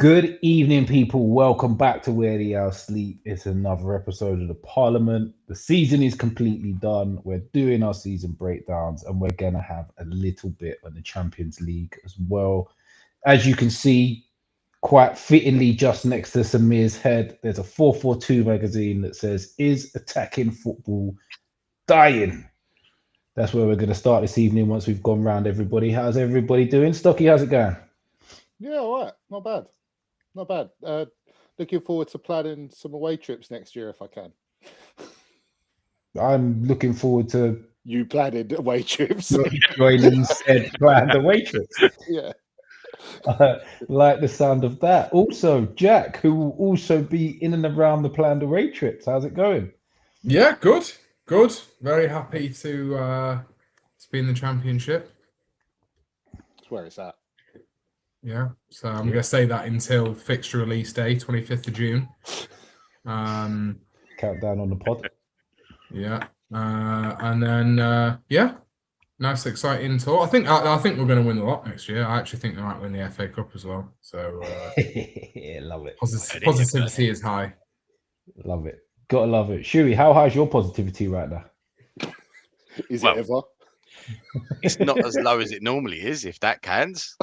Good evening, people. Welcome back to Where the Owls Sleep. It's another episode of the Parliament. The season is completely done. We're doing our season breakdowns, and we're going to have a little bit on the Champions League as well. As you can see, quite fittingly, just next to Samir's head, there's a 442 magazine that says, "Is attacking football dying?" That's where we're going to start this evening once we've gone round everybody. How's everybody doing? Stocky, how's it going? Yeah, all right. Not bad. Not bad. Looking forward to planning some away trips next year if I can. I'm looking forward to you planning away trips. joining said planned away trips. Yeah. Like the sound of that. Also, Jack, who will also be in and around the planned away trips. How's it going? Yeah, good. Very happy to be in the championship. That's where it's at. Yeah, so I'm going to say that until fixture release day, 25th of June. Countdown on the pod. Yeah, and then nice exciting tour. I think we're going to win a lot next year. I actually think they might win the FA Cup as well. So yeah, love it. Positivity is high. Love it. Gotta love it. Shuey, how high is your positivity right now? Is it ever? It's not as low as it normally is, if that counts.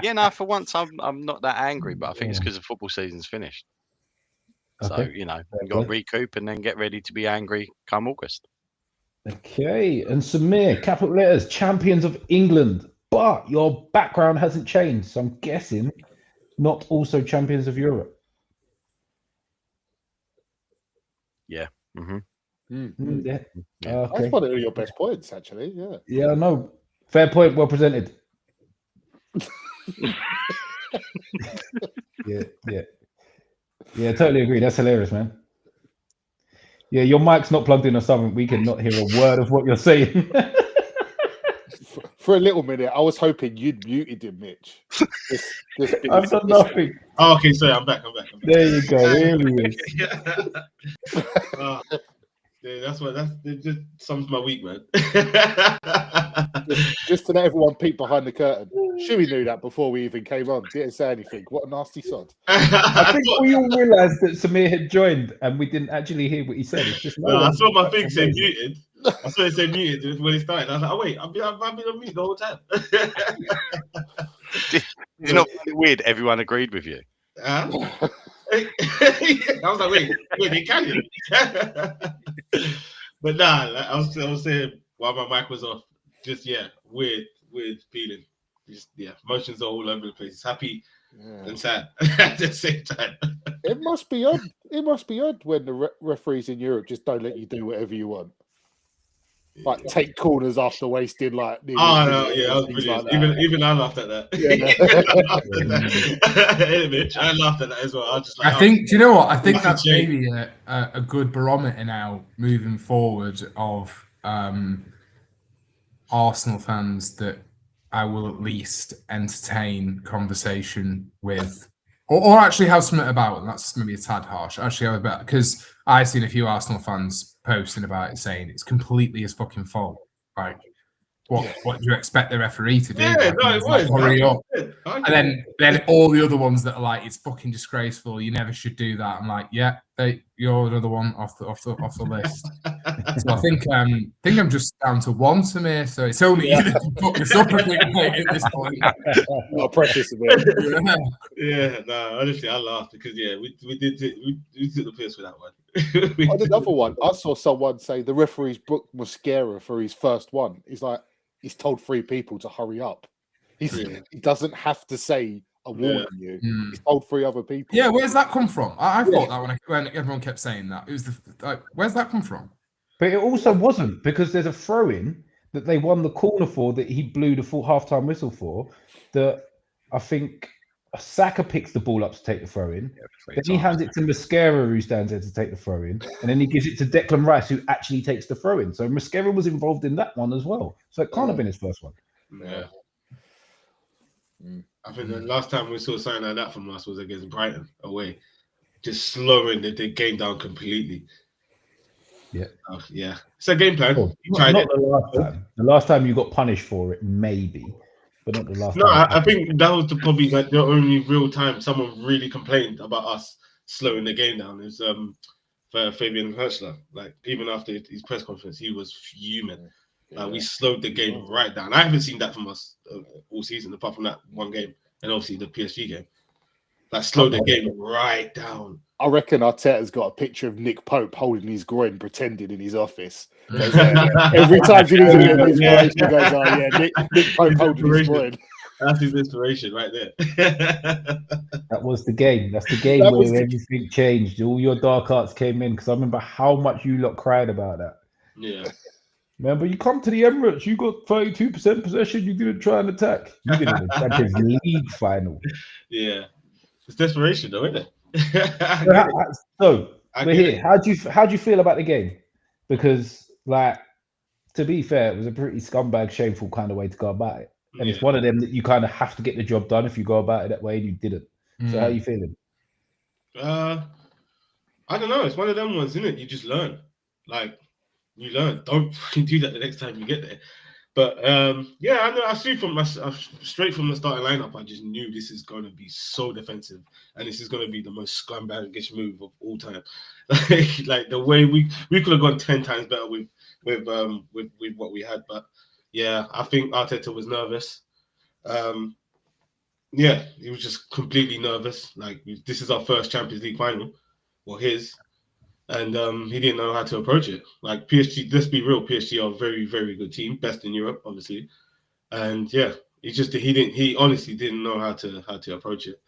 Yeah, no, for once I'm not that angry, but I think it's because the football season's finished. So, Okay. you got to recoup and then get ready to be angry come August. Okay, and Samir, capital letters, champions of England, but your background hasn't changed, so I'm guessing not also champions of Europe. Yeah. Mm-hmm. Yeah. Okay. That's one of your best points, actually. Yeah. Yeah, no. Fair point, well presented. Yeah, totally agree. That's hilarious, man. Yeah, your mic's not plugged in or something. We can not hear a word of what you're saying. For a little minute, I was hoping you'd muted him, Mitch. I've done nothing. Oh, okay, sorry, I'm back. There you go. Here he is. Yeah, that just sums my week, man. just to let everyone peek behind the curtain. Shuey knew that before we even came on. Didn't say anything. What a nasty sod. I think we all realised that Samir had joined and we didn't actually hear what he said. It's just I saw my thing say muted. I saw it say muted when it started. I was like, oh, wait, I've been on mute the whole time. It's not weird everyone agreed with you. I was like, wait, they can. But nah, I was saying while my mic was off, just weird feeling. Just emotions are all over the place. It's happy and sad at the same time. It must be odd. It must be odd when the referees in Europe just don't let you do wwhatever you want. Like take corners after wasting like. That was brilliant. Like even I laughed at that. Hey, Mitch, I laughed at that as well. I was just like, I think. Do you know what? I think that's maybe a good barometer now moving forward of Arsenal fans that I will at least entertain conversation with, or actually have something about. And that's maybe a tad harsh. Actually, have a bit because I've seen a few Arsenal fans posting about it saying it's completely his fucking fault. Like, what do you expect the referee to do? Yeah, no, it was. Hurry up. And then all the other ones that are like, it's fucking disgraceful. You never should do that. I'm like, yeah, you're another one off the list. So I think I'm just down to one, Samir. So it's only you that can put this up at this point. Not precious of it. Yeah, no, honestly, I laughed because we took the piss with that one. Another one, I saw someone say the referee's booked mascara for his first one. He's like, he's told 3 people to hurry up. He doesn't have to say a warning you. He's told 3 other people. Yeah, where's that come from? I thought that when everyone kept saying that. It was where's that come from? But it also wasn't because there's a throw-in that they won the corner for that he blew the full half-time whistle for. That I think Saka picks the ball up to take the throw-in. Then he hands it to Mascara, who stands there to take the throw-in. And then he gives it to Declan Rice, who actually takes the throw-in. So Mascara was involved in that one as well. So it can't have been his first one. Yeah. I think the last time we saw something like that from us was against Brighton away. Just slowing the game down completely. Yeah. It's a game plan. Not the last time. The last time you got punished for it, maybe. but not the last No, time. I think that was probably like the only real time someone really complained about us slowing the game down. Is for Fabian Hirschler. Like even after his press conference, he was fuming. We slowed the game right down. I haven't seen that from us all season, apart from that one game, and obviously the PSG game. Like slowed the game right down. I reckon Arteta's got a picture of Nick Pope holding his groin, pretending in his office. Every time he needs a bit of inspiration, he goes, "Oh yeah, Nick Pope holding his groin." That's his inspiration right there. That was the game. That's the game where everything changed. All your dark arts came in, because I remember how much you lot cried about that. Yeah. Remember, you come to the Emirates, you got 32% possession, you didn't try and attack. You did in the Champions League final. Yeah. It's desperation though, isn't it? So we're here. How do you feel about the game? Because, like, to be fair, it was a pretty scumbag, shameful kind of way to go about it. And it's one of them that you kind of have to get the job done if you go about it that way, and you didn't. So how are you feeling? I don't know. It's one of them ones, isn't it? You just learn. Like, you learn. Don't fucking do that the next time you get there. But yeah, I know. I see straight from the starting lineup. I just knew this is going to be so defensive, and this is going to be the most scumbagish move of all time. Like the way we could have gone 10 times better with what we had. But yeah, I think Arteta was nervous. Yeah, he was just completely nervous. Like, this is our first Champions League final, well, his. And he didn't know how to approach it. Like, PSG, let's be real, PSG are a very, very good team, best in Europe, obviously. And yeah, he honestly didn't know how to approach it,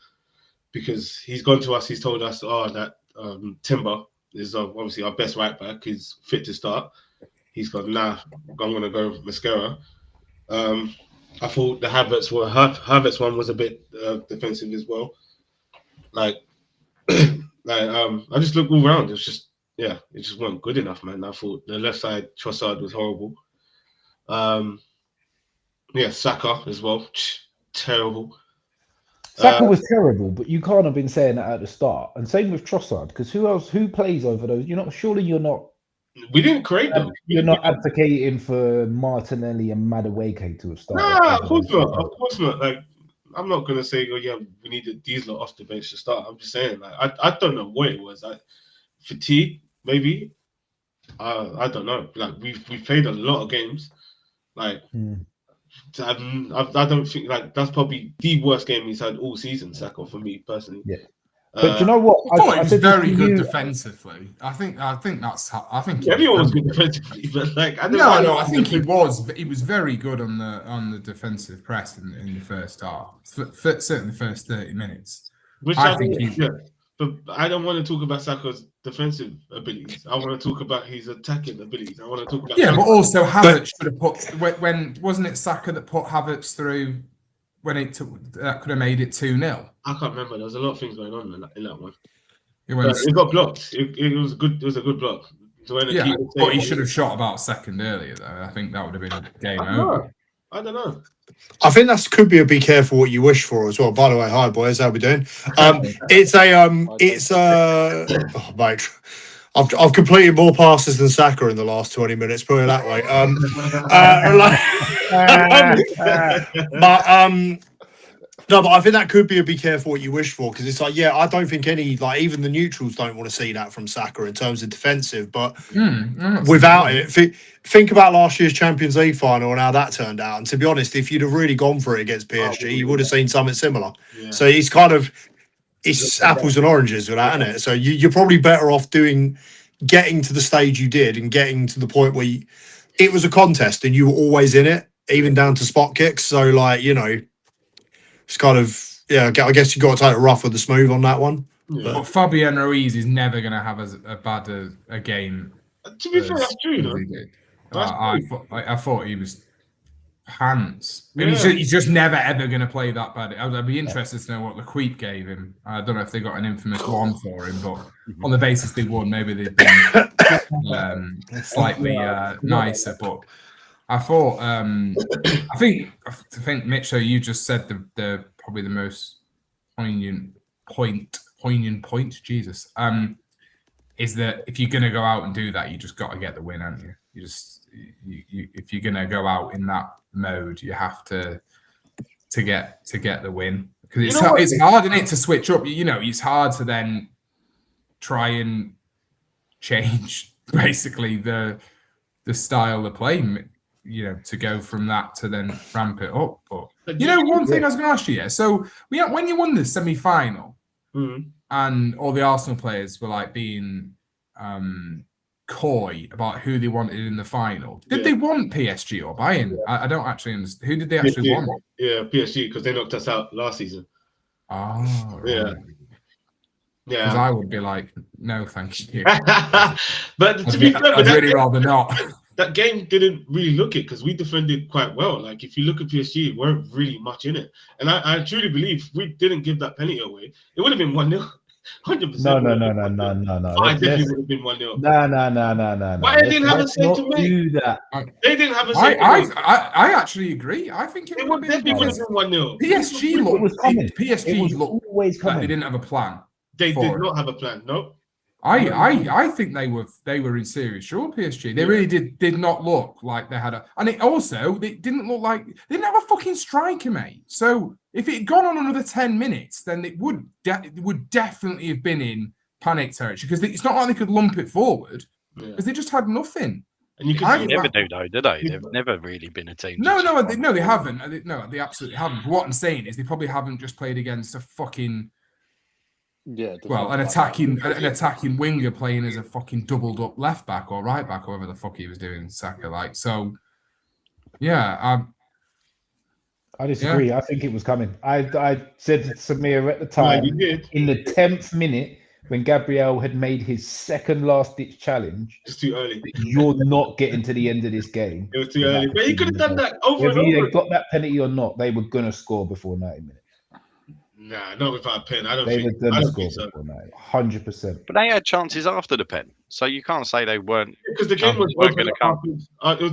because he's gone to us, he's told us, that Timber is obviously our best right back, he's fit to start. He's gone, nah, I'm gonna go Mascara. I thought the Havertz one was a bit defensive as well. Like, I just looked all around. It just wasn't good enough, man. I thought the left side Trossard was horrible. Saka as well, terrible. Saka was terrible, but you can't have been saying that at the start. And same with Trossard, because who plays over those? Surely you're not. We didn't create them. You're not advocating for Martinelli and Madueke to have started. Nah, of course not. Of course not. Like, I'm not gonna say, we needed these lot off the bench to start. I'm just saying, like, I don't know what it was. Like, fatigue, maybe. I don't know. Like, we've played a lot of games. Like, I don't think, like, that's probably the worst game he's had all season, Saka, for me personally. Yeah. But you know what? I thought it was very good defensively. I think everyone was good defensively, but like, I think he was. He was very good on the defensive press in the first half. Certainly the first 30 minutes. Which I think but I don't want to talk about Saka's defensive abilities. I want to talk about his attacking abilities. I want to talk about but also Havertz should have put when wasn't it Saka that put Havertz through when that could have made it 2-0. I can't remember. There was a lot of things going on in that one. It got blocked. It was good. It was a good block. So but he should have shot about a second earlier, though. I think that would have been a game over. I don't know. I think that could be a be careful what you wish for as well. By the way, hi boys, how we doing? Mate, I've completed more passes than Saka in the last 20 minutes. Put it that way. But I think that could be a be careful what you wish for, because it's like, I don't think even the neutrals don't want to see that from Saka in terms of defensive. But without it, think about last year's Champions League final and how that turned out. And to be honest, if you'd have really gone for it against PSG, you would have seen something similar. Yeah. So it's apples and oranges with that, isn't it? So you're probably better off getting to the stage you did and getting to the point where it was a contest and you were always in it, even down to spot kicks. So it's kind of, I guess you got to take it rough with the smooth on that one. Yeah. But Fabian Ruiz is never going to have as bad a game. To be fair, that's true, though. I thought he was pants. I mean, he's just never ever going to play that bad. I'd be interested to know what the Queep gave him. I don't know if they got an infamous one for him, but on the basis they won, maybe they've been slightly nicer. But I thought, I think Mitch, you just said the probably the most poignant point. Jesus, is that if you're going to go out and do that, you just got to get the win, haven't you? You if you're going to go out in that mode, you have to to get the win, because You know what? it's hard, isn't it, to switch up. You know, it's hard to then try and change basically the style of play. You know, to go from that to then ramp it up. But you know, one thing I was going to ask you, so when you won the semi-final, and all the Arsenal players were like being coy about who they wanted in the final. Did they want PSG or Bayern? I don't actually understand. Who did they actually want? Yeah, PSG, because they knocked us out last season. Oh, right. Yeah. Because I would be like, no, thank you. But to be fair, I'd really rather not. That game didn't really look it, because we defended quite well. Like, if you look at PSG, we weren't really much in it. And I truly believe if we didn't give that penalty away, it would have been 1-0. 100%. No. I definitely would have been 1-0. No. Why they didn't have a say to make? Do that. They didn't have a say to make. I actually agree. I think it would have been 1-0. PSG looked. PSG looked always coming. like they didn't have a plan. They did not have a plan. No. I think they were in serious trouble. PSG. They really did not look like they had and it also they didn't look like they didn't have a fucking striker, mate. So if it had gone on another 10 minutes, then it would definitely have been in panic territory, because it's not like they could lump it forward, because they just had nothing. And you they never do though, do they? They've never really been a team. No, they haven't. No, they absolutely haven't. What I'm saying is they probably haven't just played against a fucking. Yeah, an attacking winger playing as a fucking doubled up left back or right back, or whatever the fuck he was doing, Saka. Like, so, yeah. I disagree. Yeah. I think it was coming. I said to Samir at the time, in the 10th minute, when Gabriel had made his second last-ditch challenge, it's too early. You're not getting to the end of this game. It was too early. But he could have done that over and over. Whether they got that penalty or not, they were going to score before 90 minutes. Nah, not without a pen. I don't they think were going to score so. before 90. 100%. But they had chances after the pen, so you can't say they weren't. Because the game was opened up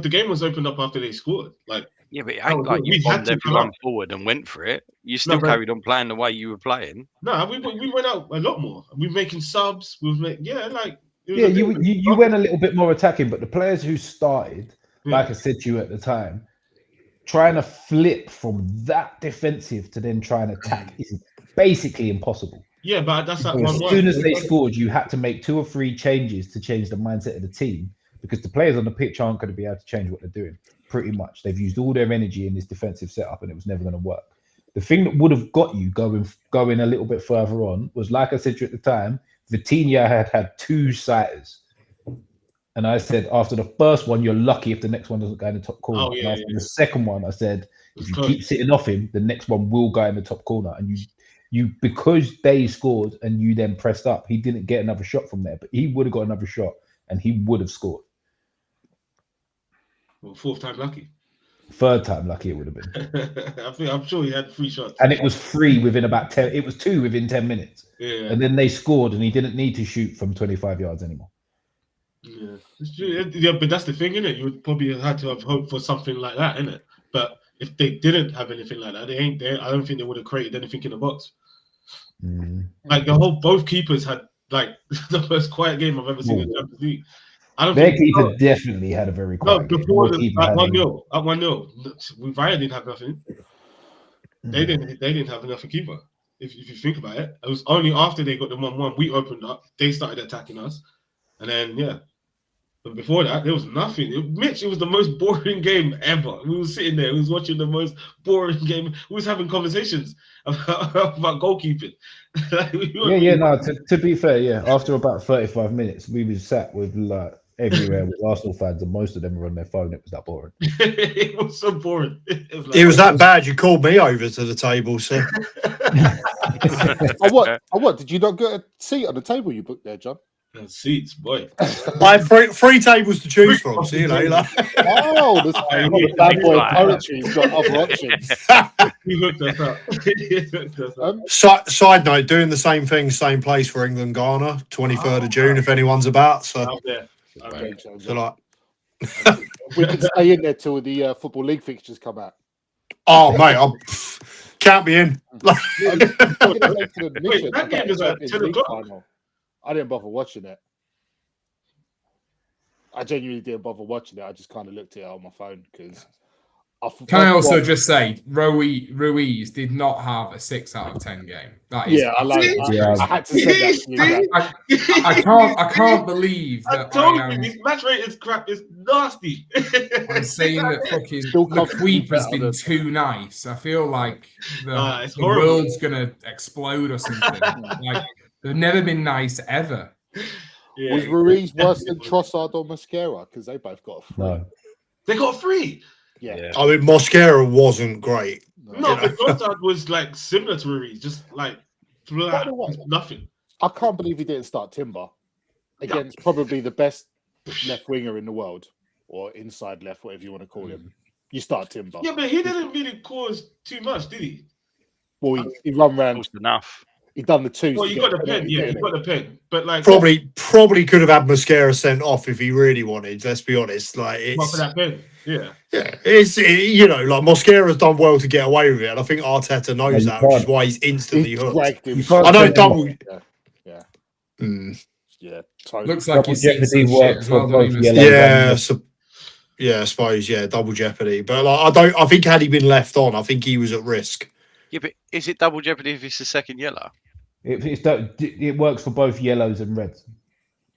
the game was opened up after they scored. Like, yeah, but it ain't like you bombed everyone forward and went for it. You still carried on playing the way you were playing. No, we went out a lot more. We were making subs. We were you went a little bit more attacking, but the players who started, like I said to you at the time, trying to flip from that defensive to then try and attack is basically impossible. Yeah, but that's like as soon as they scored, you had to make 2 or 3 changes to change the mindset of the team, because the players on the pitch aren't going to be able to change what they're doing. Pretty much, they've used all their energy in this defensive setup, and it was never going to work. The thing that would have got you going a little bit further on was, like I said to you at the time, Vitinha had 2 sighters. And I said, after the first one, you're lucky if the next one doesn't go in the top corner. And after the second one, I said, if you keep sitting off him, the next one will go in the top corner. And you because they scored and you then pressed up, he didn't get another shot from there, but he would have got another shot and he would have scored. Well, 4th time lucky. 3rd time lucky it would have been. I'm sure he had 3 shots. And it was 3 within about 10. It was 2 within 10 minutes. Yeah. And then they scored and he didn't need to shoot from 25 yards anymore. Yeah, it's true. Yeah, but that's the thing, innit? You would probably have had to have hoped for something like that, innit? But if they didn't have anything like that, they ain't there. I don't think they would have created anything in the box. Like both keepers had like the most quiet game I've ever seen in the Champions League. Their keeper definitely had a very quiet game. Before at 1-0, at 1-0, Ryan didn't have nothing. They didn't have enough for keeper. If you think about it, it was only after they got the 1-1 we opened up. They started attacking us, and then but before that, there was nothing. Mitch, it was the most boring game ever. We were sitting there, we was watching the most boring game. We was having conversations about goalkeeping. To be fair, after about 35 minutes, we was sat with like everywhere with Arsenal fans, and most of them were on their phone. It was that boring. It was so boring. It was that bad. You called me over to the table, so. What? Did you not get a seat on the table you booked there, John? Seats, boy. I have 3 tables to choose from. See you later. Oh, this bad boy poetry's got other options. He hooked us up. Side note: doing the same thing, same place for England, Ghana, 23rd of June. If anyone's about, so. So like, we can stay in there till the Football League fixtures come out. Oh mate, count me in. That game is at 10 o'clock. I didn't bother watching it. I genuinely didn't bother watching it. I just kind of looked at it on my phone because Can I also just say, Ruiz did not have a 6 out of 10 game. That is I had to say that. I can't believe that I told you, his match rate is crap. It's nasty. I'm saying that fucking Lequip has been too nice. I feel like the world's gonna explode or something. Like they've never been nice ever. Yeah, was Ruiz worse than Trossard or Mosquera? Because they both got a 3. No. They got a 3. Yeah. I mean, Mosquera wasn't great. No, but Trossard was like similar to Ruiz, just like nothing. I can't believe he didn't start Timber against probably the best left winger in the world, or inside left, whatever you want to call him. You start Timber. Yeah, but he didn't really cause too much, did he? Well, he run round enough. He done the 2. Well, you got the pen, you got the pen. But like probably could have had Mosquera sent off if he really wanted. Let's be honest. Like it's for that pen. Yeah. It's like Mosquera's done well to get away with it, and I think Arteta knows that, which is why he's instantly hooked. I know double. Yeah. Looks like he's jeopardy works for both yellow. I suppose. Double jeopardy. But like, I think had he been left on, I think he was at risk. Yeah, but is it double jeopardy if it's the second yellow? It works for both yellows and reds.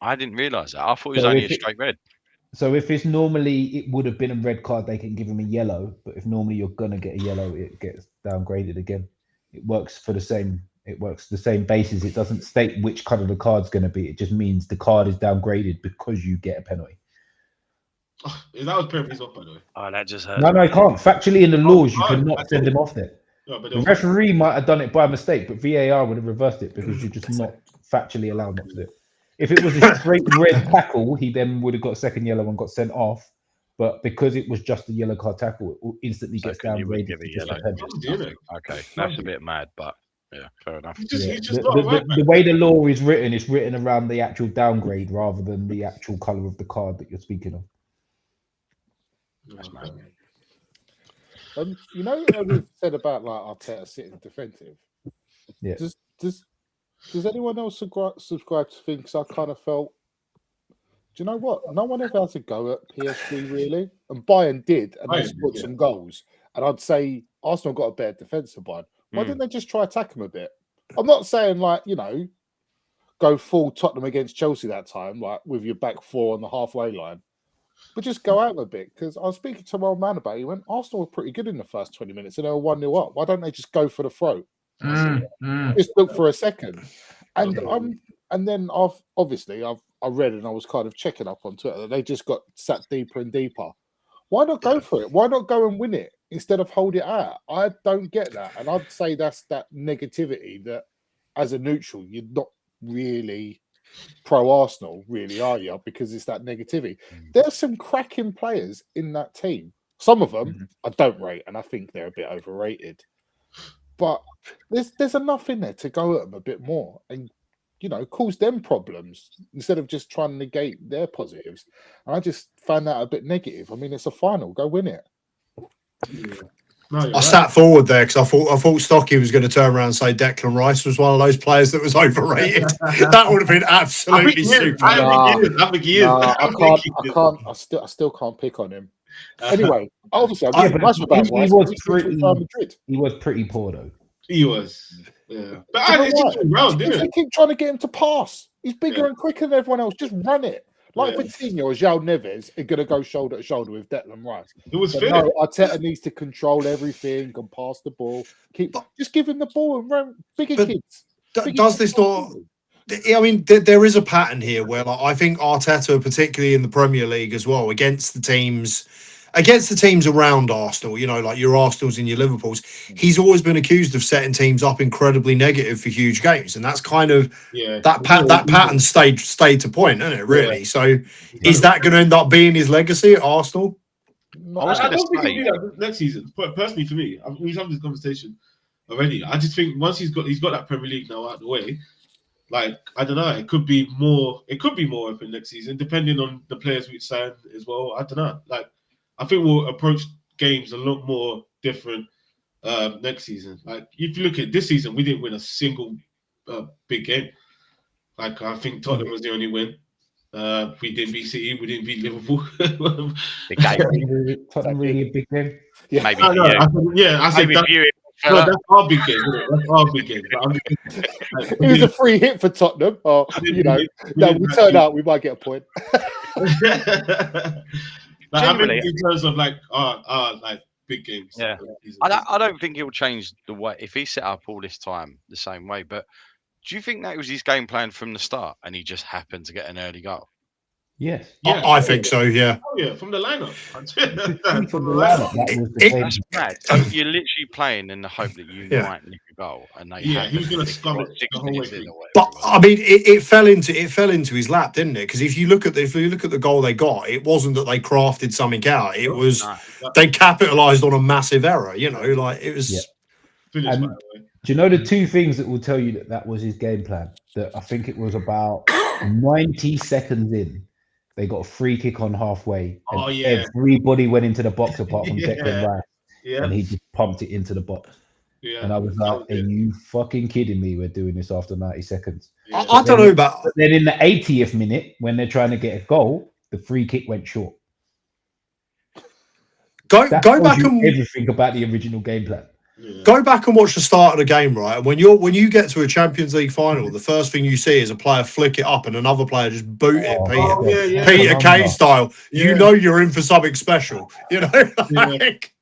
I didn't realise that. I thought it was only a straight red. So if it's normally, it would have been a red card, they can give him a yellow. But if normally you're going to get a yellow, it gets downgraded again. It works for the same. It works the same basis. It doesn't state which colour the card's going to be. It just means the card is downgraded because you get a penalty. Oh, that was penalties off, by the way. Oh, that just hurt. No, I can't. Factually, in the laws, you cannot send him off there. No, but the referee might have done it by mistake, but VAR would have reversed it because you're just not factually allowed not to do it. If it was a straight red tackle, he then would have got a second yellow and got sent off. But because it was just a yellow card tackle, it instantly gets downgraded. Okay, that's a bit mad, but yeah, fair enough. The way the law is written, it's written around the actual downgrade rather than the actual colour of the card that you're speaking of. That's mad. You know what we've said about like Arteta sitting defensive? Yeah. Does anyone else subscribe to things? I kind of felt, do you know what? No one ever has a go at PSG really, and Bayern did, and they scored some goals. And I'd say Arsenal got a better defensive one. Why didn't they just try attack them a bit? I'm not saying like go full Tottenham against Chelsea that time, like with your back 4 on the halfway line. But just go out a bit, because I was speaking to my old man about it. He went, Arsenal were pretty good in the first 20 minutes and they were 1-0 up. Why don't they just go for the throat? Just look for a second. And then I read and I was kind of checking up on Twitter that they just got sat deeper and deeper. Why not go for it? Why not go and win it instead of hold it out? I don't get that. And I'd say that's that negativity that as a neutral, you're not really pro-Arsenal, really, are you? Because it's that negativity. There's some cracking players in that team. Some of them I don't rate, and I think they're a bit overrated. But there's enough in there to go at them a bit more and, cause them problems instead of just trying to negate their positives. And I just found that a bit negative. I mean, it's a final. Go win it. Yeah. I sat forward there because I thought Stocky was going to turn around and say Declan Rice was one of those players that was overrated. That would have been absolutely super. I think he is. I still can't pick on him. Anyway, obviously, he was pretty poor though. He was. Yeah. But they keep trying to get him to pass. He's bigger and quicker than everyone else. Just run it. Like Vitinho or João Neves are going to go shoulder to shoulder with Declan Rice. It was fair. No, Arteta needs to control everything and pass the ball. Just give him the ball and run bigger kids. Does this not? I mean, there is a pattern here where I think Arteta, particularly in the Premier League as well, against the teams around Arsenal, like your Arsenals and your Liverpools, he's always been accused of setting teams up incredibly negative for huge games, and that's kind of that pattern stayed to point, isn't it? Really. Yeah. So, is that going to end up being his legacy at Arsenal? I don't think he'll do that next season. But personally, for me, we've had this conversation already. I just think once he's got that Premier League now out of the way, like I don't know, it could be more open next season, depending on the players we sign as well. I don't know, like. I think we'll approach games a lot more different next season. Like, if you look at this season, we didn't win a single big game. Like, I think Tottenham was the only win. We didn't beat City. We didn't beat Liverpool. The game. Tottenham really a big game. Yeah. Maybe I know, for you. I said Maybe that, for you, no, fella. that's our big game. Isn't it? That's our big game. But I'm just, like, It was a free hit for Tottenham. Or, you know, we turn out, we might get a point. Like, I mean, Generally- in terms of like our like big games. Yeah. I don't think he'll change the way if he set up all this time the same way. But do you think that was his game plan from the start, and he just happened to get an early goal? Yes. Yeah, I think so. Yeah. Oh yeah, from the lineup. From the lineup, that was the game. That's mad. So you're literally playing in the hope that you Yeah. might nick a goal, and they Yeah, had he was gonna six scum it the whole way minutes through. in or whatever But it was. I mean, it fell into his lap, didn't it? Because if you look at the goal they got, it wasn't that they crafted something out. It was No. they capitalised on a massive error. You know, like it was. Yeah. Finish, And- by the way. Do you know the two things that will tell you that that was his game plan? That I think it was about 90 seconds in, they got a free kick on halfway, and Oh, yeah. everybody went into the box apart from Yeah. Declan Rice, Yeah, and he just pumped it into the box. yeah. And I was That like, was "Are it. you fucking kidding me? We're doing this after 90 seconds." Yeah. I don't know about. But then in the 80th minute, when they're trying to get a goal, the free kick went short. Go That go tells back you and everything about the original game plan. Yeah. go back and watch the start of the game, right? And when you get to a Champions League final, the first thing you see is a player flick it up and another player just boot it, Oh, Peter. Oh, yeah, yeah. Peter Kay style. Yeah. You know you're in for something special. You know, like,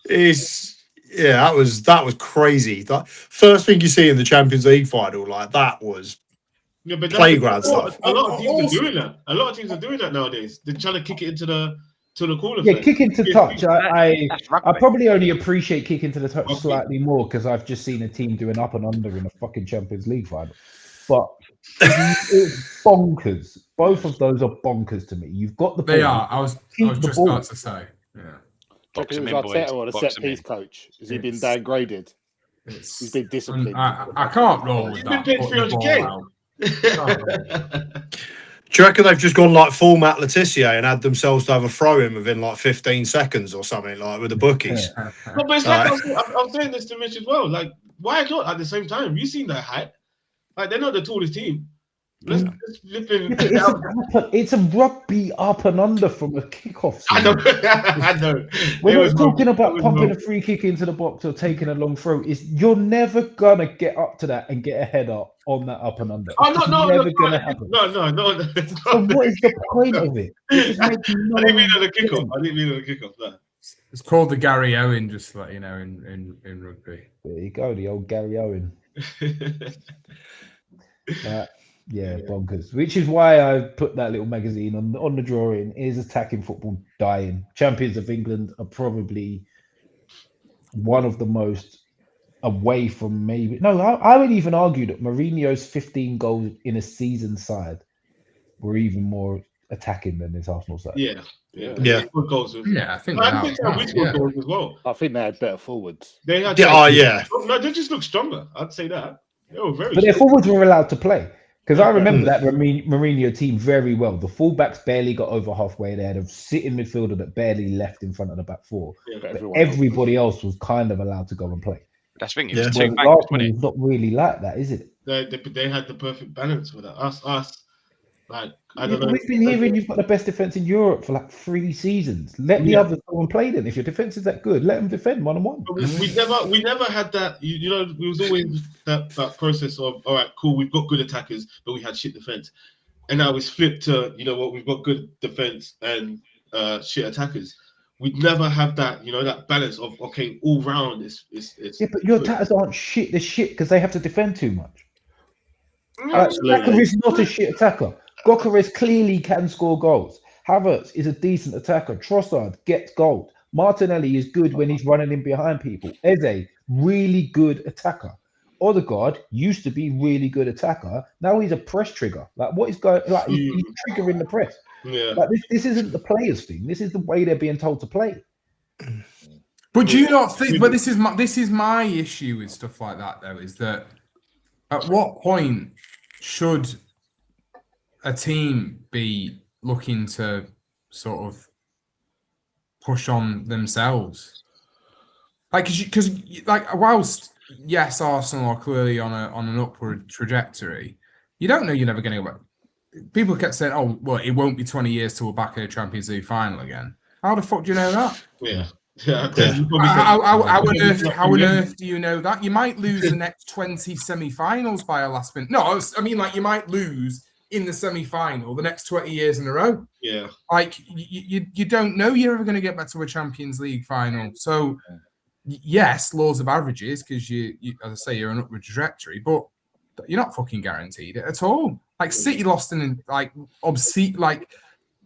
that was crazy. That first thing you see in the Champions League final, like that was Yeah, but playground a lot- stuff. A lot of teams are doing that. A lot of teams are doing that nowadays. They're trying to kick it into the corner. Yeah, flag. kick into touch. I That's rugby. probably only appreciate kick into the touch Okay. slightly more because I've just seen a team do an up and under in a fucking Champions League final. But it's bonkers. Both of those are bonkers to me. You've got the They ball. are. I was Keep the just ball. about to say. Yeah. Box It him was in, boys. Arteta or the Box set him piece in. coach. Has he been It's- downgraded? It's, He's been disciplined. I can't roll with He's that. been paid putting the 300K. ball out. Do you reckon they've just gone like full Matt Letizia and had themselves to have a throw in within like 15 seconds or something like with the bookies? No, but it's like I was saying this to Mitch as well. Like, why not at the same time? You've seen that height. Like, they're not the tallest team. Let's flip in. It's a rugby up and under from a kickoff. I know. I know. We're It was not talking wrong. about It was pumping wrong. a free kick into the box or taking a long throw. You're never gonna get up to that and get a header on that up and under. Oh, It's no, never gonna happen. No. So what is the point of it? It just makes I no didn't mean on the sense. kickoff. I didn't mean on the kickoff. No. It's called the Gary Owen, just to let you know, in rugby. There you go, the old Gary Owen. Yeah, bonkers. Which is why I put that little magazine on the drawing. Is attacking football dying? Champions of England are probably one of the most away from maybe. No, I would even argue that Mourinho's 15 goals in a season side were even more attacking than his Arsenal side. Yeah. Yeah. They scored goals with- Yeah, I think I they think are. we scored Yeah. goals as well. I think they had better forwards. They had. Yeah, oh, yeah. No, they just look stronger. I'd say that. They were very. But their strong. forwards were allowed to play. Because I remember that Mourinho team very well. The fullbacks barely got over halfway. They had a sitting midfielder that barely left in front of the back four. Yeah, But But everybody else was kind of allowed to go and play. That's the thing. It Yeah. was Whereas two backs, Arsenal wasn't it? is not really like that, is it? They had the perfect balance for that. Us, like I Yeah, don't but know. we've been hearing you've got the best defense in Europe for like 3 seasons. Let the Yeah. others go and play then. If your defense is that good, let them defend 1-on-1. But we never had that. You know, it was always that process of all right, cool. We've got good attackers, but we had shit defense, and now it's flipped to what we've got good defense and shit attackers. We'd never have that. That balance of okay, all round. It's Yeah, but your attackers aren't shit. They're shit because they have to defend too much. Absolutely. Attacker is not a shit attacker. Gokares clearly can score goals. Havertz is a decent attacker. Trossard gets goals. Martinelli is good when he's running in behind people. Eze, really good attacker. Odegaard used to be really good attacker. Now he's a press trigger. Like what is going? Like he's triggering the press. Yeah. Like this isn't the players' thing. This is the way they're being told to play. But do you not think? But this is my issue with stuff like that, though. Is that at what point should a team be looking to sort of push on themselves? Like, because whilst yes, Arsenal are clearly on an upward trajectory, you don't know you're never going to people kept saying, "Oh, well, it won't be 20 years till we're back in a Champions League final again." How the fuck do you know that? Yeah. How on earth do you know that? You might lose the next 20 semi-finals by a last minute. No, I mean, like, you might lose in the semi-final the next 20 years in a row. Yeah. Like, you don't know you're ever going to get back to a Champions League final. So, yes, laws of averages, because you, as I say, you're on an upward trajectory, but you're not fucking guaranteed it at all. Like, City lost in, like, obscene, like,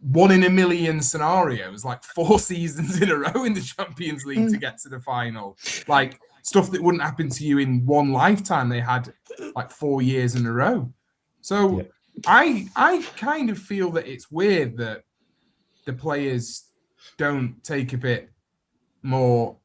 1 in a million scenarios, like 4 seasons in a row in the Champions League to get to the final. Like, stuff that wouldn't happen to you in one lifetime, they had like 4 years in a row. So I kind of feel that it's weird that the players don't take a bit more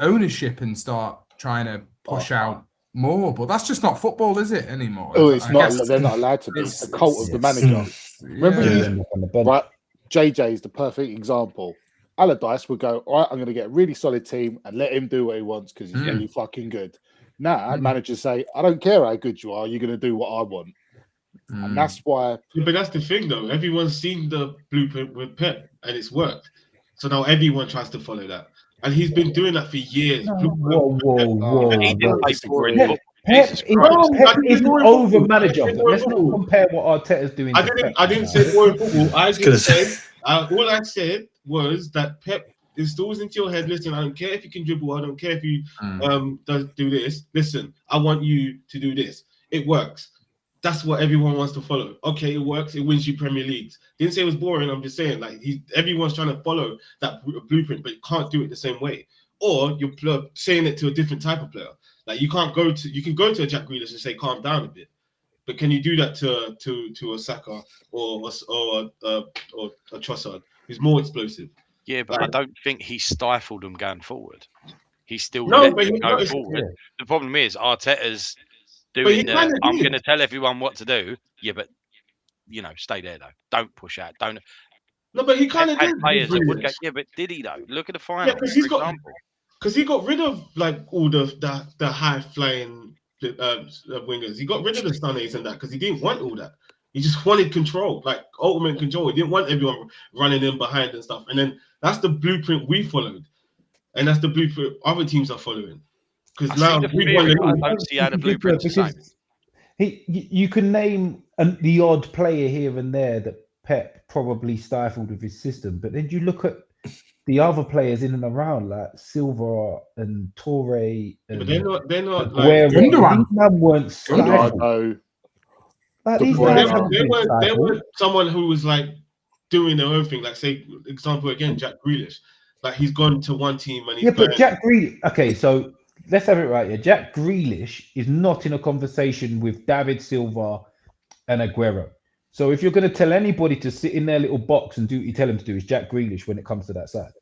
ownership and start trying to push out more. But that's just not football, is it, anymore? Oh, it's not. They're not allowed to be. It's the cult of the manager. Remember, right? JJ is the perfect example. Allardyce would go, all right, I'm going to get a really solid team and let him do what he wants because he's really fucking good. Now, managers say, I don't care how good you are, you're going to do what I want. And that's why. Yeah, but that's the thing, though. Everyone's seen the blueprint with Pep and it's worked. So now everyone tries to follow that. And he's been doing that for years. Whoa. He didn't play boring football. Pep is an over manager. Let's not compare what Arteta's doing. I didn't say boring football. I just said all I said was that Pep installs into your head. Listen, I don't care if you can dribble. I don't care if you do this. Listen, I want you to do this. It works. That's what everyone wants to follow. Okay, it works. It wins you Premier Leagues. Didn't say it was boring. I'm just saying, like, everyone's trying to follow that blueprint, but you can't do it the same way. Or you're saying it to a different type of player. Like, you can go to a Jack Grealish and say, calm down a bit. But can you do that to a Saka or a Trossard who's more explosive? Yeah, but I don't think he stifled them going forward. He still let them go forward. Yeah. The problem is Arteta's doing I'm going to tell everyone what to do. Yeah, but, stay there, though. Don't push out. Don't. No, but he kind of did. Players that would go, yeah, but did he, though? Look at the final, for example. Because he got rid of, like, all the high-flying wingers. He got rid of the Sané's and that because he didn't want all that. He just wanted control, like ultimate control. He didn't want everyone running in behind and stuff. And then that's the blueprint we followed. And that's the blueprint other teams are following. Because now I don't see how the blueprint's the same. You can name the odd player here and there that Pep probably stifled with his system. But then you look at the other players in and around, like Silva and Torre, and but they're not like these men weren't stifled. They weren't someone who was like doing their own thing. Like, say, example again, Jack Grealish. Like, he's gone to one team and he's but Jack Grealish. Okay, so let's have it right here. Jack Grealish is not in a conversation with David Silva and Aguero. So if you're going to tell anybody to sit in their little box and do what you tell them to do, is Jack Grealish when it comes to that side.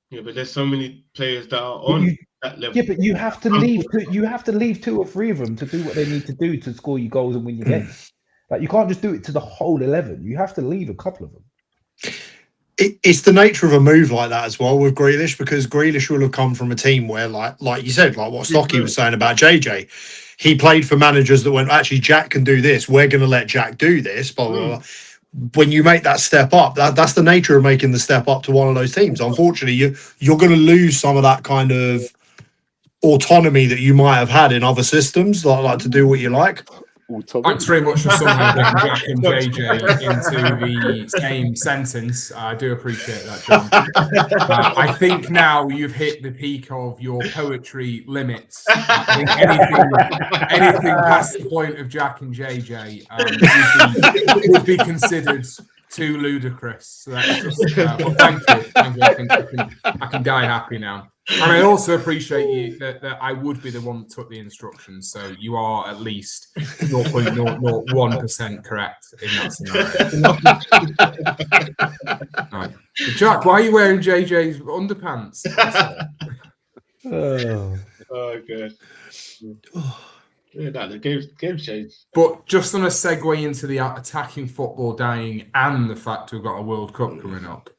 Yeah, but there's so many players that are on that level. Yeah, but you have to leave. You have to leave 2 or 3 of them to do what they need to do to score you goals and win your games. Like, you can't just do it to the whole 11. You have to leave a couple of them. It's the nature of a move like that as well with Grealish, because Grealish will have come from a team where, like you said, like what Stocky was saying about JJ. He played for managers that went, actually, Jack can do this. We're going to let Jack do this. Blah, blah, blah. When you make that step up, that's the nature of making the step up to one of those teams. Unfortunately, you're going to lose some of that kind of autonomy that you might have had in other systems, like to do what you like. Thanks very much for somehow getting Jack and JJ into the same sentence. I do appreciate that, John. I think now you've hit the peak of your poetry limits. I think anything past the point of Jack and JJ would be considered too ludicrous. So that's just, well, thank you. I can die happy now. And I also appreciate you that I would be the one that took the instructions. So you are at least 0.001% correct in that scenario. Right. Jack, why are you wearing JJ's underpants? Okay. Yeah, the game changed. But just on a segue into the attacking football dying and the fact we've got a World Cup coming up,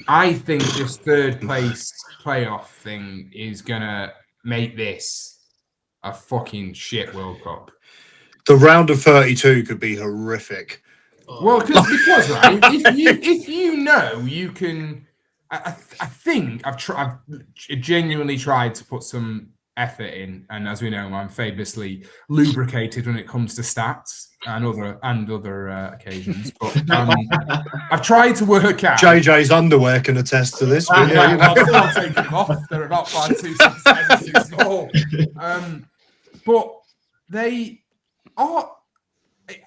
I think this third place playoff thing is going to make this a fucking shit World Cup. The round of 32 could be horrific. Well, because right, if you know you can, I think I've genuinely tried to put some effort in, and as we know, I'm famously lubricated when it comes to stats and other occasions. But I've tried to work out. JJ's underwear can attest to this. But yeah, I'll still take them off. They're about 5'2", 6'10", too small. But they are.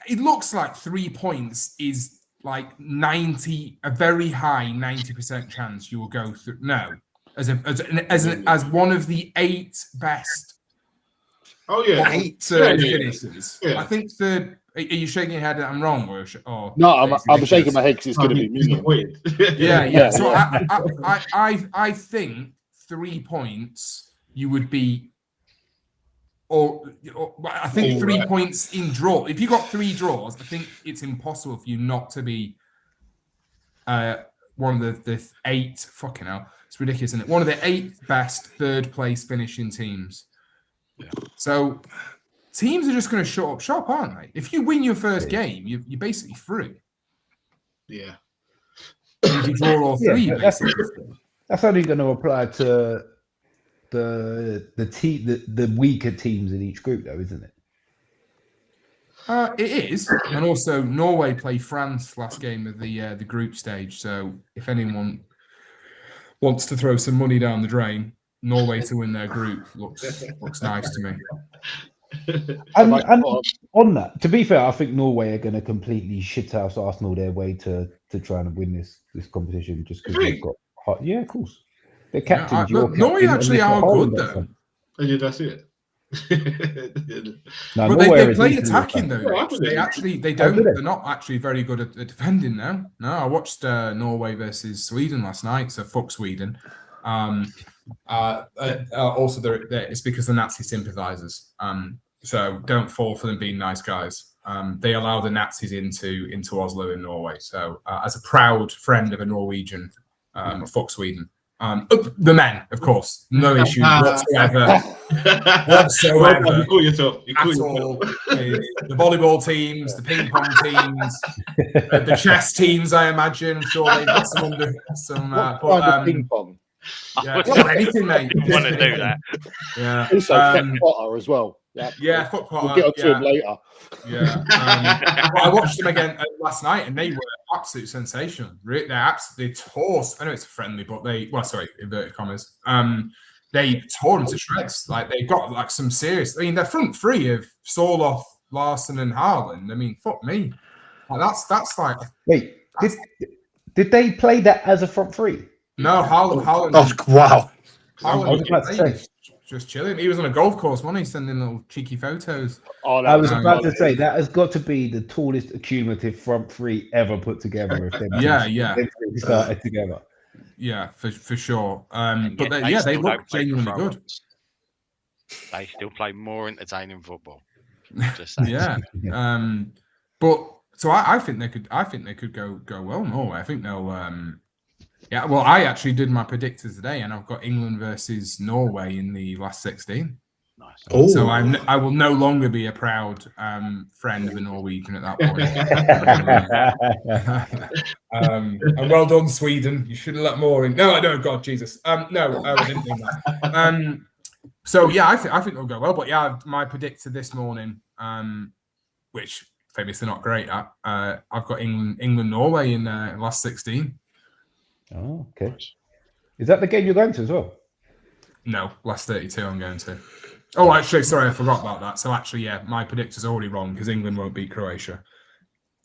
It looks like 3 points is like a very high 90% chance you will go through. No, as one of the 8 best. Oh yeah, 8 finishes. Yeah. I think Are you shaking your head that I'm wrong, or no? I'm shaking my head because it's going to be me. Yeah. So I think 3 points you would be. Or I think 3 points in draw. If you got 3 draws, I think it's impossible for you not to be one of the 8. Fucking hell, it's ridiculous, isn't it? One of the 8 best third place finishing teams. Yeah. So teams are just going to shut up shop, aren't they? If you win your first game, you're basically through. Yeah. If you draw all 3, basically. That's only going to apply to the weaker teams in each group, though, isn't it? It is, and also Norway play France last game of the group stage. So if anyone wants to throw some money down the drain, Norway to win their group looks nice to me. And on that, to be fair, I think Norway are going to completely shithouse Arsenal their way to try and win this competition just because they've got. Yeah, of course. The captains. Norway actually are good though. Yeah, that's it. No, they play attacking though. They're not actually very good at defending now. No, I watched Norway versus Sweden last night. So fuck Sweden. Also, it's because the Nazi sympathisers. So don't fall for them being nice guys. They allow the Nazis into Oslo in Norway. So as a proud friend of a Norwegian, fuck Sweden. The men, of course, no issue whatsoever. Whatsoever. Call yourself. The volleyball teams, the ping pong teams, the chess teams. I imagine. I'm sure they've got some. Ping pong. Yeah, anything, mate. I want to do that. Yeah. Also, Potter as well. Yeah, Foot Potter. We'll get on to him later. Yeah. I watched them again last night, and they were absolute sensational. They're absolutely tore. I know it's friendly, but inverted commas. They tore them to shreds. Like they've got like some serious. I mean, their front three of Sorloth, Larson, and Haaland. I mean, fuck me. Like, that's like. Wait, did they play that as a front three? No, Haaland. Oh wow! Haaland, I was about to say. Just chilling. He was on a golf course, wasn't he? Sending little cheeky photos. I was about to say that has got to be the tallest accumulative front three ever put together. If they started together. Yeah, for sure. But they look genuinely good. They still play more entertaining football. Just yeah. But so I think they could. I think they could go well. Norway. I think they'll. Yeah, well, I actually did my predictors today, and I've got England versus Norway in the last 16. Nice. Oh. So I will no longer be a proud friend of a Norwegian at that point. And well done, Sweden. You should have let more in. No, God, Jesus. I didn't think that. So yeah, I think it'll go well. But yeah, my predictor this morning, which famously not great at, I've got England Norway in the last 16. Oh, okay. Is that the game you're going to as well? No, last 32 I'm going to. Oh, actually, sorry, I forgot about that. So actually, yeah, my predictor's already wrong because England won't beat Croatia.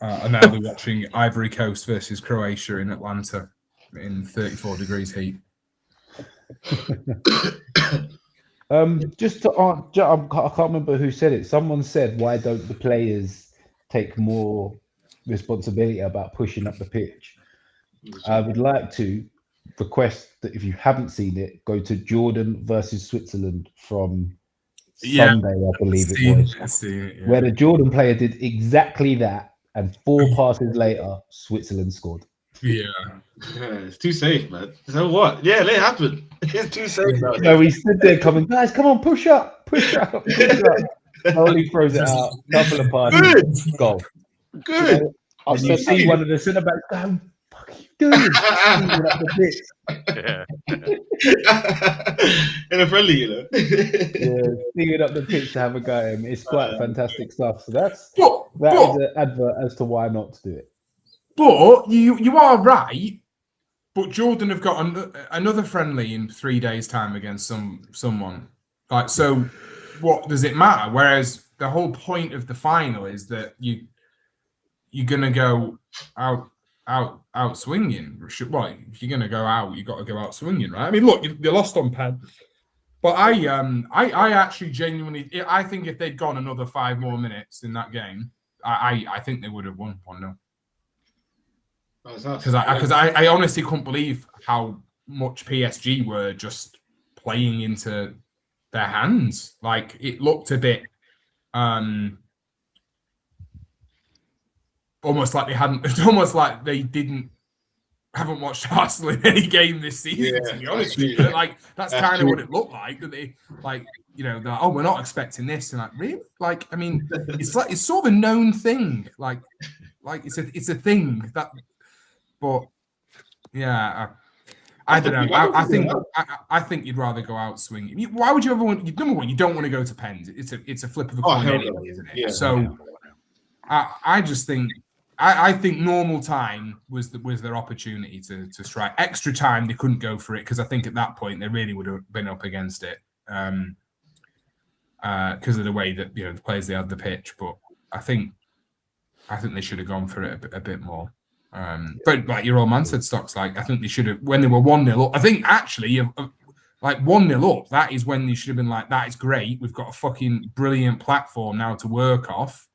And now we're watching Ivory Coast versus Croatia in Atlanta in 34 degrees heat. I can't remember who said it. Someone said, why don't the players take more responsibility about pushing up the pitch? I would like to request that if you haven't seen it, go to Jordan versus Switzerland from Sunday, I believe it was, where the Jordan player did exactly that, and 4 passes later, Switzerland scored. Yeah, it's too safe, man. So what? Yeah, let it happen. It's too safe. So we stood there coming, guys, come on, push up. Slowly throws it out, couple of passes, goal. Good. And you see one of the centre backs going, "What are you doing?" Steaming up the pitch. In a friendly, you know. Yeah, steaming up the pitch to have a go at him. It's quite fantastic stuff. So that is an advert as to why not to do it. But you are right. But Jordan have got another friendly in 3 days' time against someone. Like, so what does it matter? Whereas the whole point of the final is that you're gonna go out swinging. Well, if you're gonna go out, you got to go out swinging, right? I mean, look, you lost on pen, but I actually genuinely, I think if they'd gone another 5 more minutes in that game, I think they would have won 1-0. Because I honestly couldn't believe how much PSG were just playing into their hands. Like, it looked a bit almost like they haven't watched Arsenal in any game this season, to be honest with you. Like, that's kind of what it looked like. That they, like, you know, we're not expecting this, and like, really? Like, I mean, it's sort of a known thing. Like it's a thing that. But yeah, I don't know. I think you'd rather go out swinging. Why would you ever want? Number one, you don't want to go to pens. It's a flip of a coin anyway, isn't it? Yeah. So I just think I think normal time was their opportunity to strike. Extra time they couldn't go for it because I think at that point they really would have been up against it because of the way that, you know, the players they had the pitch. But I think they should have gone for it a bit more. But like your old man said, Stocks, like, I think they should have, when they were 1-0 up, I think actually like 1-0 up, that is when they should have been like, that is great. We've got a fucking brilliant platform now to work off.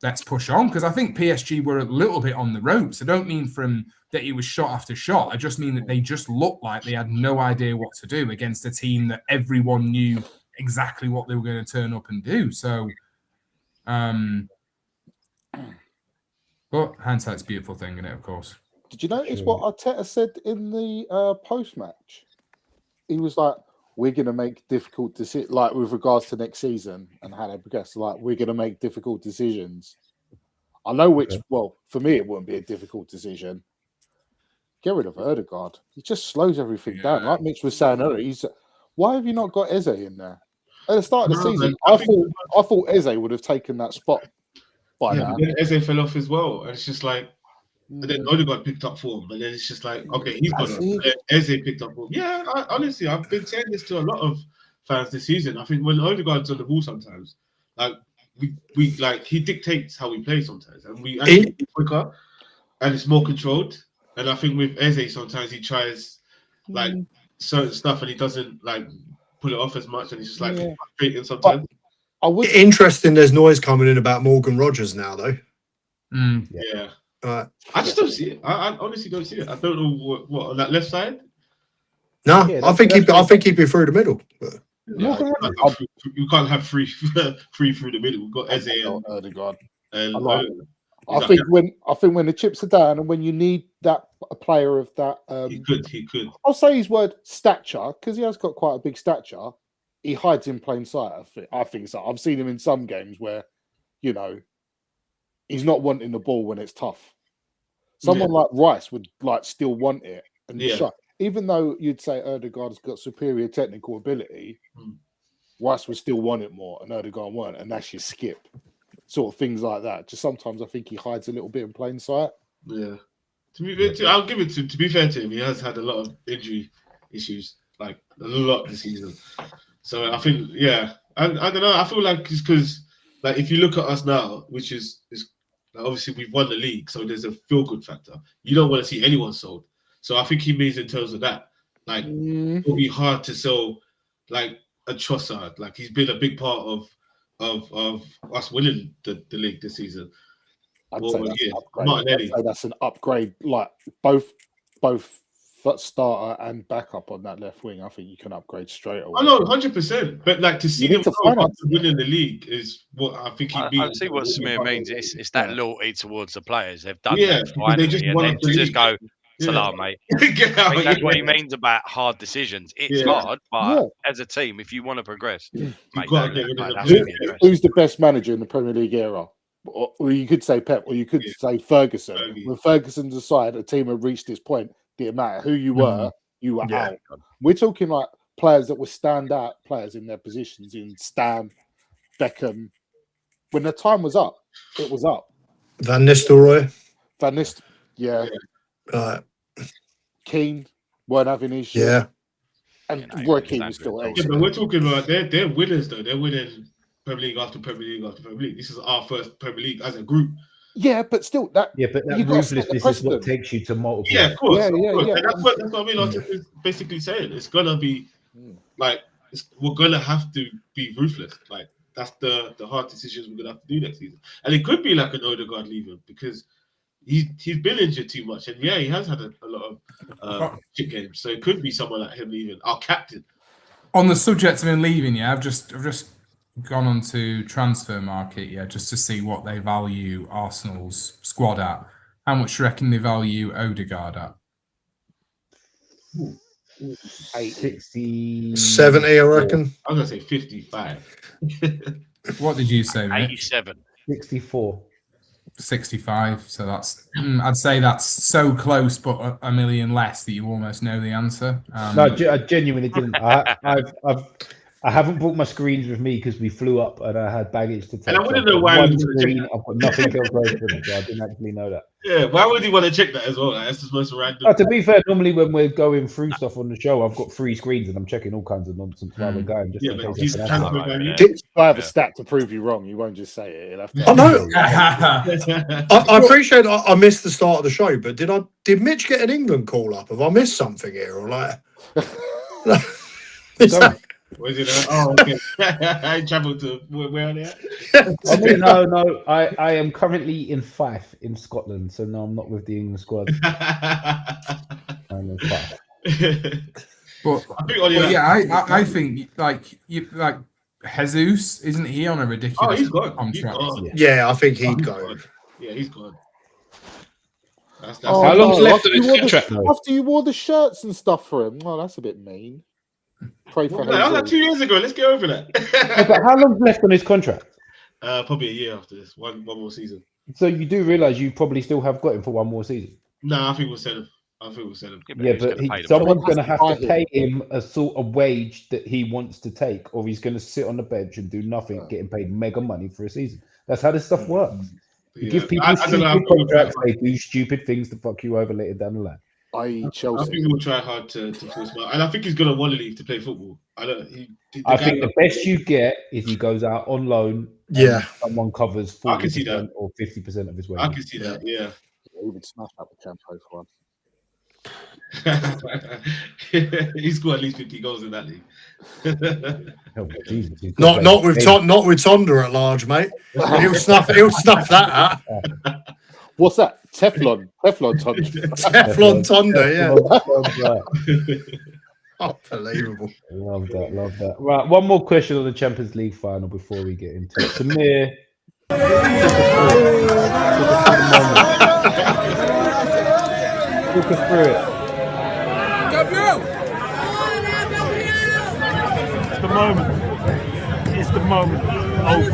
Let's push on, because I think PSG were a little bit on the ropes. I don't mean from that it was shot after shot. I just mean that they just looked like they had no idea what to do against a team that everyone knew exactly what they were going to turn up and do. So, but hindsight's a beautiful thing, isn't it, of course. Did you notice what Arteta said in the post-match? He was like, we're going to make difficult decisions, like with regards to next season and how they progress. Like, we're going to make difficult decisions. I know which, well, for me, it wouldn't be a difficult decision. Get rid of Ødegaard. He just slows everything down. Like Mitch was saying earlier, why have you not got Eze in there? At the start of the season, I thought Eze would have taken that spot by now. Then Eze fell off as well. And it's just like, and then Ødegaard picked up form, and then it's just like, okay, he's gone. Eze picked up form. Yeah, honestly, I've been saying this to a lot of fans this season. I think when Ødegaard's on the ball sometimes, like we like, he dictates how we play sometimes, and we actually quicker and it's more controlled. And I think with Eze, sometimes he tries like certain stuff and he doesn't like pull it off as much, and he's just like frustrating sometimes. Interesting. There's noise coming in about Morgan Rogers now, though. Yeah. I just don't see it. I honestly don't see it. I don't know what on that left side. No, I think he'd be through the middle. You can't have three through the middle. We've got Eze and Ødegaard. And I think when the chips are down and when you need a player of that, he could. I'll say his word stature, because he has got quite a big stature. He hides in plain sight. I think so. I've seen him in some games where, you know, he's not wanting the ball when it's tough. Someone like Rice would like still want it and shot. Even though you'd say Ødegaard's got superior technical ability, Rice would still want it more, and Ødegaard weren't, and that's your skip. Sort of things like that. Just sometimes I think he hides a little bit in plain sight. Yeah. I'll give it to be fair to him, he has had a lot of injury issues, like a lot this season. So I think, I don't know. I feel like it's because, like, if you look at us now, which is like, obviously we've won the league, so there's a feel-good factor. You don't want to see anyone sold. So I think he means in terms of that, like, it'll be hard to sell, like, a Trossard. Like, he's been a big part of us winning the league this season. I'd say that's an upgrade. Like, both starter and backup on that left wing, I think you can upgrade straight away. I know, 100%. But like to see them winning the league is what I think he means. I see what Samir means. It's that loyalty towards the players. They've done that finally, and then just go, salam, mate. That's what he means about hard decisions. It's hard, but as a team, if you want to progress, mate, who's the best manager in the Premier League era? Or you could say Pep, or you could say Ferguson. When Ferguson decided a team had reached this point, didn't matter who you were, you were out. We're talking like players that were standout players in their positions in Stam, Beckham. When the time was up, it was up. Van Nistelrooy. Keane weren't having his shit. Yeah. And Roy Keane was still Yeah, but we're talking about they're winners though. They're winning Premier League after Premier League after Premier League. This is our first Premier League as a group. Yeah, but still that ruthlessness is what takes you to multiple. Yeah, of course. Yeah. And that's what I mean. Is basically saying it's gonna be like we're gonna have to be ruthless. Like that's the hard decisions we're gonna have to do next season. And it could be like an Odegaard leaving because he's been injured too much, and he has had a lot of shit games. So it could be someone like him leaving. Our captain. On the subject of him leaving, I've just gone on to Transfer Market, just to see what they value Arsenal's squad at. How much do you reckon they value Odegaard at? 60, 70, I reckon. I'm gonna say 55. What did you say, mate? 87. 64. 65. So that's I'd say that's so close, but a million less that you almost know the answer. No, I genuinely didn't. I haven't brought my screens with me because we flew up and I had baggage to take. And I wouldn't know why. I've got nothing else going for me, so I didn't actually know that. Yeah, why would you want to check that as well? Like, that's just most random. To be fair, normally when we're going through stuff on the show, I've got 3 screens and I'm checking all kinds of nonsense while we're going. Just in case I have a stat to prove you wrong. You won't just say it. You'll have to I appreciate I missed the start of the show, but did Mitch get an England call up? Have I missed something here? Or like Where's it? Oh, okay. I traveled to where are they at? Okay, no. I am currently in Fife in Scotland, so no, I'm not with the England squad. I'm in Fife. But I think like Jesus, isn't he on a ridiculous contract? Yeah, I think he'd go. Yeah, he's gone. How long's left on his contract? After you wore the shirts and stuff for him, well, that's a bit mean. Pray for him. That was like 2 years ago. Let's get over that. But how long's left on his contract? Probably a year after this. One more season. So you do realise you probably still have got him for one more season? No, I think we'll sell him. Yeah, but someone's going to have to pay him a sort of wage that he wants to take, or he's going to sit on the bench and do nothing, getting paid mega money for a season. That's how this stuff works. You give people stupid contracts, they do stupid things to fuck you over later down the line. Chelsea. I think he'll try hard to force him out. And I think he's going to want to leave to play football. I think the best you get is he goes out on loan. Yeah. Someone covers 40% or 50% of his wages. I can see that, yeah. He would smash up the Champions one. He's got at least 50 goals in that league. Jesus, not with Tonda at large, mate. He'll snuff that out. What's that? Teflon Tonda. Teflon Tonda, yeah. Unbelievable. Love that. Right, one more question on the Champions League final before we get into it. Samir. Talk us through it. It's the moment. Over.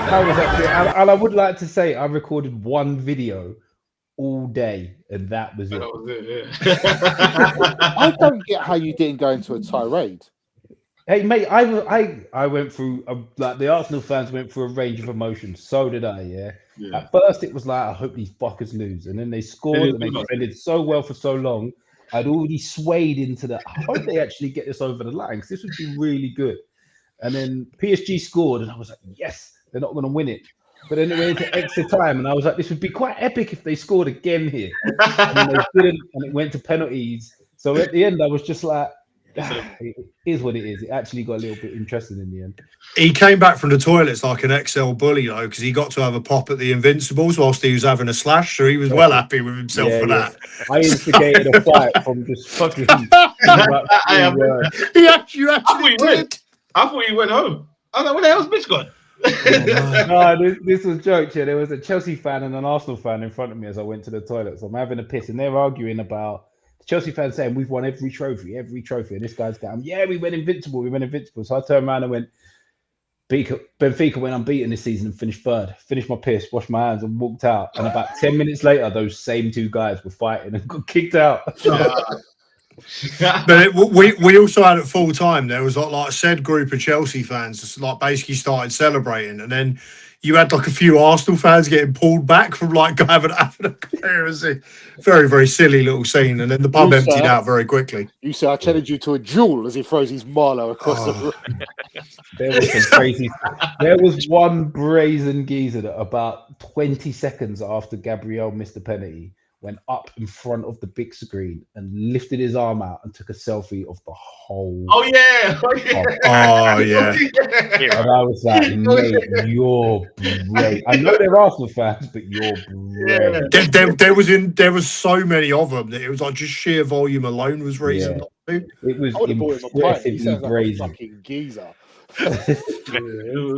How was that? And I would like to say I recorded one video all day, and that was it. That was it, yeah. I don't get how you didn't go into a tirade. Hey mate, I went through like the Arsenal fans went through a range of emotions. So did I. Yeah. At first, it was like I hope these fuckers lose, and then they scored and they defended so well for so long. I'd already swayed into that. I hope they actually get this over the line because this would be really good. And then PSG scored, and I was like, yes, they're not going to win it. But then it went into extra time, and I was like, this would be quite epic if they scored again here. And then they didn't, and it went to penalties. So at the end, I was just like, it is what it is. It actually got a little bit interesting in the end. He came back from the toilets like an XL bully, though, because he got to have a pop at the Invincibles whilst he was having a slash, so he was well happy with himself for that. I instigated a fight from just fucking. He actually did. I thought he went home. I was like, where the hell's Mitch gone? No, this was jokes. Yeah, there was a Chelsea fan and an Arsenal fan in front of me as I went to the toilet. So I'm having a piss, and they're arguing about the Chelsea fans saying we've won every trophy. And this guy's going, yeah, we went invincible. So I turned around and went, Benfica went unbeaten this season and finished third. Finished my piss, washed my hands, and walked out. And about 10 minutes later, those same two guys were fighting and got kicked out. But we also had at full time. There was like a said group of Chelsea fans just like basically started celebrating, and then you had like a few Arsenal fans getting pulled back from like having a it was a very, very silly little scene, and then the pub emptied out very quickly. You say I challenge you to a duel as he throws his Marlow across the room. There was some crazy. There was one brazen geezer that about 20 seconds after Gabriel missed the penalty went up in front of the big screen and lifted his arm out and took a selfie of the whole. Oh yeah! Oh yeah! And I was like, mate, you're great. I know they're Arsenal fans, but you're great. There was so many of them that it was like just sheer volume alone was reason not to. It was impressively brazen. Fucking geezer.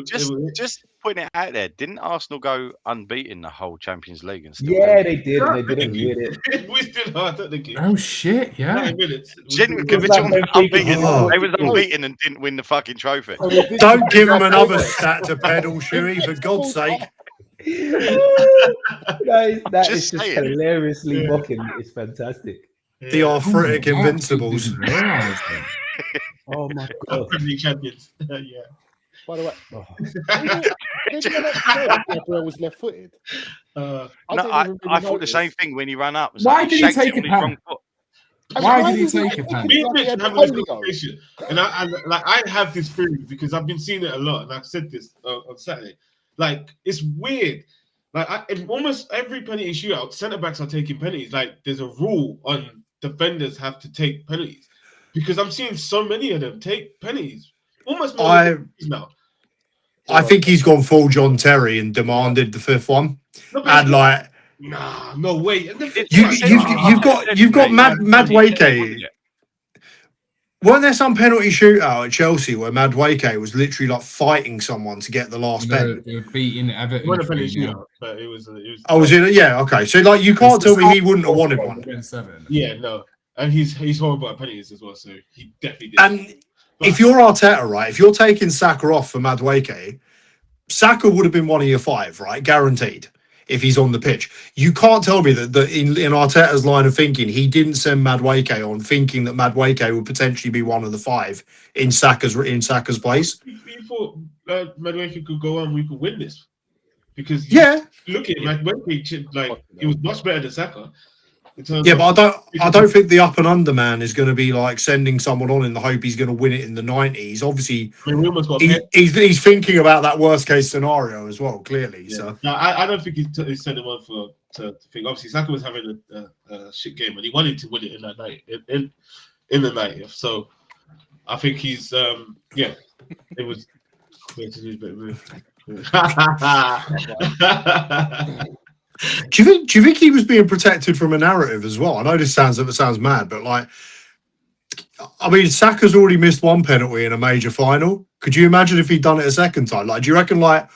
Just putting it out there, didn't Arsenal go unbeaten the whole Champions League and still? Yeah, they did. And they didn't win it. We still are, don't they? Oh shit! Yeah. Genuinely, unbeaten. They was unbeaten and didn't win the fucking trophy. Don't give them another stat to pedal, Shuey, for God's sake. that is just hilariously mocking. It's fantastic. The arthritic invincibles. Oh my god! Premier League champions. Yeah. By the way, did you know Gabriel was left-footed? I thought the same thing when he ran up. Why did he take a pen? Why did he take a pen? Me and Mitch having this conversation, and I have this theory because I've been seeing it a lot, and I've said this on Saturday. Like it's weird. Like in almost every penalty shootout, centre backs are taking penalties. Like there's a rule on defenders have to take penalties because I'm seeing so many of them take penalties. Almost more now. I think he's gone full John Terry and demanded the fifth one, and like, nah, no way. You've got Madueke. Weren't there some penalty shootout at Chelsea where Madueke was literally like fighting someone to get the last pen? They were beating Everton. It wasn't a penalty shootout, but it was. Oh, was it? Yeah, okay. So like, you can't tell me he wouldn't have wanted one. Yeah, no, and he's horrible at penalties as well, so he definitely did. And if you're Arteta, right, if you're taking Saka off for Madueke, Saka would have been one of your five, right? Guaranteed, if he's on the pitch. You can't tell me that in Arteta's line of thinking, he didn't send Madueke on thinking that Madueke would potentially be one of the five in Saka's place. You thought Madueke could go on, we could win this. Because look at Madueke, like, he was much better than Saka. Yeah, but I don't think the up and under man is going to be like sending someone on in the hope he's going to win it in the 90s. Obviously, he's thinking about that worst case scenario as well. Clearly, yeah. So no, I don't think he's sending on to think. Obviously, Saka was having a shit game and he wanted to win it in that night in the 90th. So I think he's it was. Do you think he was being protected from a narrative as well? I know this sounds mad, but like, I mean, Saka's already missed one penalty in a major final. Could you imagine if he'd done it a second time? Like, do you reckon like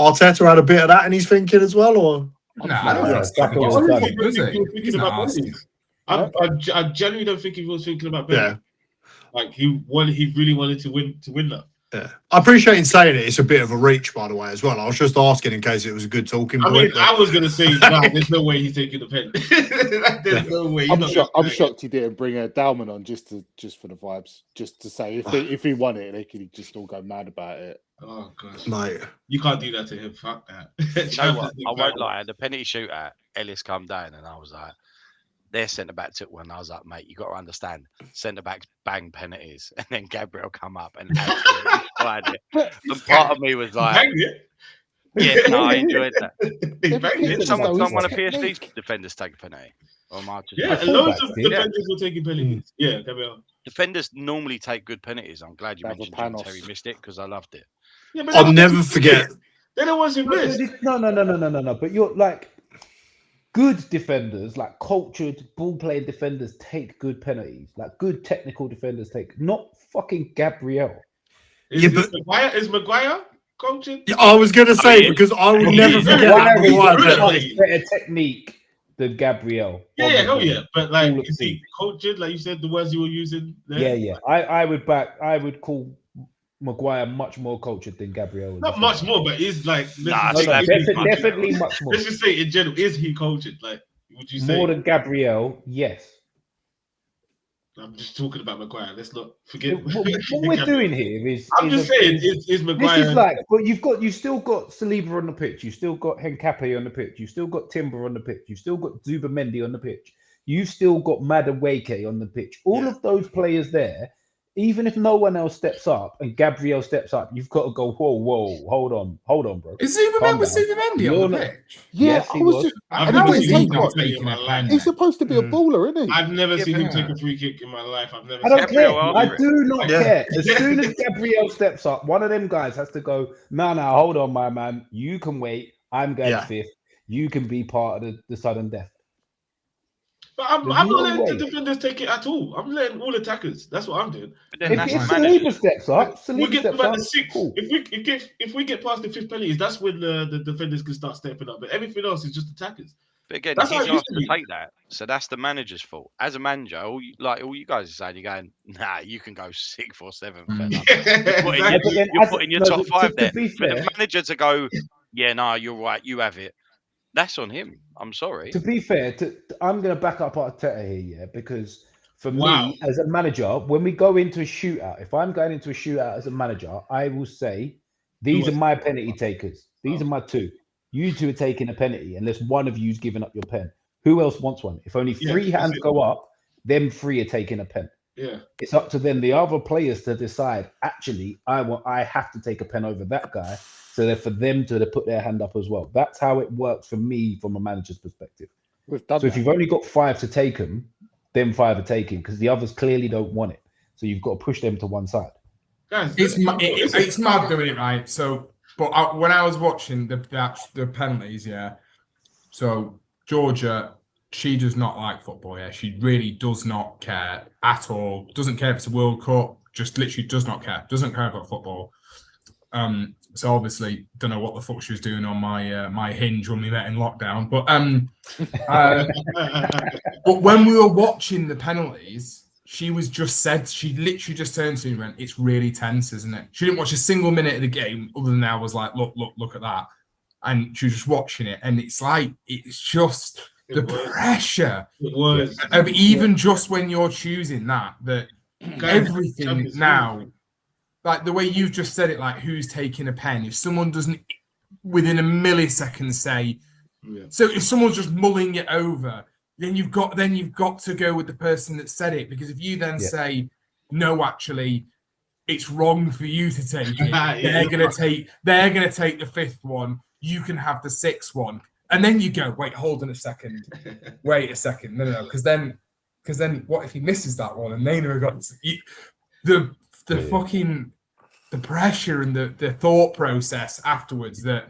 Arteta had a bit of that in his thinking as well, or? I genuinely don't think he was thinking about penalty. Like he really wanted to win that. Yeah, I appreciate in saying it. It's a bit of a reach, by the way, as well. I was just asking in case it was a good talking point. I mean, I was going to say, there's no way he's taking the pen. There's no way. I'm shocked he didn't bring a Dalman on just for the vibes, just to say if he won it, they could just all go mad about it. Oh gosh, mate, you can't do that to him. Fuck that. You know what? I won't lie. The penalty shootout, Ellis come down, and I was like, their centre back took one. I was like, mate, you got to understand, centre backs bang penalties, and then Gabriel come up and absolutely fired it. And part of me was like, yeah, no, I enjoyed that. Did someone of PSG's defenders take a penalty? Or loads of defenders were taking penalties. Yeah, Gabriel. Defenders normally take good penalties. I'm glad you mentioned Terry missed it because I loved it. Yeah, I'll never forget. They're the ones who missed. No. But you're like, good defenders, like cultured ball-playing defenders, take good penalties. Like good technical defenders take, not fucking Gabriel. Is Maguire? coaching? Yeah, I was going to say, because I will never forget that Maguire penalty. Better technique than Gabriel. Yeah. But like, is he coaching? Like you said, the words you were using there? Yeah. I would call Maguire much more cultured than Gabriel. Not much more, but is like definitely much more. Let's just say in general, is he cultured? Like, would you say more than Gabriel? Yes. I'm just talking about Maguire. Let's not forget. What we're doing here is. I'm just saying, is Maguire? This is like, but you've still got Saliba on the pitch. You've still got Henkape on the pitch. You've still got Timber on the pitch. You've still got Zubamendi on the pitch. You've still got Madueke on the pitch. All of those players there. Even if no one else steps up and Gabriel steps up, you've got to go, whoa, hold on, bro. Is Zubamendi on the pitch? Yeah, yes, I was just. How is he not taking a pen? He's supposed to be a baller, isn't he? I've never seen him take a free kick in my life. I don't care. I do not care. As soon as Gabriel steps up, one of them guys has to go, no, hold on, my man. You can wait. I'm going fifth. You can be part of the sudden death. But I'm not letting the defenders take it at all. I'm letting all attackers. That's what I'm doing. If Saliba steps up, we get about the sixth. Cool. If we get past the fifth penalties, that's when the defenders can start stepping up. But everything else is just attackers. But again, he's asked to take that, so that's the manager's fault. As a manager, all you guys are saying, you're going, nah, you can go 6th or 7th. You're putting your top 5 there. For the manager to go, yeah, no, you're right, you have it. That's on him. I'm sorry. To be fair, I'm going to back up Arteta here, because for me, as a manager, when we go into a shootout, if I'm going into a shootout as a manager, I will say, these are my penalty takers. These are my 2. You 2 are taking a penalty unless one of you's giving up your pen. Who else wants one? If only 3 hands go up, them 3 are taking a pen. Yeah, it's up to them, the other players, to decide. Actually, I have to take a pen over that guy. So that for them to put their hand up as well. That's how it works for me from a manager's perspective. So if you've only got 5 to take them, then 5 are taken, because the others clearly don't want it. So you've got to push them to one side. Guys, it's mad doing it, right? So, but when I was watching the penalties, so Georgia, she does not like football. Yeah, she really does not care at all. Doesn't care if it's a World Cup. Just literally does not care. Doesn't care about football. So obviously, don't know what the fuck she was doing on my hinge when we met in lockdown. But when we were watching the penalties, she literally just turned to me and went, "It's really tense, isn't it?" She didn't watch a single minute of the game other than I was like, "Look at that," and she was just watching it, and it's like it's just the pressure of even just when you're choosing that everything now. Like the way you've just said it, like who's taking a pen? If someone doesn't within a millisecond say, so if someone's just mulling it over, then you've got to go with the person that said it, because if you then say, no, actually, it's wrong for you to take it, they're gonna take the 5th one. You can have the 6th one, and then you go, wait, hold on a second, no, because then what if he misses that one and they never got the fucking. The pressure and the thought process afterwards that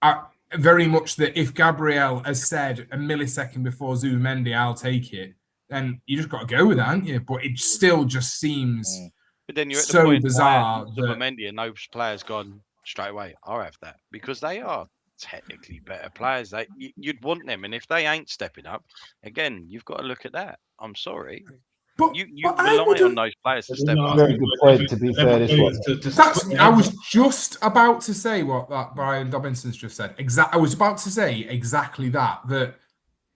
are very much that if Gabriel has said a millisecond before Zubamendi, I'll take it, then you just got to go with that, haven't you? But it still just seems but then you're at so the point bizarre that Zubamendi and those players gone straight away, I'll have that, because they are technically better players. You'd want them, and if they ain't stepping up, again, you've got to look at that. I'm sorry. But you rely on those players to step up. Very good point, to be fair. I was just about to say what that Brian Dobinson's just said. I was about to say exactly that.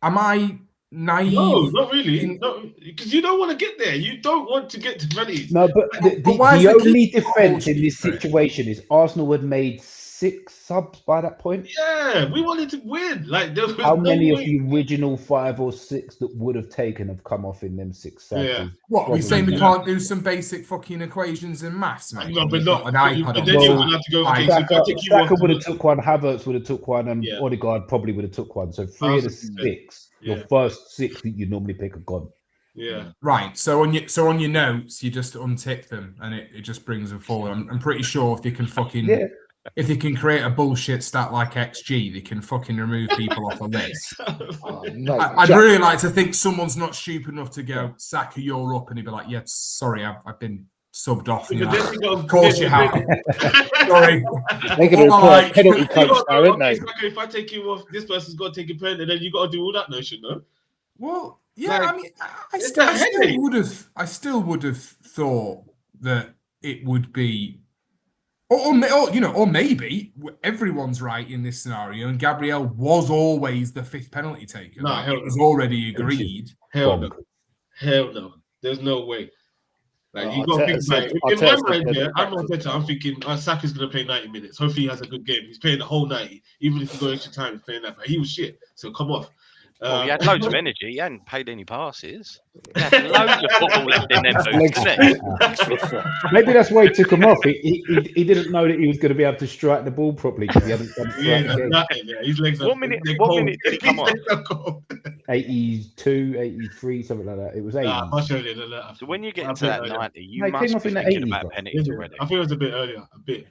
Am I naive? No, not really. Because you don't want to get there. You don't want to get to penalties. No, but the only defence in this situation is Arsenal had made 6 subs by that point. Yeah, we wanted to win. Like, how many of the original 5 or 6 that would have taken have come off in them 6 subs? Yeah. What, are we saying we can't do some basic fucking equations in maths, mate? No, but not an iPad. Saka would have took one, Havertz would have took one, and Odegaard probably would have took one. So 3 of the 6, your first 6 that you normally pick are gone. Yeah. Right. So on your notes, you just untick them and it just brings them forward. I'm pretty sure if they can fucking if they can create a bullshit stat like XG, they can fucking remove people off a list. I'd really like to think someone's not stupid enough to go, Saka, you're up, and he'd be like, yeah, sorry, I've been subbed off. But then you Of course you have. Sorry. They're going to employ a penalty coach now, aren't they? If I take you off, this person's got to take a pen, and then you got to do all that notion, no? Well, yeah, Like, I mean, I still would have thought that it would be, or maybe everyone's right in this scenario, and Gabriel was always the fifth penalty taker. No, it was already agreed. Hell no. There's no way. Like you got to think about it. In my mind, I'm thinking Saka's going to play 90 minutes. Hopefully, he has a good game. He's playing the whole 90, even if he got extra time. He's playing that. But he was shit, so come off. Well, he had loads of energy. He hadn't paid any passes. He had loads of football left in them boots, didn't he? Maybe that's why he took him off. He didn't know that he was going to be able to strike the ball properly because he hadn't done it. His legs What minute did he come off? 82, 83, something like that. It was 80. Much earlier than that. So when you get into that 90, you Mate, must came off be in the thinking 80s, about bro. penalties already. I think it was a bit earlier.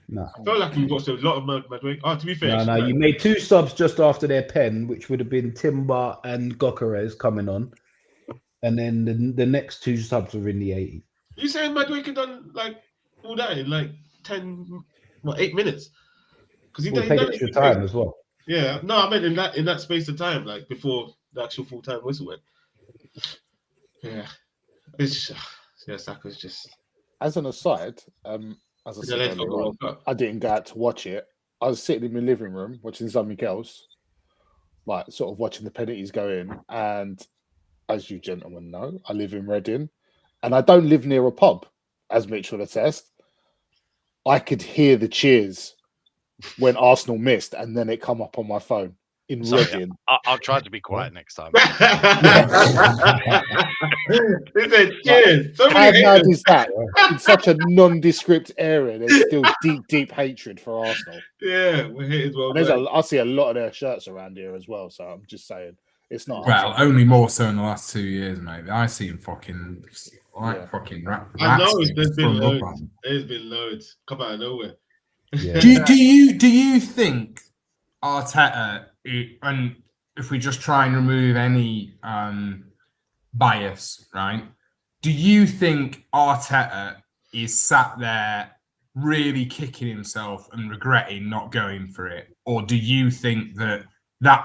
No. I felt like we watched a lot of Madrid. Oh, to be fair. No, you made two subs just after their pen, which would have been Timber and Gokares coming on. And then the next two subs were in the 80s. You saying Madrid could done like all that in like 8 minutes? Because he Take extra time as well. Yeah, no, I meant in that space of time, like before the actual full-time whistle went. Yeah, Saka's just. As an aside, as I said earlier on, I didn't go out to watch it. I was sitting in my living room watching something else, like sort of watching the penalties go in. And as you gentlemen know, I live in Reading, and I don't live near a pub, as Mitch will attest. I could hear the cheers when Arsenal missed, and then it come up on my phone in Reading. I'll try to be quiet next time. Cheers. How mad is that? In such a nondescript area, there's still deep hatred for Arsenal. Yeah, we're hated well. I see a lot of their shirts around here as well, so I'm just saying it's not. Well, only more so in the last 2 years, mate. I see him fucking rap. I know there's been loads. There's been loads. Come out of nowhere. Yeah. Do you think Arteta, and if we just try and remove any bias, right? Do you think Arteta is sat there really kicking himself and regretting not going for it? Or do you think that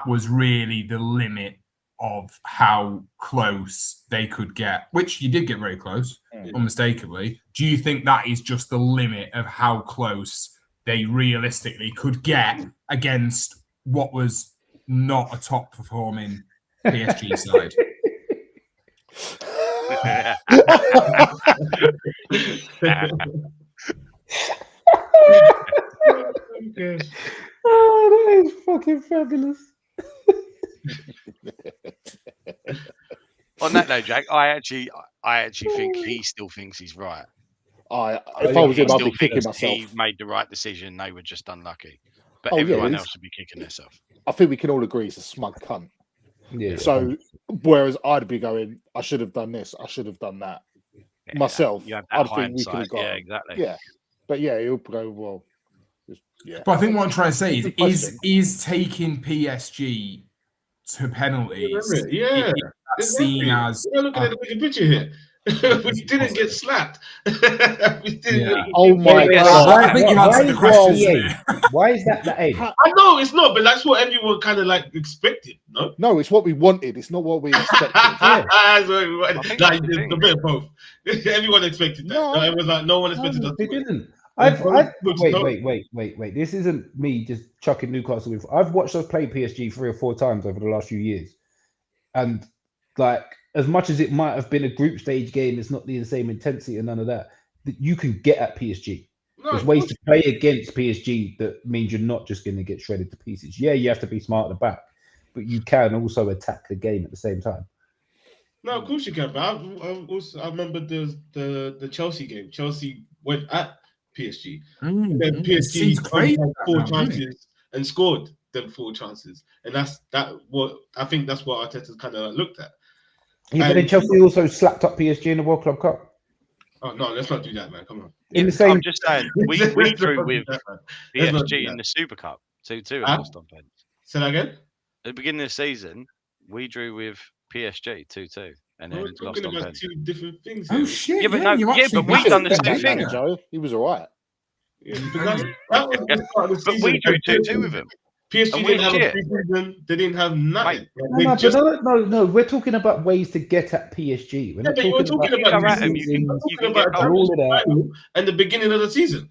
was really the limit of how close they could get, which you did get very close, unmistakably? Do you think that is just the limit of how close they realistically could get against what was not a top performing PSG side? Oh, that is fucking fabulous. On that note, Jack, I actually think he still thinks he's right. If I was him, I'd be kicking myself. He made the right decision. They were just unlucky, but everyone else would be kicking themselves. I think we can all agree he's a smug cunt. Yeah. So, whereas I'd be going, I should have done this, I should have done that. Yeah, Myself, I'd think we could have gone. Yeah, exactly. Yeah, but yeah, he'll go well. Yeah. But I think what I'm trying to say is taking PSG to penalties. Yeah, seen as. We're looking at the bigger picture here. We didn't get slapped. Oh my God! I think you answered the question. Why is that the aim? I know it's not, but that's what everyone kind of like expected. No, it's what we wanted. It's not what we expected. That's what we wanted. Like the bit of both. Everyone expected that. No, it was like no one expected that. They didn't. Wait. This isn't me just chucking Newcastle with. I've watched us play PSG 3 or 4 times over the last few years, and like as much as it might have been a group stage game, it's not the same intensity and none of that. You can get at PSG. There's ways to play against PSG that means you're not just going to get shredded to pieces. Yeah, you have to be smart at the back, but you can also attack the game at the same time. No, of course you can. But I remember the Chelsea game. Chelsea went at PSG. Then PSG had 4 chances and scored them 4 chances, and that's what I think. That's what Arteta kind of looked at. Yeah, but then Chelsea also slapped up PSG in the World Club Cup. Oh no, let's not do that, man. Come on. In the same. I'm just saying we drew with PSG in the Super Cup 2-2 at Boston. Say that again. At the beginning of the season, we drew with PSG 2-2. and then We're lost talking on about pens. 2 different things. Oh Here. shit! Yeah, but no, you yeah, actually but we backed done the it, same didn't thing. you? Joe. He was all right. Yeah, but that was the start of the But season. we drew 2-2 with them. PSG And didn't we're have a shit. pre-season. They didn't have nothing. No. We're talking about ways to get at PSG. We're not but you were talking about go at them, you can get Champions all of that. Final and the beginning of the season.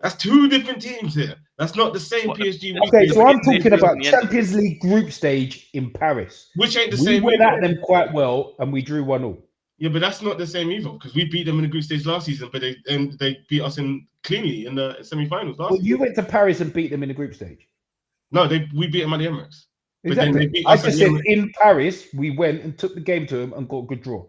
That's 2 different teams here. That's not the same PSG. Okay, so I'm beginning talking about and the end of it. Champions League group stage in Paris. Which ain't the We same went either. at them quite well, and we drew 1-1. Yeah, but that's not the same either because we beat them in the group stage last season, but they beat us cleanly in the semi-finals last Well, season. you went to Paris and beat them in the group stage. No, we beat them at the Emirates. But then Exactly. they beat I us at just the said Emirates. in Paris, we went and took the game to them and got a good draw.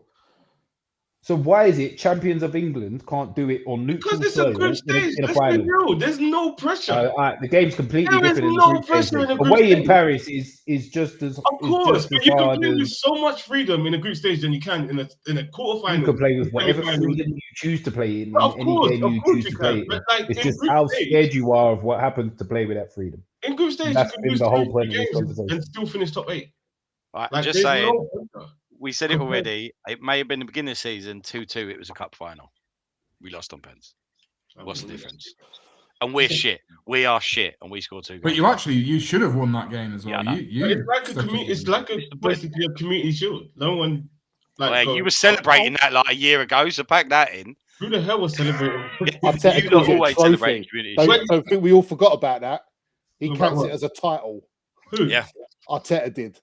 So why is it champions of England can't do it on neutral Because it's a soil group stage. in a Let's be final? real. There's no pressure. The game's completely There is different in the no group pressure stage. in the The group way in stage. Paris is just as Of course, but you can hard play with as so much freedom in a group stage than you can in a quarterfinal. you can play with whatever semi-final. freedom you choose to play in Of any course, game of you course choose you to play can. in. But like It's in just group how stage, scared you are of what happens to play with that freedom. in group stage, That's you can been lose the whole 2 point of this games conversation. and still finish top 8. Right, Like, just there's saying, no pressure. we said it already. It may have been the beginning of the season, 2-2. It was a cup final. We lost on pens. What's the difference? And we're shit. We are shit, and we scored 2 goals. But you should have won that game as well. Yeah, you It's like basically a community shield. No one you were celebrating that like a year ago, so pack that in. Who the hell was celebrating? Arteta You calls lot it a always trophy. celebrate community Don't, shield. don't think we all forgot about that. He About counts what? it as a title. Who? Yeah. Arteta did.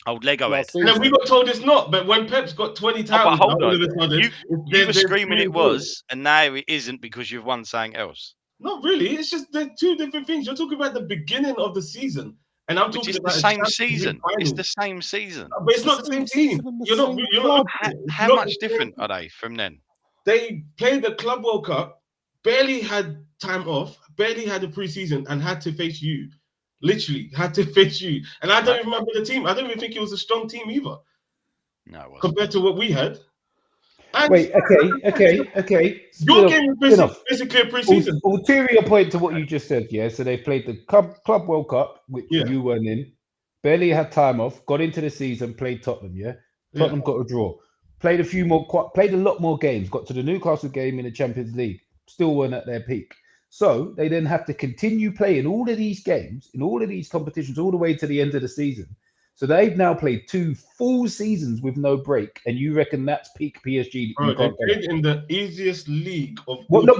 Old Lego head. Last And then season. we got told it's not. But when Pep's got 20 But titles, hold all on. of a sudden, You were screaming it was, and now it isn't because you've won something else. Not really. It's just they're 2 different things. You're talking about the beginning of the season, and I'm Which talking is about the a same Champions League season. final. It's the same season. But it's not the same team. You're not. How much different are they from then? They played the Club World Cup, barely had time off, barely had a preseason, and had to face you. Literally had to face you. And I don't even remember the team. I don't even think it was a strong team either. No, it wasn't. Compared to what we had. And Wait, okay. your game was basically a preseason. Ulterior point to what you just said, yeah. So they played the Club World Cup, which you weren't in. Barely had time off. Got into the season. Played Tottenham. Yeah, Tottenham got a draw. Played a lot more games. Got to the Newcastle game in the Champions League. Still weren't at their peak. So they then have to continue playing all of these games in all of these competitions all the way to the end of the season. So they've now played 2 full seasons with no break, and you reckon that's peak PSG? Bro, they played in the easiest league of. Well, no,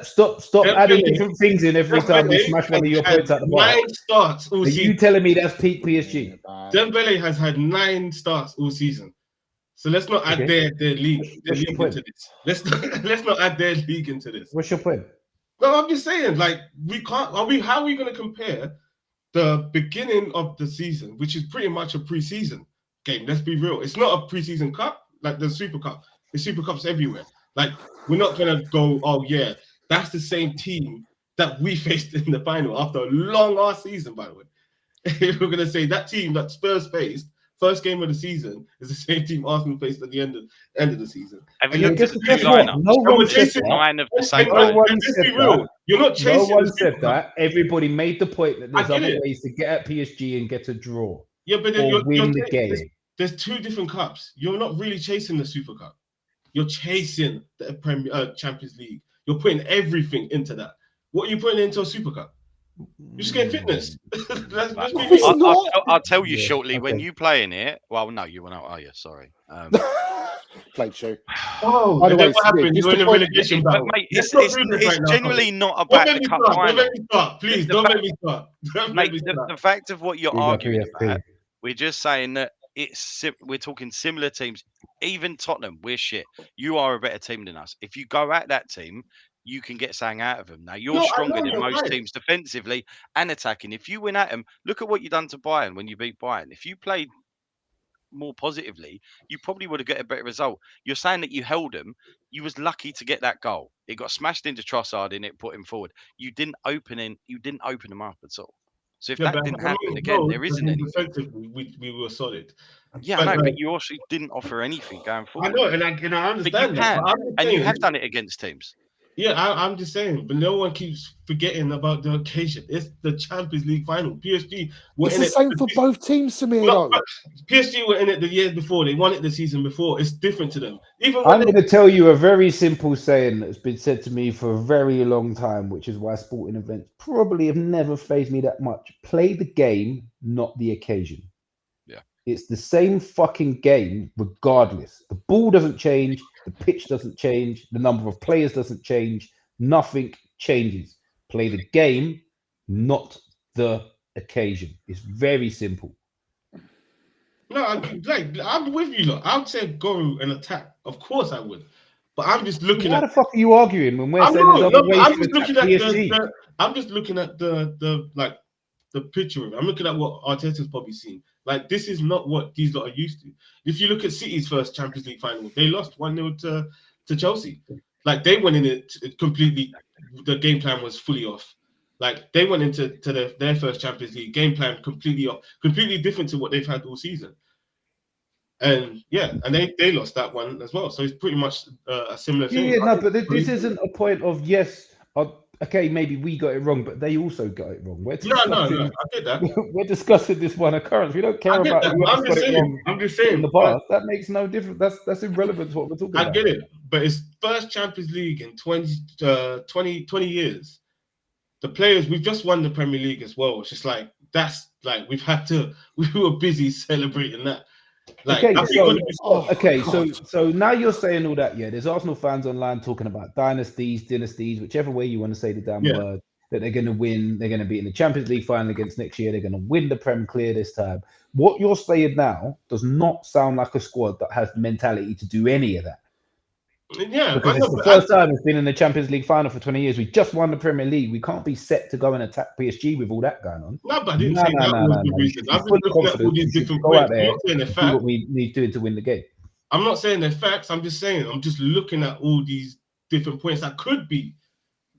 stop adding different things in every time we smash one of your points at the bar. 9 starts all Are season. you telling me that's peak PSG? Dembele has had 9 starts all season. So let's not add their league into this. Let's not add their league into this. What's your point? No, I'm just saying, like, we can't. How are we going to compare the beginning of the season, which is pretty much a preseason game? Let's be real. It's not a preseason cup like the Super Cup. The Super Cup's everywhere. Like, we're not going to go, oh yeah, that's the same team that we faced in the final after a long ass season. By the way, if we're going to say that team that Spurs faced first game of the season is the same team Arsenal faced at the end of the season. Have you looked at the 2 lineups? No one said that. 9 of the same. You're not chasing. No one said that. Everybody made the point that there's other ways to get at PSG and get a draw. Yeah, but or win the game. There's 2 different cups. You're not really chasing the Super Cup. You're chasing the Champions League. You're putting everything into that. What are you putting into a Super Cup? You're just getting fitness. I'll tell you shortly when you play in it. Well, no, you were not, are you? Sorry. Played show. Oh, by the way, what happened? You're in a relegation battle. Mate, it's generally not about the cup final. Don't make me start, please. Don't make me start. The fact of what you're arguing about, we're just saying that we're talking similar teams. Even Tottenham, we're shit. You are a better team than us. If you go at that team, you can get something out of them. Now, you're stronger than most teams defensively and attacking. If you win at them, look at what you've done to Bayern when you beat Bayern. If you played more positively, you probably would have got a better result. You're saying that you held them. You was lucky to get that goal. It got smashed into Trossard and it put him forward. You didn't open them up at all. So if that didn't happen again, there isn't anything. We were solid. Yeah, I know, but you also didn't offer anything going forward. I know, and I understand that. And you have done it against teams. Yeah, I'm just saying, but no one keeps forgetting about the occasion. It's the Champions League final. PSG were It's in the it. same for both teams, Samir. No, Though. PSG were in it the year before. They won it the season before. It's different to them. Even when I'm going to tell you a very simple saying that's been said to me for a very long time, which is why sporting events probably have never fazed me that much. Play the game, not the occasion. Yeah. It's the same fucking game regardless. The ball doesn't change. The pitch doesn't change. The number of players doesn't change. Nothing changes. Play the game, not the occasion. It's very simple. No, I'm with you. Look, I would say go and attack. Of course, I would. But I'm just looking Why at. the fuck are you arguing when we're I'm saying there's other ways I'm to just attack looking at PSG? I'm just looking at the picture of it. I'm looking at what Arteta's probably seen. Like, this is not what these lot are used to. If you look at City's first Champions League final, they lost 1-0 to Chelsea. Like, they went in it completely. The game plan was fully off. Like, they went into their first Champions League game plan completely off, completely different to what they've had all season. And yeah, and they lost that one as well. So it's pretty much a similar thing. Yeah, no, but this isn't a point of okay, maybe we got it wrong, but they also got it wrong. No, I get that. We're discussing this one occurrence. We don't care about who else got it wrong. I'm just saying in the past. That makes no difference. That's irrelevant to what we're talking about. I get it, but it's first Champions League in 20 years. The players, we've just won the Premier League as well. It's just like, that's like, we were busy celebrating that. Like, so now you're saying all that. Yeah, there's Arsenal fans online talking about dynasties, whichever way you want to say the damn word, that they're going to win. They're going to be in the Champions League final against next year. They're going to win the Prem clear this time. What you're saying now does not sound like a squad that has the mentality to do any of that. Yeah, because it's the first time we've been in the Champions League final for 20 years. We just won the Premier League. We can't be set to go and attack PSG with all that going on. No, but I didn't say that was the reason. I'm just looking at all these different points. I'm not saying they're facts. What we need to do to win the game. I'm not saying they're facts. I'm just saying, I'm just looking at all these different points that could be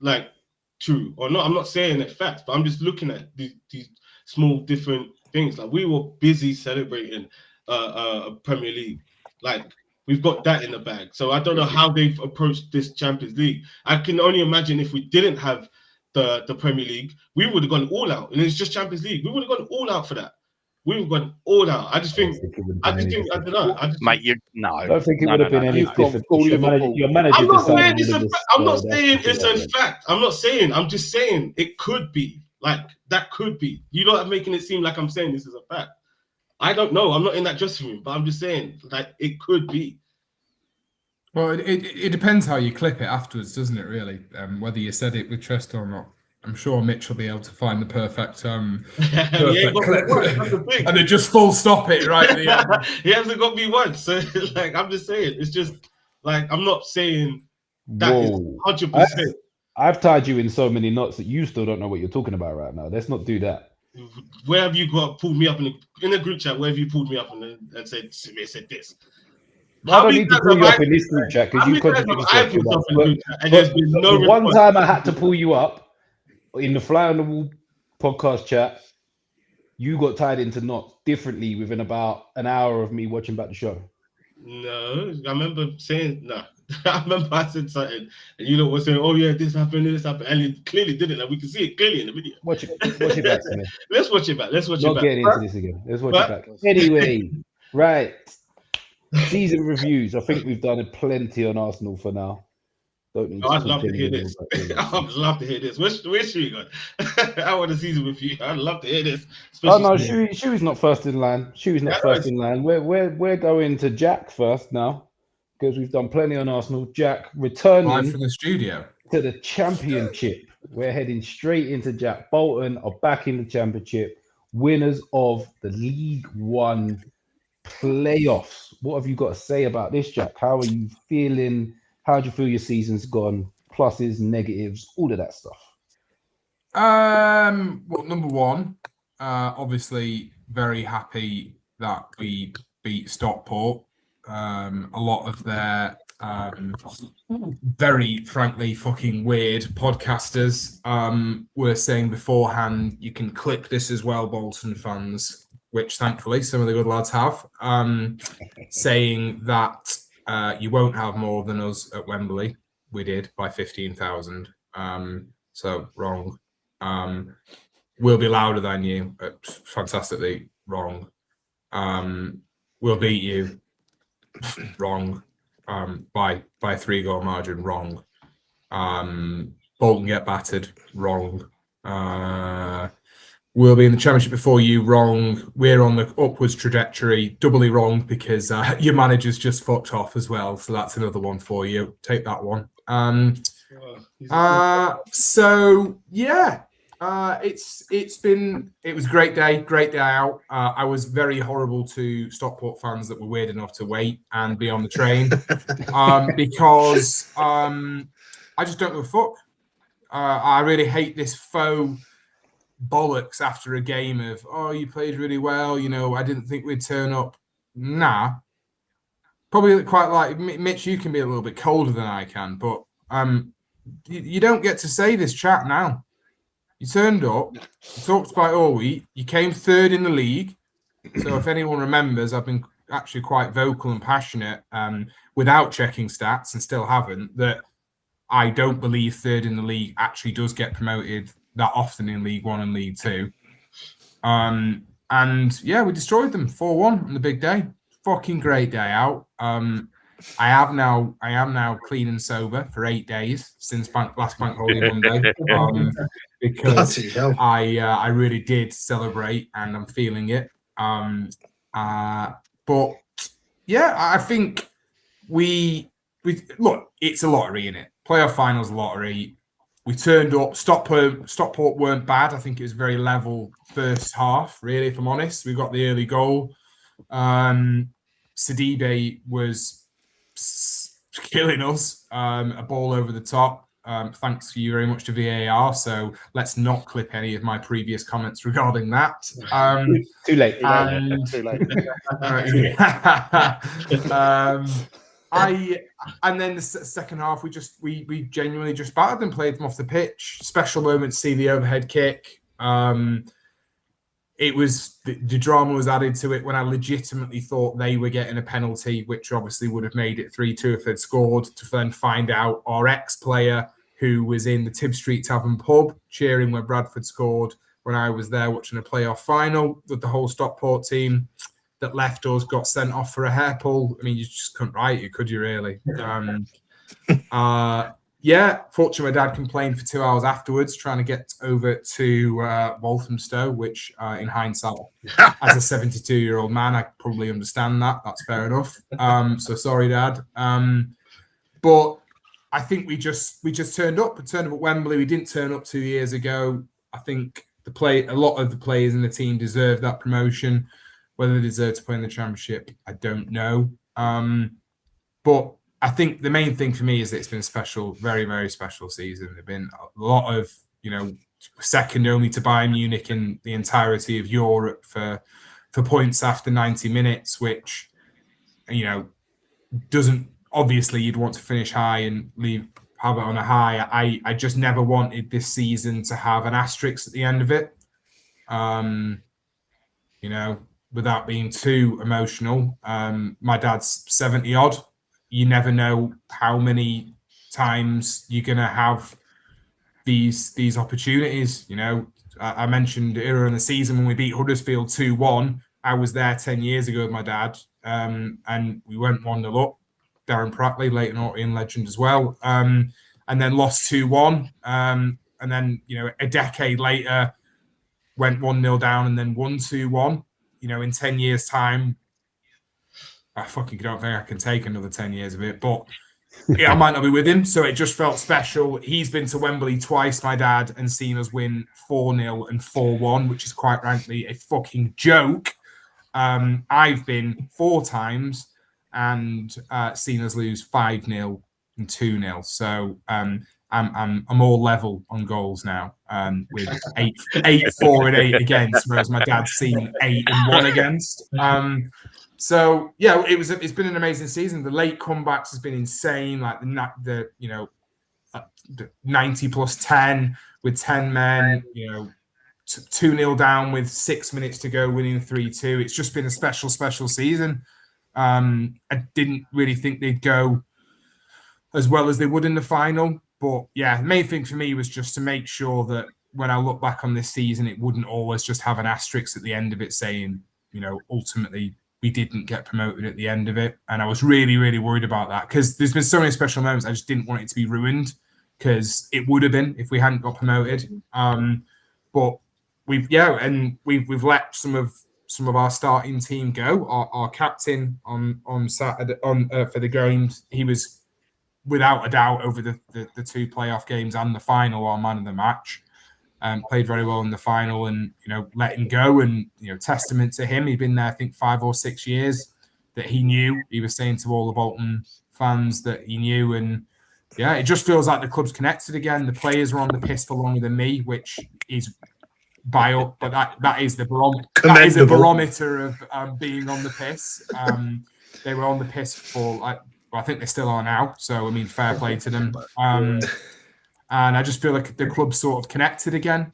like true or not. I'm not saying they're facts, but I'm just looking at these small different things. Like, we were busy celebrating a Premier League. Like, we've got that in the bag. So I don't know how they've approached this Champions League. I can only imagine if we didn't have the Premier League, we would have gone all out. And it's just Champions League. We would have gone all out for that. We would have gone all out. I don't know. Mate, I don't think it would have been any different. Your manager I'm not saying it's a fact. I'm not saying. I'm just saying it could be. Like, that could be. You're not making it seem like I'm saying this is a fact. I don't know. I'm not in that dressing room, but I'm just saying, like, it could be. Well, it depends how you clip it afterwards, doesn't it, really? Whether you said it with trust or not. I'm sure Mitch will be able to find the perfect clip. And then just full stop it right at the end. He hasn't got me once. So, like, I'm just saying, it's just, like, I'm not saying that is 100%. I've tied you in so many knots that you still don't know what you're talking about right now. Let's not do that. Where have you pulled me up in a group chat? Where have you pulled me up and said this? I don't need to pull you up in this group chat because you contradicted yourself. And there's been no one time I had to pull you up in the Fly on the Wall podcast chat. You got tied into knots differently within about an hour of me watching back the show. No, I remember saying no. I remember I said something, and you know were saying, "Oh yeah, this happened," and it clearly didn't. And we can see it clearly in the video. Watch it back. Let's watch it back. Not getting into this again. Let's watch it back. Anyway, right. Season reviews. I think we've done plenty on Arsenal for now. I'd love to hear this. I'd love to hear this. Where's Shui gone? I want a season with you. I'd love to hear this. Oh no, Shui's not first in line. Shui's not first in line. We're going to Jack first now because we've done plenty on Arsenal. Jack returning from the studio to the Championship. We're heading straight into Jack. Bolton are back in the Championship, winners of the League One playoffs. What have you got to say about this, Jack? How are you feeling? How do you feel your season's gone? Pluses, negatives, all of that stuff. Well, number one, obviously very happy that we beat Stockport. A lot of their very frankly fucking weird podcasters were saying beforehand, you can clip this as well, Bolton fans, which thankfully some of the good lads have, saying that you won't have more than us at Wembley. we did by 15,000. So wrong. We'll be louder than you. Fantastically wrong. We'll beat you. Wrong. By 3-goal margin. Wrong. Bolton get battered. Wrong. We'll be in the Championship before you. Wrong. We're on the upwards trajectory. Doubly wrong because your manager's just fucked off as well. So that's another one for you. Take that one. So yeah, it was a great day out. I was very horrible to Stockport fans that were weird enough to wait and be on the train because I just don't give a fuck. I really hate this faux bollocks after a game of, oh, you played really well, I didn't think we'd turn up. Nah. Probably quite like Mitch, you can be a little bit colder than I can, but you don't get to say this chat now. You turned up, you talked about all week, you came third in the league. So if anyone remembers, I've been actually quite vocal and passionate without checking stats and still haven't, that I don't believe third in the league actually does get promoted that often in League One and League Two. And yeah, we destroyed them 4-1 on the big day. Fucking great day out. I am now clean and sober for 8 days since last bank holiday Monday. Because I really did celebrate and I'm feeling it. But yeah, I think we look, it's a lottery, innit? Playoff finals lottery. We turned up. Stockport weren't bad. I think it was a very level first half, really, if I'm honest. We got the early goal. Sidibe was killing us. A ball over the top. Thanks to you very much to VAR. So let's not clip any of my previous comments regarding that. Too late. And then the second half, we genuinely just battered them, played them off the pitch. Special moment to see the overhead kick. It was the drama was added to it when I legitimately thought they were getting a penalty, which obviously would have made it 3-2 if they'd scored. To then find out our ex-player who was in the Tib Street Tavern pub cheering when Bradford scored when I was there watching a playoff final with the whole Stockport team that left us, got sent off for a hair pull. I mean, you just couldn't write it, could you really? Yeah, fortunately, my dad complained for 2 hours afterwards, trying to get over to Walthamstow, which in hindsight, as a 72-year-old man, I probably understand that. That's fair enough. So sorry, Dad. But I think we just turned up. We turned up at Wembley. We didn't turn up 2 years ago. I think a lot of the players in the team deserve that promotion. Whether they deserve to play in the Championship, I don't know. But I think the main thing for me is that it's been a special, very, very special season. There've been a lot of, second only to Bayern Munich in the entirety of Europe for points after 90 minutes, which, doesn't, obviously you'd want to finish high and have it on a high. I just never wanted this season to have an asterisk at the end of it. Without being too emotional, my dad's 70 odd. You never know how many times you're going to have these opportunities. I mentioned earlier in the season when we beat Huddersfield 2-1, I was there 10 years ago with my dad, and we went 1-0 up. Darren Prattley, Leighton Orient legend as well, and then lost 2-1. And then, a decade later, went 1-0 down and then won 2-1. In 10 years' time, I fucking don't think I can take another 10 years of it, but I might not be with him. So it just felt special. He's been to Wembley twice, my dad, and seen us win 4-0 and 4-1, which is quite frankly a fucking joke. I've been 4 times and seen us lose 5-0 and 2-0. So I'm all level on goals now, with 8-4 and 8 against, whereas my dad's seen 8 and 1 against. So yeah, it's been an amazing season. The late comebacks has been insane. Like the 90 plus 10 with 10 men. 2-0 down with 6 minutes to go, winning 3-2. It's just been a special season. I didn't really think they'd go as well as they would in the final. But yeah, the main thing for me was just to make sure that when I look back on this season, it wouldn't always just have an asterisk at the end of it saying, ultimately we didn't get promoted at the end of it. And I was really, really worried about that because there's been so many special moments. I just didn't want it to be ruined because it would have been if we hadn't got promoted. But we've let some of our starting team go. Our captain on Saturday for the games, he was without a doubt over the two playoff games and the final our man of the match. Played very well in the final, and let him go, and testament to him. He'd been there, I think, 5 or 6 years. That he knew. He was saying to all the Bolton fans that he knew, and yeah, it just feels like the club's connected again. The players were on the piss for longer than me, which is but that is the barometer of being on the piss. They were on the piss for I think they still are now. So I mean, fair play to them. And I just feel like the club's sort of connected again.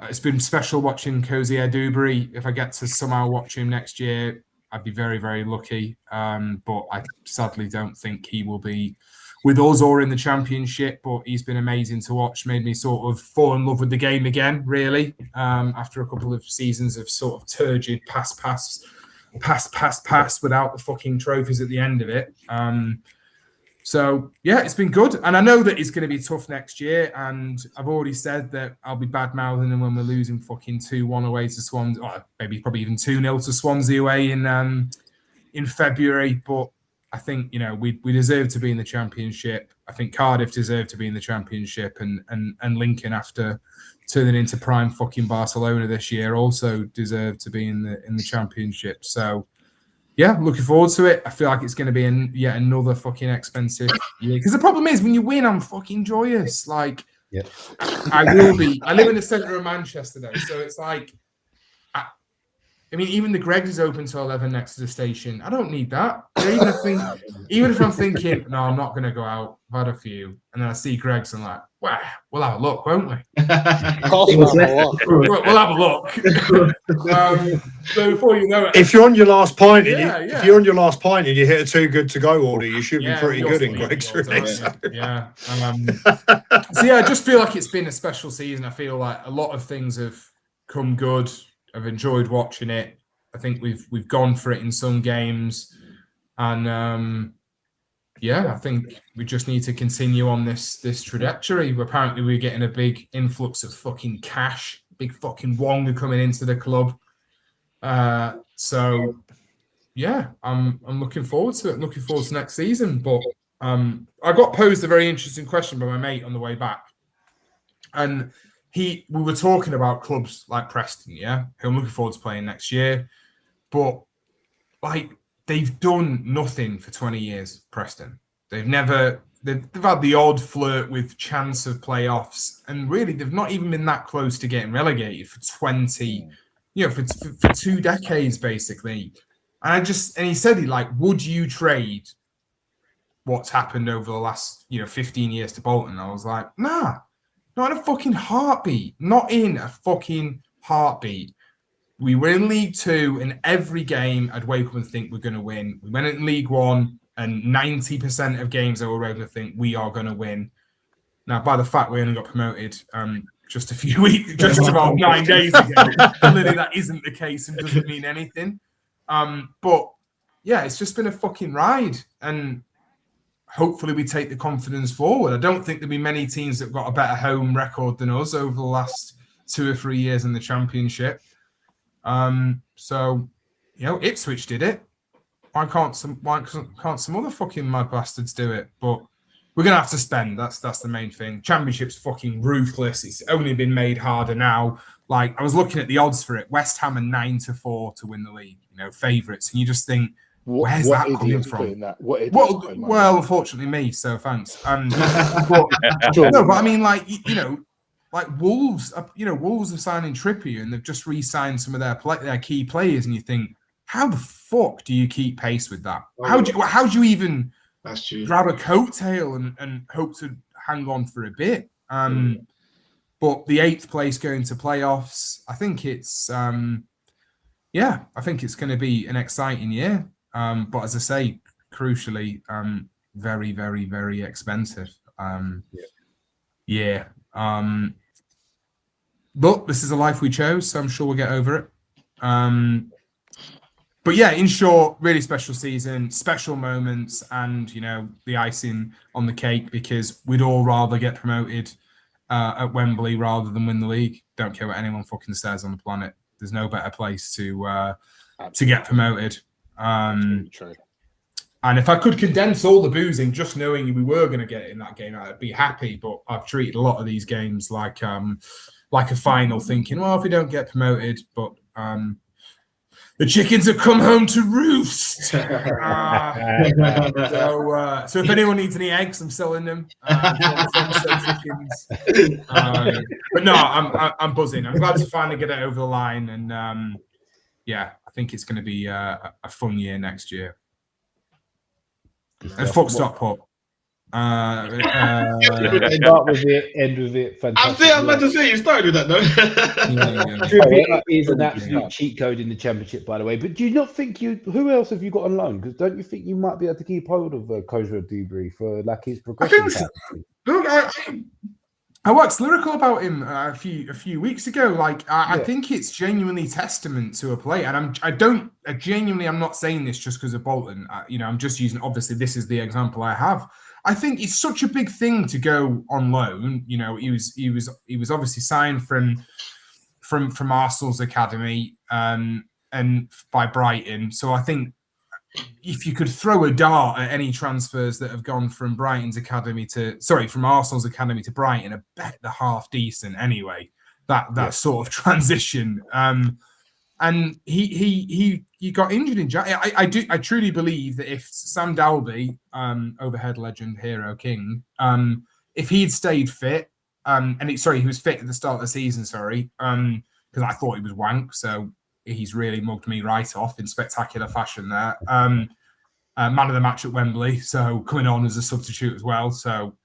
It's been special watching Cozy Dewberry. If I get to somehow watch him next year, I'd be very, very lucky. But I sadly don't think he will be with us or in the Championship. But he's been amazing to watch. Made me sort of fall in love with the game again, really. After a couple of seasons of sort of turgid pass without the fucking trophies at the end of it. So, yeah, it's been good. And I know that it's going to be tough next year. And I've already said that I'll be bad-mouthing them when we're losing fucking 2-1 away to Swansea. Or maybe probably even 2-0 to Swansea away in February. But I think, we deserve to be in the Championship. I think Cardiff deserve to be in the Championship. And Lincoln, after turning into prime fucking Barcelona this year, also deserve to be in the Championship. So, yeah, looking forward to it. I feel like it's going to be yet another fucking expensive year. Because the problem is, when you win, I'm fucking joyous. Like, yeah. I will be. I live in the centre of Manchester, though. So it's like, I mean, even the Greggs is open till 11 next to the station. I don't need that. Even if I'm thinking, no, I'm not going to go out. I've had a few. And then I see Greggs and I'm like, wow, we'll have a look, won't we? We'll have a look. So before you know it, if you're on your last pint, if you're on your last pint and you hit a too good to go order, you should be pretty good in Greggs. Yeah. So yeah, I just feel like it's been a special season. I feel like a lot of things have come good. I've enjoyed watching it. I think we've gone for it in some games, and I think we just need to continue on this trajectory. Apparently, we're getting a big influx of fucking cash, big fucking Wonga coming into the club. So yeah, I'm looking forward to it. Looking forward to next season. But I got posed a very interesting question by my mate on the way back, and we were talking about clubs like Preston, who I'm looking forward to playing next year. But they've done nothing for 20 years, Preston. They've had the odd flirt with chance of playoffs, and really they've not even been that close to getting relegated for 20, for 2 decades basically. And he said, would you trade what's happened over the last 15 years to Bolton? I was like, nah. Not in a fucking heartbeat. Not in a fucking heartbeat. We were in League 2, and every game I'd wake up and think we're going to win. We went in League 1, and 90% of games I were able to think we are going to win. Now, by the fact we only got promoted just a few weeks, just about 9 days ago, clearly that isn't the case and doesn't mean anything. But yeah, it's just been a fucking ride, and hopefully we take the confidence forward. I don't think there'll be many teams that have got a better home record than us over the last 2 or 3 years in the Championship. So, Ipswich did it. Why can't some other fucking mad bastards do it? But we're gonna have to spend. That's the main thing. Championship's fucking ruthless. It's only been made harder now. I was looking at the odds for it. West Ham are 9-4 to win the league. Favourites, and you just think, where's that coming from? Well, unfortunately, me. So thanks. But I mean, Wolves. Wolves are signing Trippier, and they've just re-signed some of their key players, and you think, how the fuck do you keep pace with that? How do you even grab a coattail and hope to hang on for a bit? But the 8th place going to playoffs, I think it's I think it's going to be an exciting year. But as I say, crucially, very, very, very expensive. But this is a life we chose, so I'm sure we'll get over it. But yeah, in short, really special season, special moments, and the icing on the cake, because we'd all rather get promoted at Wembley rather than win the league. Don't care what anyone fucking says on the planet. There's no better place to get promoted. True. And if I could condense all the boozing, just knowing we were going to get it in that game, I'd be happy. But I've treated a lot of these games like a final, thinking, well, if we don't get promoted, but the chickens have come home to roost. So if anyone needs any eggs, I'm selling them. Chickens. But no, I'm buzzing. I'm glad to finally get it over the line, and I think it's going to be a fun year next year. And fuck Stockport. Start with it, end with it. Fantastic. I'm about to say you started with that, though. Trivia is an absolute cheat code in the Championship, by the way. But do you not think who else have you got on loan? Because don't you think you might be able to keep hold of Kozra Dubry for his progression? Look, I waxed lyrical about him a few weeks ago. I think it's genuinely testament to a player, and I'm not saying this just because of Bolton. I'm just using, obviously this is the example I have. I think it's such a big thing to go on loan. He was obviously signed from Arsenal's academy and by Brighton. So I think if you could throw a dart at any transfers that have gone from from Arsenal's academy to Brighton, I bet they're half decent anyway. That sort of transition. And he got injured in January. I truly believe that if Sam Dalby, overhead legend, hero, king, if he'd stayed fit, he was fit at the start of the season, because I thought he was wank, so he's really mugged me right off in spectacular fashion there. Man of the match at Wembley, so coming on as a substitute as well, so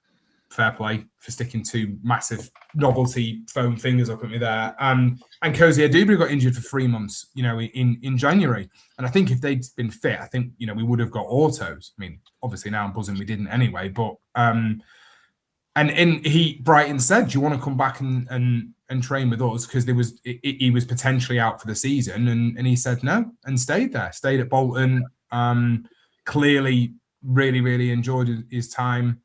fair play for sticking two massive novelty foam fingers up at me there. And Kozra Dubry got injured for 3 months, in January. And I think if they'd been fit, I think, we would have got autos. I mean, obviously now I'm buzzing we didn't anyway, but Brighton said, do you want to come back and train with us? Because he was potentially out for the season, and he said no and stayed at Bolton. Clearly really, really enjoyed his time.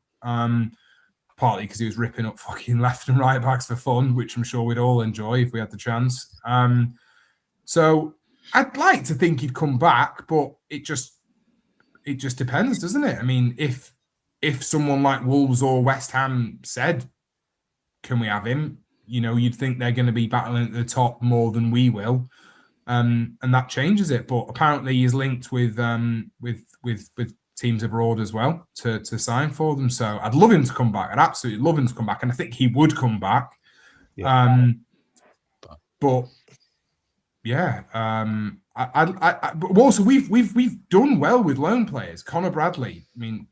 Partly because he was ripping up fucking left and right backs for fun, which I'm sure we'd all enjoy if we had the chance. So I'd like to think he'd come back, but it just depends, doesn't it? I mean, if someone like Wolves or West Ham said, can we have him? You'd think they're going to be battling at the top more than we will. And that changes it. But apparently he's linked with teams abroad as well to sign for them. So I'd love him to come back. I'd absolutely love him to come back. And I think he would come back. Yeah. But yeah, but also we've done well with loan players. Connor Bradley, I mean,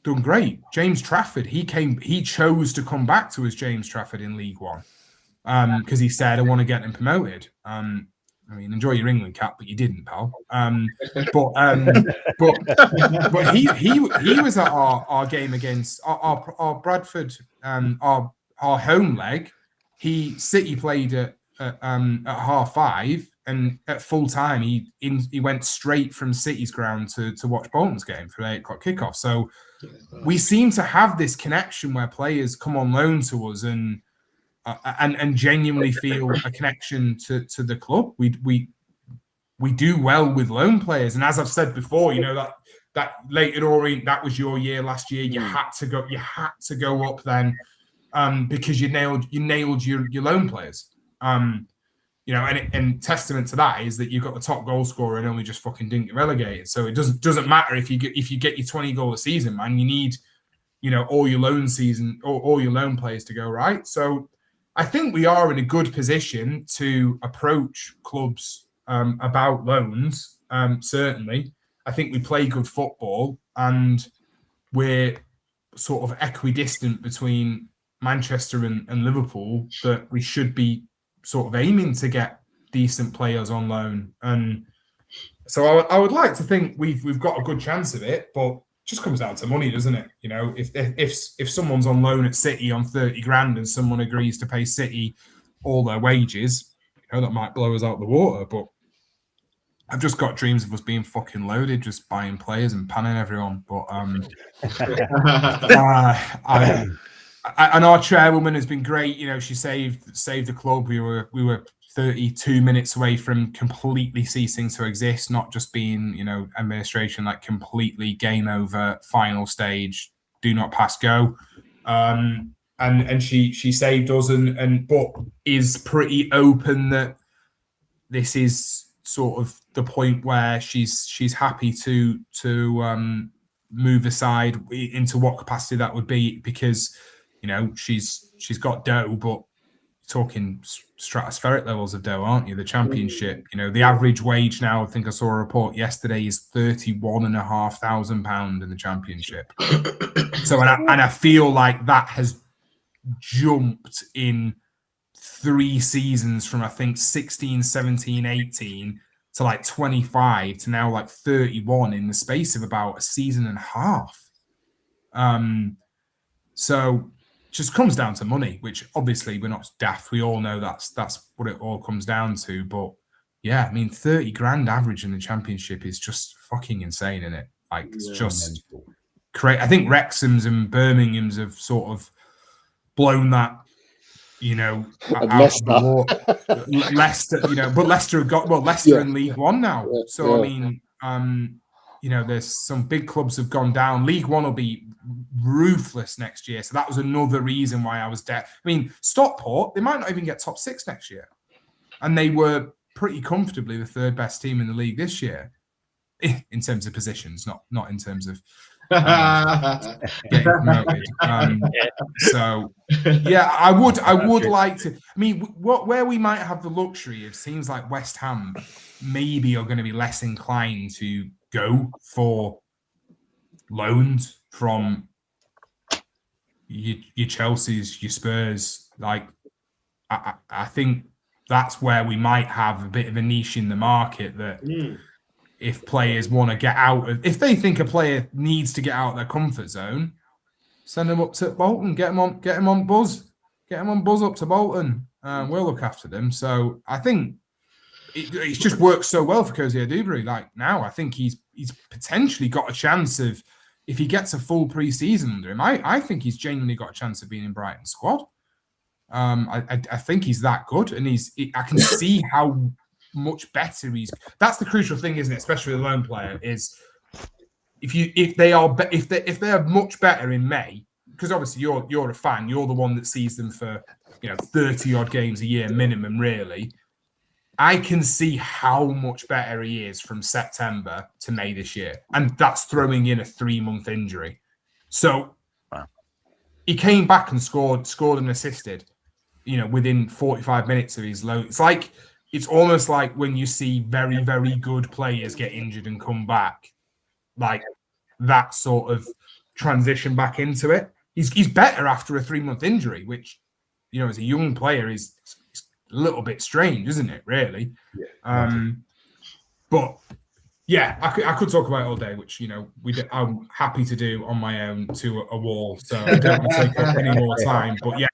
done great. James Trafford, he chose to come back to us, James Trafford, in League One. Because he said, I want to get him promoted. I mean, enjoy your England cap, but you didn't, pal. But he was at our game against our Bradford, our home leg. City played at 5:30, and at full time he went straight from City's ground to watch Bolton's game for 8 o'clock kickoff. So we seem to have this connection where players come on loan to us and genuinely feel a connection to the club. We do well with loan players, and as I've said before, that Leyton Orient, that was your year last year. You had to go up then, because you nailed your loan players. And testament to that is that you've got the top goal scorer and only just fucking didn't get relegated. So it doesn't matter if you get your 20 goal a season, man. You need all your loan season or all your loan players to go right. So I think we are in a good position to approach clubs about loans. Certainly, I think we play good football, and we're sort of equidistant between Manchester and Liverpool. That we should be sort of aiming to get decent players on loan, and so I would like to think we've got a good chance of it. But just comes down to money, doesn't it? You know, if someone's on loan at City on 30 grand and someone agrees to pay City all their wages, you know, that might blow us out the water. But I've just got dreams of us being fucking loaded, just buying players and panning everyone. But and our chairwoman has been great. You know, she saved the club. We were 32 minutes away from completely ceasing to exist, not just being, you know, administration, like completely game over, final stage, do not pass go. And she saved us but is pretty open that this is sort of the point where she's happy to move aside into what capacity that would be, because, you know, she's got dough, but talking stratospheric levels of dough, aren't you? The Championship, you know, the average wage now, I think I saw a report yesterday, is £31,500 in the Championship. So, and I feel like that has jumped in 3 seasons from, I think, 16, 17, 18 to like 25 to now like 31 in the space of about a season and a half. So just comes down to money, which obviously we're not daft. We all know that's what it all comes down to. But yeah, I mean, 30 grand average in the Championship is just fucking insane, isn't it? Like, it's just crazy. I think Wrexham's and Birmingham's have sort of blown that, you know, out Leicester. of the water. Leicester, you know, but Leicester have got Leicester in League One now. So I mean, you know, there's some big clubs have gone down. League One will be ruthless next year. So that was another reason why I was I mean, Stockport, they might not even get top 6 next year. And they were pretty comfortably the 3rd best team in the league this year in terms of positions, not in terms of getting promoted. So yeah, I would like to. I mean, where we might have the luxury of seems like West Ham maybe are going to be less inclined to go for loans from your Chelseas, your Spurs. Like, I think that's where we might have a bit of a niche in the market that. If players want to get out of, if they think a player needs to get out of their comfort zone, send them up to Bolton, get them on Buzz up to Bolton. We'll look after them. So I think it's just worked so well for Cozy Dubry. Like, now I think he's potentially got a chance of, if he gets a full pre-season under him, I think he's genuinely got a chance of being in Brighton's squad. I think he's that good, and I can see how much better that's the crucial thing, isn't it? Especially with a lone player, is if they are much better in May, because obviously you're a fan, you're the one that sees them for, you know, 30 odd games a year minimum, really. I can see how much better he is from September to May this year, and that's throwing in a 3-month injury. So he came back and scored and assisted, you know, within 45 minutes of his loan. It's almost like when you see very, very good players get injured and come back, like that sort of transition back into it. He's better after a 3-month injury, which, you know, as a young player is a little bit strange, isn't it? Really. Yeah. But yeah, I could talk about it all day, which, you know, I'm happy to do on my own to a wall. So I don't want to take up any more time. But yeah,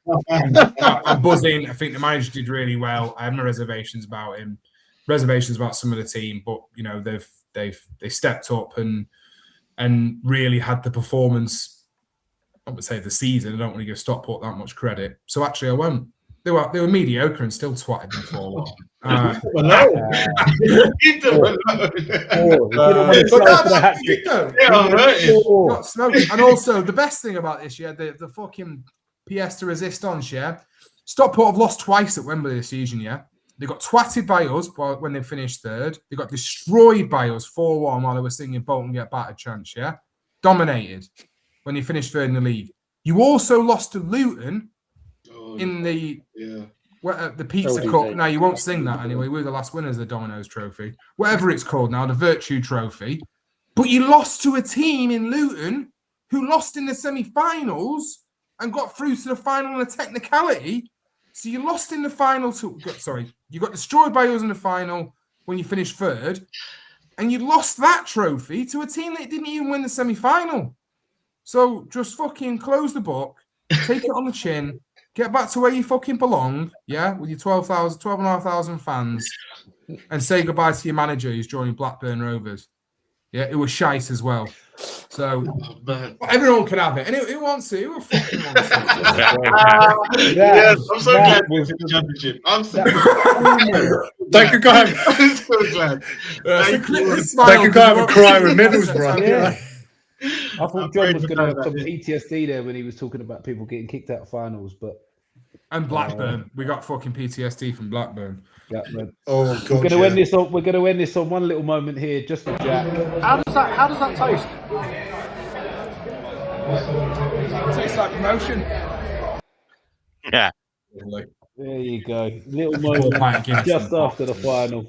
I'm buzzing. I think the manager did really well. I have no reservations about him. Reservations about some of the team, but, you know, they stepped up and really had the performance. I would say the season. I don't want to give Stockport that much credit. So actually, I won't. They were mediocre and still twatted them for a while. And also, the best thing about this year, the fucking PS to resist on, yeah. Stockport have lost twice at Wembley this season, yeah. They got twatted by us when they finished 3rd. They got destroyed by us 4-1 while they were singing Bolton get battered chance, yeah. Dominated when they finished 3rd in the league. You also lost to Luton in the Pizza Cup. Now, you won't sing that anyway. We're the last winners of the Domino's Trophy. Whatever it's called now, the Virtue Trophy. But you lost to a team in Luton who lost in the semi-finals and got through to the final on a technicality. So you lost in the final you got destroyed by us in the final when you finished 3rd. and you lost that trophy to a team that didn't even win the semi-final. So just fucking close the book, take it on the chin, get back to where you fucking belong, yeah, with your 12,500 fans, and say goodbye to your manager who's joining Blackburn Rovers. Yeah, it was shite as well. So everyone can have it. And who wants it? Who fucking wants it? Yes, I'm so glad we won the championship. I'm so They could go have, I'm so glad. they could go have a cry with Middlesbrough. Yeah. I thought John was afraid going to to have know some that. PTSD there when he was talking about people getting kicked out of finals, but And Blackburn. We got fucking PTSD from Blackburn. yeah, man. Oh We're god, going to end this on. We're going to end this on one little moment here, just for Jack. How does that taste? Tastes like promotion. Yeah. There you go, little moment just after the final.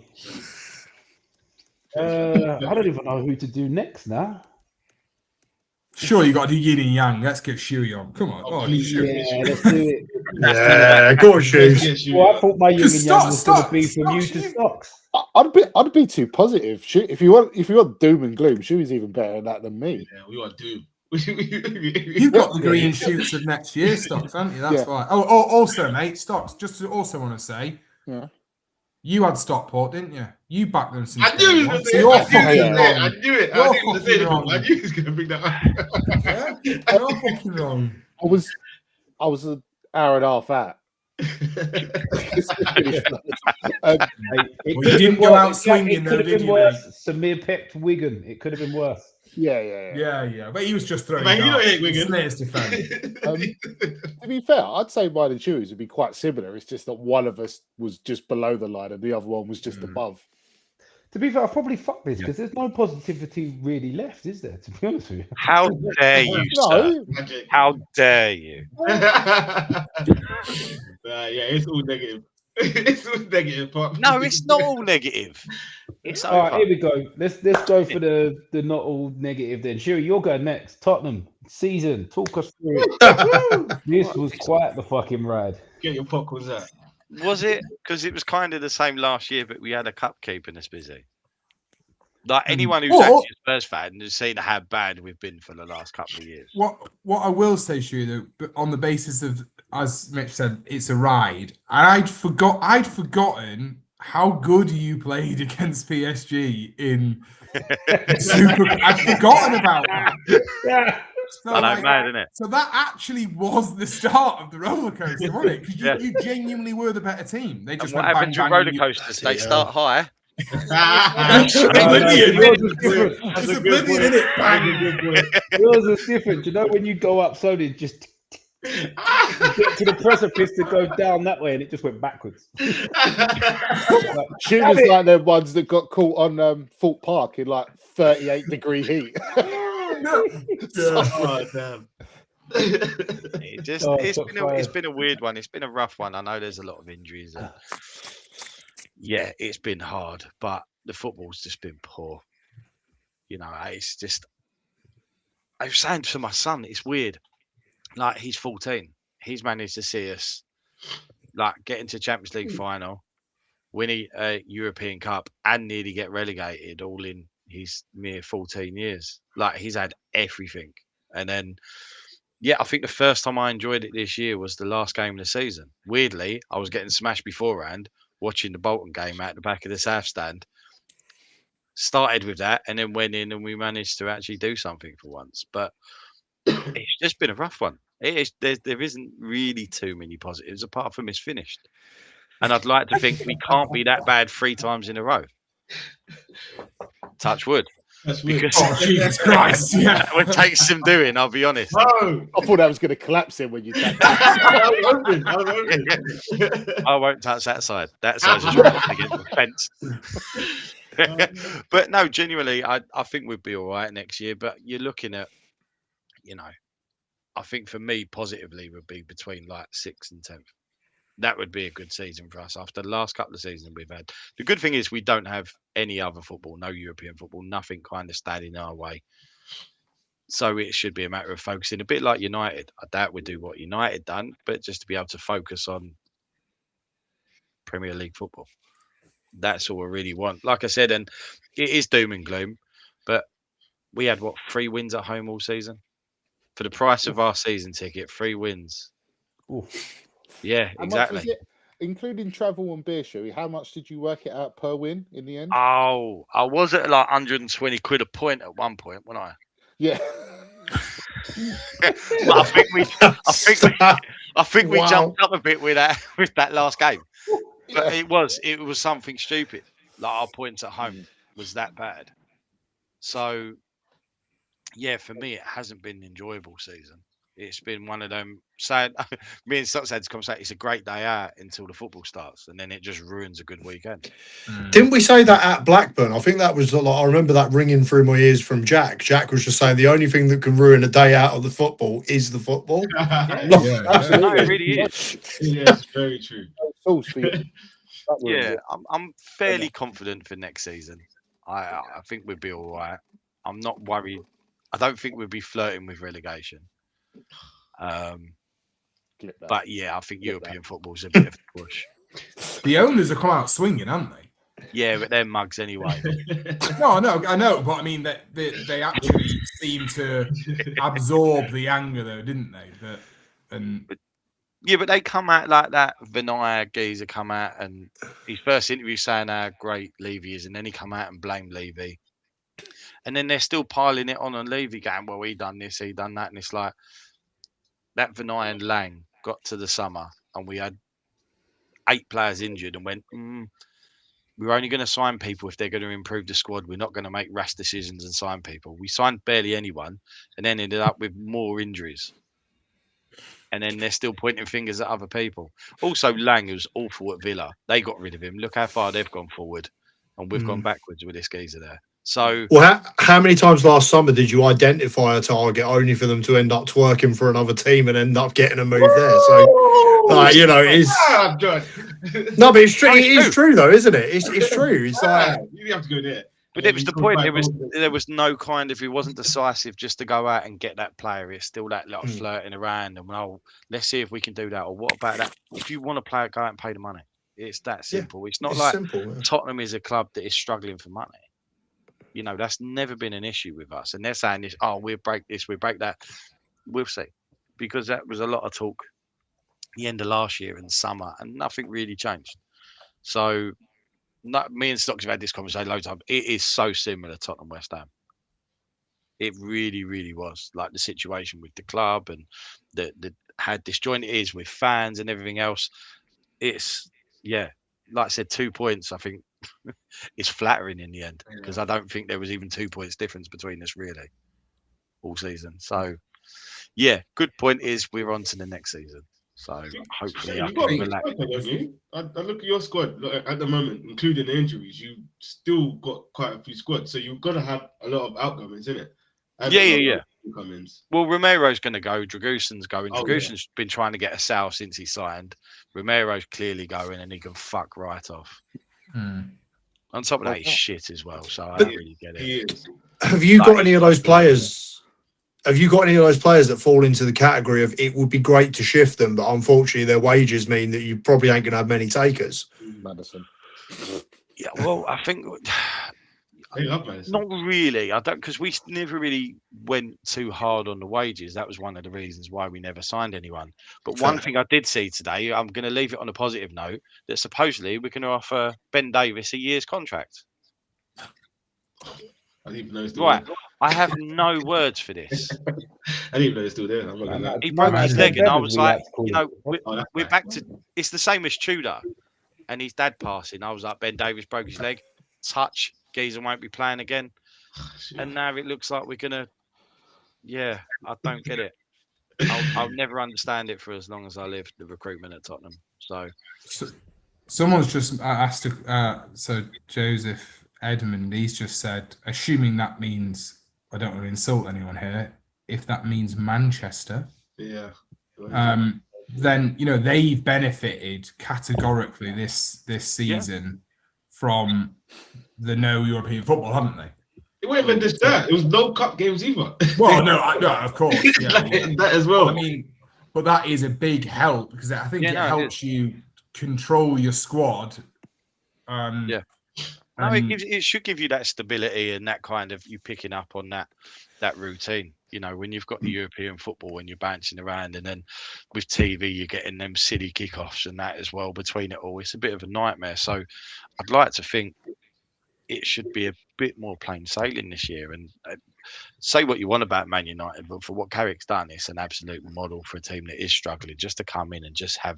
I don't even know who to do next now. Sure, you got to do yin and yang. Let's get Shuey on. Come on. Oh, please, Yeah, let's do it. yeah, go on, shoes. Yes, you. Well, I thought my yin and yang was going to Stocks, be from you to Stocks, Stocks. I'd be too positive. If you want doom and gloom, Shuey's even better at that than me. Yeah, we are doomed. You've got the green shoots of next year, Stocks, haven't you? That's Yeah. why. Oh, also, mate, Stocks, just to also want to say, Yeah. you had Stockport, didn't you? You backed them since I knew he was going to say you're it. fucking wrong. I knew it. You're I didn't even say fucking it. wrong. I knew he was going to bring that up. Yeah? You're fucking wrong. I was an hour and a half out. You didn't go out swinging, It though, could have did been you, worse. Samir pecked Wigan. It could have been worse. Yeah. Yeah, but he was just throwing Man, you don't darts. hate Wigan. Snares defend. To be fair, I'd say mine and Chewy's would be quite similar. It's just that one of us was just below the line and the other one was just above. To be fair, I'll probably fuck this because there's no positivity really left, is there? To be honest with you. How dare you, sir? No, How dare you? Yeah, it's all negative. It's all negative. But No, it's not all negative. It's All right, over. here we go. Let's go for the not all negative then. Sherry, you're going next. Tottenham season. Talk us through it. This was quite the fucking ride. Get your popcorns out. Was it? Because it was kind of the same last year, but we had a cup keeping us busy. Like anyone who's actually a Spurs fan has seen how bad we've been for the last couple of years. What I will say, Shu, though, but on the basis of, as Mitch said, it's a ride. And I'd forgotten how good you played against PSG in Super. I'd forgotten about that. So, I know, mad, isn't it? So that actually was the start of the roller coaster, wasn't it? Because you genuinely were the better team. They just And what went happens bang, with bang, roller and you- coasters? They start high. Yours is different. It's oblivion, isn't it? Bang. Yours is different. You know when you go up slowly, just you get to the precipice to go down that way, and it just went backwards. She was like the ones that got caught on Fort Park in like 38-degree heat. Oh, damn. It's been a weird one. It's been a rough one. I know there's a lot of injuries. And, yeah, it's been hard, but the football's just been poor. You know, it's just. I was saying to my son, it's weird. Like he's 14, he's managed to see us like get into Champions League final, win a European Cup, and nearly get relegated all in his mere 14 years. Like he's had everything, and then. Yeah, I think the first time I enjoyed it this year was the last game of the season. Weirdly, I was getting smashed beforehand, watching the Bolton game out the back of the South Stand. Started with that and then went in and we managed to actually do something for once. But it's just been a rough one. There isn't really too many positives apart from it's finished. And I'd like to think we can't be that bad 3 times in a row. Touch wood. That's weird. Oh, Jesus Christ. Yeah. That would take some doing, I'll be honest. No. I thought that was going to collapse in when you tapped. I was hoping. I won't touch that side. That side's just right against the fence. But no, genuinely, I think we'd be all right next year. But you're looking at, you know, I think for me, positively, would be between like 6th and 10th. That would be a good season for us after the last couple of seasons we've had. The good thing is we don't have any other football, no European football, nothing kind of standing our way. So it should be a matter of focusing a bit like United. I doubt we'd do what United done, but just to be able to focus on Premier League football. That's all we really want. Like I said, and it is doom and gloom, but we had 3 wins at home all season for the price of our season ticket. 3 wins. Oof. Yeah, How exactly. much was it, including travel and beer, Shuey? How much did you work it out per win in the end? Oh, I was at like 120 quid a point at one point, wasn't I? Yeah. But I think we jumped up a bit with that last game. But it was something stupid. Like our points at home was that bad. So yeah, for me it hasn't been an enjoyable season. It's been one of them saying me and Stocks had to come say it's a great day out until the football starts, and then it just ruins a good weekend. Didn't we say that at Blackburn? I think that was a lot. I remember that ringing through my ears from Jack. Jack was just saying the only thing that can ruin a day out of the football is the football. Yeah, absolutely. No, it really is. Yes, very true. Yeah, I'm fairly confident for next season. I think we'll be all right. I'm not worried. I don't think we'll be flirting with relegation. But yeah, I think European football's a bit of a push. The owners have come out swinging, haven't they? Yeah, but they're mugs anyway. No, I know, but I mean they actually seem to absorb the anger, though, didn't they? But they come out like that. Vinaya geezer come out, and his first interview saying how great Levy is, and then he come out and blame Levy, and then they're still piling it on Levy, going, "Well, he done this, he done that," and it's like that. Vinaya and Lang got to the summer, and we had 8 players injured, and went, we're only going to sign people if they're going to improve the squad. We're not going to make rash decisions and sign people. We signed barely anyone, and then ended up with more injuries. And then they're still pointing fingers at other people. Also, Lang, who's awful at Villa, they got rid of him. Look how far they've gone forward, and we've gone backwards with this geezer there. So, well, how many times last summer did you identify a target only for them to end up twerking for another team and end up getting a move there? So, you know, it's no, but it's true. It is true, though, isn't it? It's true. It's like you have to go there. But it was the point. There was no kind of. It wasn't decisive just to go out and get that player. It's still that lot of flirting around and let's see if we can do that. Or what about that? If you want to play, go out and pay the money. It's that simple. It's not like simple, Tottenham is a club that is struggling for money. You know, that's never been an issue with us. And they're saying this, we'll break this, we'll break that. We'll see. Because that was a lot of talk the end of last year in summer, and nothing really changed. So me and Stocks have had this conversation loads of times. It is so similar to Tottenham West Ham. It really, really was. Like the situation with the club and the how disjointed it is with fans and everything else. It's, like I said, 2 points, I think, is flattering in the end, because I don't think there was even 2 points difference between us really all season. So yeah, good point is we're on to the next season. So hopefully I can relax. I look at your squad at the moment, including the injuries. You still got quite a few squads, so you've got to have a lot of outgoings, isn't it? Yeah. Well, Romero's going to go. Dragusin's going. Dragusin's been trying to get a sale since he signed. Romero's clearly going, and he can fuck right off. On top of that, he's shit as well, so I don't really get it. Have you got any of those players? Have you got any of those players that fall into the category of it would be great to shift them, but unfortunately their wages mean that you probably ain't going to have many takers? Madison. Yeah, well, I think not really. I don't, because we never really went too hard on the wages. That was one of the reasons why we never signed anyone. But one thing I did see today, I'm going to leave it on a positive note, that supposedly we're going to offer Ben Davies a year's contract. I didn't even know he's still right. there. I have no words for this. I didn't even know he's still there. I'm not gonna lie. He broke his leg, and I was like, we're back to. It's the same as Tudor, and his dad passing. I was like, Ben Davies broke his leg. Touch, Geezer won't be playing again, and now it looks like we're gonna. Yeah, I don't get it. I'll never understand it for as long as I live. The recruitment at Tottenham. So someone's just asked. So Joseph Edmund, he's just said, assuming that means, I don't want to insult anyone here, if that means Manchester, then they've benefited categorically this season from the no European football, haven't they? It wasn't even just that. It was no cup games either. Well, no, of course, that as well. I mean, but that is a big help, because I think it helps you control your squad No, it should give you that stability and that kind of you picking up on that routine. You know, when you've got the European football and you're bouncing around, and then with TV you're getting them silly kickoffs and that as well between it all. It's a bit of a nightmare. So I'd like to think it should be a bit more plain sailing this year. And say what you want about Man United, but for what Carrick's done, it's an absolute model for a team that is struggling, just to come in and just have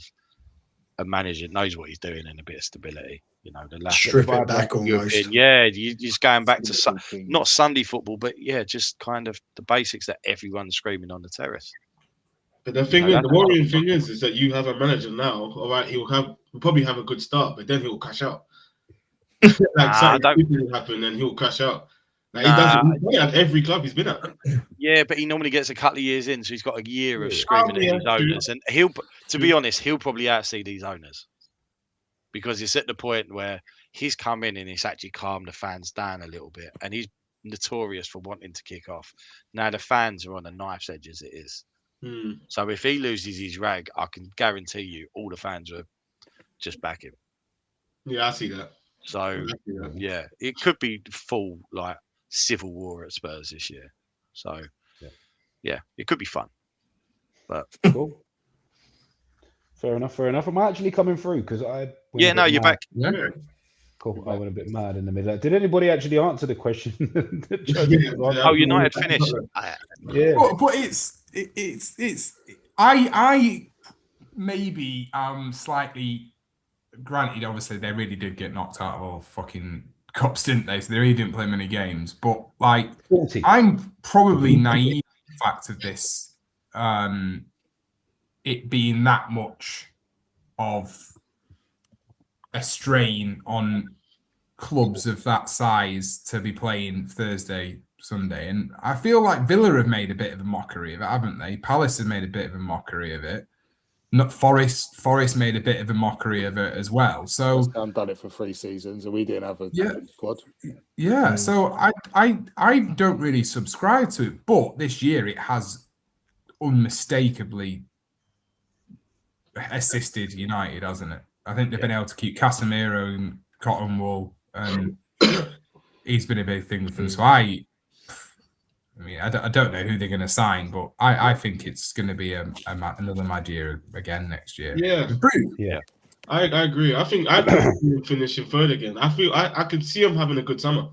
a manager that knows what he's doing and a bit of stability. You know, the last strip it back almost. You're just going back to not Sunday football, but just kind of the basics that everyone's screaming on the terrace. But the thing is, the worrying thing is that you have a manager now. All right, he'll probably have a good start, but then he'll crash out. Something will happen and he'll crash out. Like, he doesn't at every club he's been at. Yeah, but he normally gets a couple of years in, so he's got a year of screaming at his owners. And to be honest, he'll probably outsee these owners, because it's at the point where he's come in and he's actually calmed the fans down a little bit, and he's notorious for wanting to kick off. Now the fans are on a knife's edge as it is. So if he loses his rag, I can guarantee you all the fans will just back him. Yeah, I see that. So yeah, it could be full like civil war at Spurs this year. So yeah, it could be fun. But cool. Fair enough. I'm actually coming through because you're back. Yeah. Cool. I went a bit mad in the middle. Did anybody actually answer the question? United finished. Yeah. But it's I maybe slightly, granted, obviously they really did get knocked out of all fucking cups, didn't they? So they really didn't play many games. But like 40. I'm probably naive to the fact of this, it being that much of a strain on clubs of that size to be playing Thursday, Sunday. And I feel like Villa have made a bit of a mockery of it, haven't they? Palace have made a bit of a mockery of it. Not Forest made a bit of a mockery of it as well. So I've done it for 3 seasons and we didn't have a squad. Yeah, so I don't really subscribe to it, but this year it has unmistakably assisted United, hasn't it? I think they've been able to keep Casemiro and Cottonwool, and he's been a big thing with them. So I don't know who they're going to sign, but I think it's going to be another mad year again next year. Yeah, I agree. I think I can finish in third again. I feel I can see him having a good summer.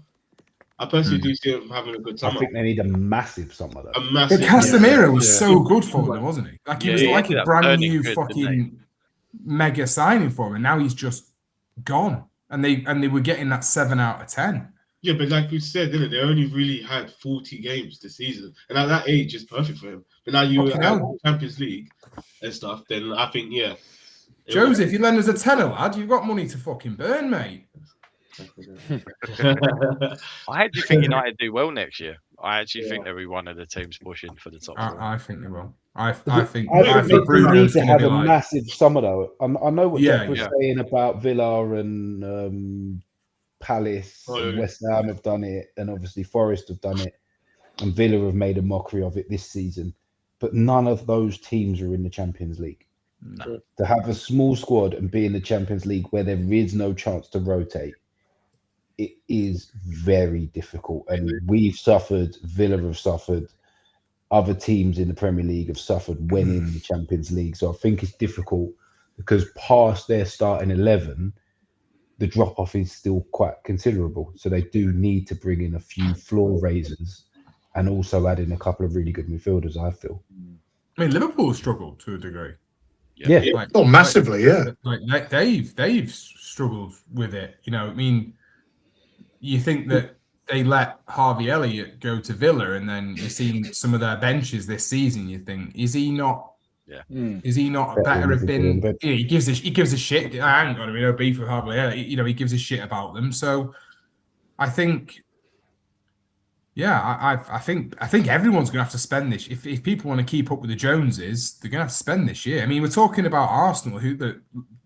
I personally do see him having a good summer. I think they need a massive summer though. A massive. But Casemiro was so good for them, wasn't he? Like he was like a brand new fucking mega signing for him, and now he's just gone. And they were getting that 7 out of 10. Yeah, but like we said, didn't it? They only really had 40 games this season, and at that age, it's perfect for him. But now you have Champions League and stuff, then I think Joseph, if you lend us a tenner, lad, you've got money to fucking burn, mate. I actually think United do well next year. I actually think they'll be one of the teams pushing for the top 4. I think they will. I think we need to have a massive summer though. I know what Jeff was saying about Villa and Palace and West Ham have done it, and obviously Forest have done it, and Villa have made a mockery of it this season. But none of those teams are in the Champions League. No. To have a small squad and be in the Champions League where there is no chance to rotate, it is very difficult. And we've suffered, Villa have suffered, other teams in the Premier League have suffered when in the Champions League. So I think it's difficult because past their starting 11, the drop-off is still quite considerable. So they do need to bring in a few floor raisers and also add in a couple of really good midfielders, I feel. I mean, Liverpool struggled to a degree. Yeah. Massively, Like they've struggled with it. You know, I mean, you think that they let Harvey Elliott go to Villa, and then you've seen some of their benches this season. You think, is he not? Yeah. Is he not better have been? He gives a shit. I ain't gonna be no beef with Harvey Elliott. You know, he gives a shit about them. So, I think. Yeah, I think everyone's gonna have to spend this. If people want to keep up with the Joneses, they're gonna have to spend this year. I mean, we're talking about Arsenal,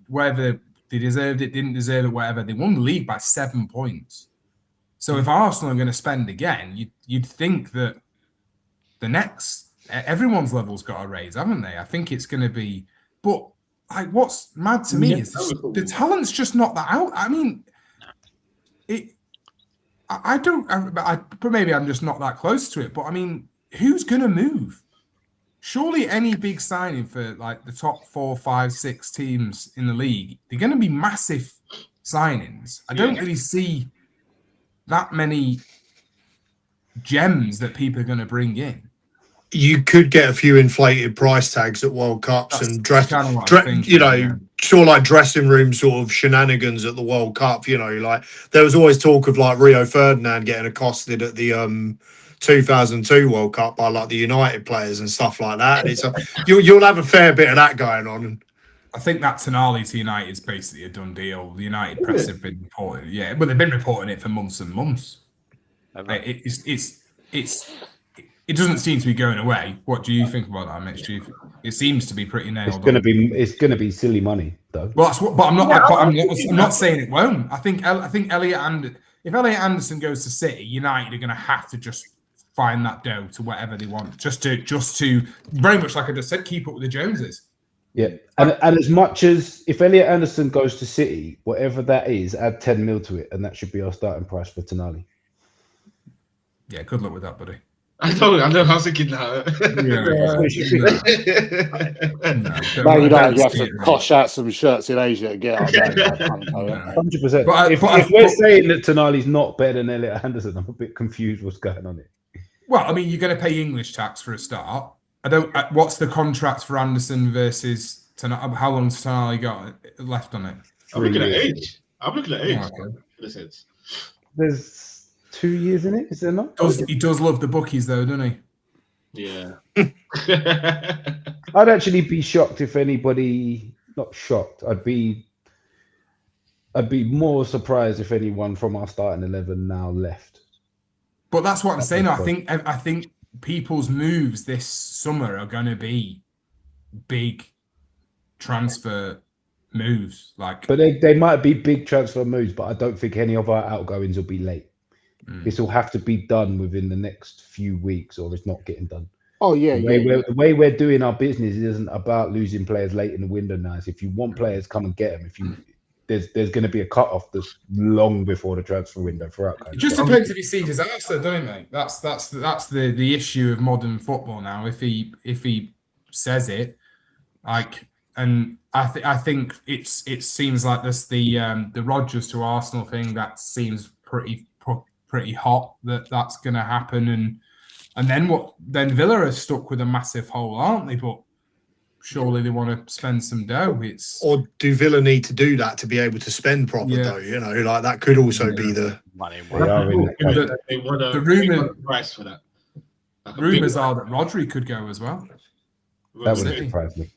whether they deserved it, didn't deserve it, whatever. They won the league by 7 points. So if Arsenal are going to spend again, you'd think that everyone's level's got a raise, haven't they? I think it's going to be. But like, what's mad to me is the talent's just not that out. I mean, I don't. Maybe I'm just not that close to it. But I mean, who's going to move? Surely any big signing for like the top 4, 5, 6 teams in the league, they're going to be massive signings. I don't really see that many gems that people are going to bring in. You could get a few inflated price tags at World Cups and sort of like dressing room sort of shenanigans at the World Cup. You know, like there was always talk of like Rio Ferdinand getting accosted at the 2002 World Cup by like the United players and stuff like that. And it's you'll have a fair bit of that going on. I think that Tonali to United is basically a done deal. The United press have been reporting, but they've been reporting it for months and months. It doesn't seem to be going away. What do you think about that, Mitch? It seems to be pretty nailed. It's going to be silly money, though. Well, I'm not saying it won't. I think if Elliot Anderson goes to City, United are going to have to just find that dough to whatever they want, just to very much like I just said, keep up with the Joneses. Yeah, and as much as if Elliot Anderson goes to City, whatever that is, add 10 mil to it, and that should be our starting price for Tonali. Yeah, good luck with that, buddy. I know. I was thinking that. You have to cosh out some shirts in Asia to get 100%. But if we're saying that Tonali's not better than Elliot Anderson, I'm a bit confused what's going on here. Well, I mean, you're going to pay English tax for a start. What's the contract for Anderson versus Tonali? How long has Tonali got left on it? I'm looking at age. Okay. There's 2 years in it, is there not? He does love the bookies, though, doesn't he? Yeah. I'd actually be shocked if anybody. Not shocked. I'd be more surprised if anyone from our starting 11 now left. But that's what I'm saying. I think people's moves this summer are going to be big transfer moves. But they might be big transfer moves, but I don't think any of our outgoings will be late. This will have to be done within the next few weeks, or it's not getting done. Oh yeah, the way we're doing our business isn't about losing players late in the window now. So if you want players, come and get them. There's going to be a cut-off that's long before the transfer window for us. It just depends if he sees his answer, doesn't it, mate? That's the issue of modern football now. If he says it, and I think it seems like this the Rodgers to Arsenal thing that seems pretty hot that's going to happen, and then Villa are stuck with a massive hole, aren't they? But surely they want to spend some dough. Or do Villa need to do that to be able to spend proper dough? You know, like that could also be the money. The rumors are that Rodri could go as well. That would surprise me.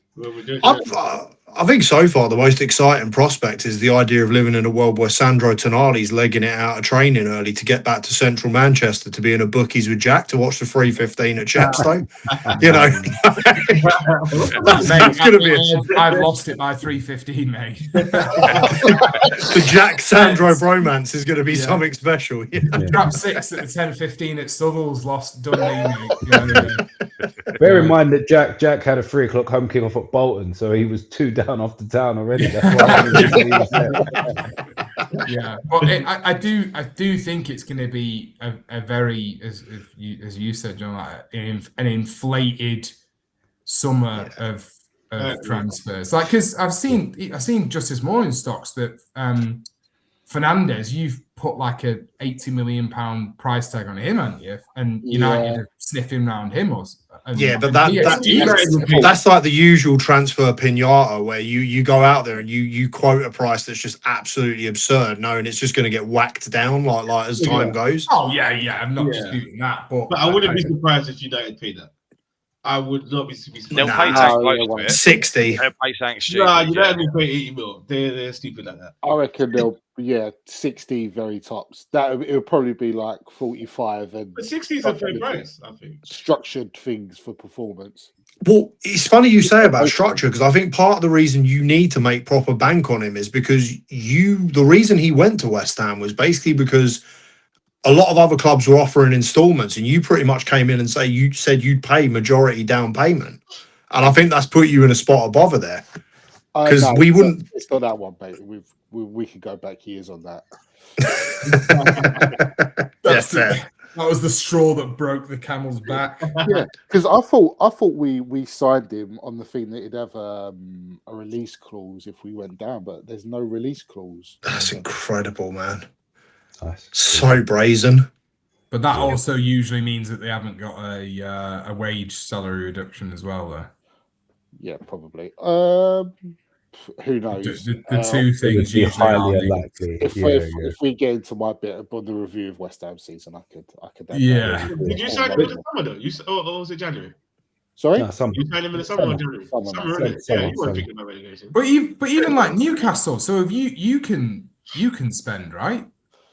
I think so far the most exciting prospect is the idea of living in a world where Sandro Tonali's legging it out of training early to get back to central Manchester to be in a bookies with Jack to watch the 3:15 at Chepstow. You know, that's going to be. I've lost it by 3:15, mate. The Jack Sandro bromance is going to be something special. Trap 6 at the 10:15 at Southall's lost Dundee. Bear in mind that Jack had a 3 o'clock home kick off at Bolton, so he was 2 down off the town already. That's why yeah, but I do think it's going to be a very, as you said, John, like an inflated summer of transfers. Like, because I've seen just this morning stocks that Fernandez, you've put like a £80 million price tag on him, haven't you? And United are sniffing around him, but that's like the usual transfer pinata where you go out there and you quote a price that's just absolutely absurd, knowing it's just going to get whacked down like as time goes. Oh yeah, I'm not disputing that, but I wouldn't be surprised if United paid that. I would not be surprised. They'll pay something 60. They'll pay something stupid. Nah, United will pay 80 mil. They're stupid like that. I reckon they'll 60 very tops. It'll probably be like 45 and. But 60 is a fair price, I think. Structured things for performance. Well, it's funny you say about structure because I think part of the reason you need to make proper bank on him is because the reason he went to West Ham was basically because a lot of other clubs were offering installments, and you pretty much came in and said you'd pay majority down payment, and I think that's put you in a spot of bother there because we wouldn't. It's not that one, mate. We could go back years on that. That was the straw that broke the camel's back. Yeah, because I thought we signed him on the thing that he'd have a release clause if we went down, but there's no release clause. That's incredible, man. Nice. So brazen. But that also usually means that they haven't got a wage salary reduction as well, though. Yeah, probably. Who knows? The two things usually highly are unlikely. If we get into my bit on the review of West Ham season, I could. Yeah. Did you sign him in the summer though? Or was it January? Sorry, No, You signed him in the summer or January? Summer, isn't it? Yeah, you weren't thinking about relegation. But even like Newcastle, so if you can spend, right?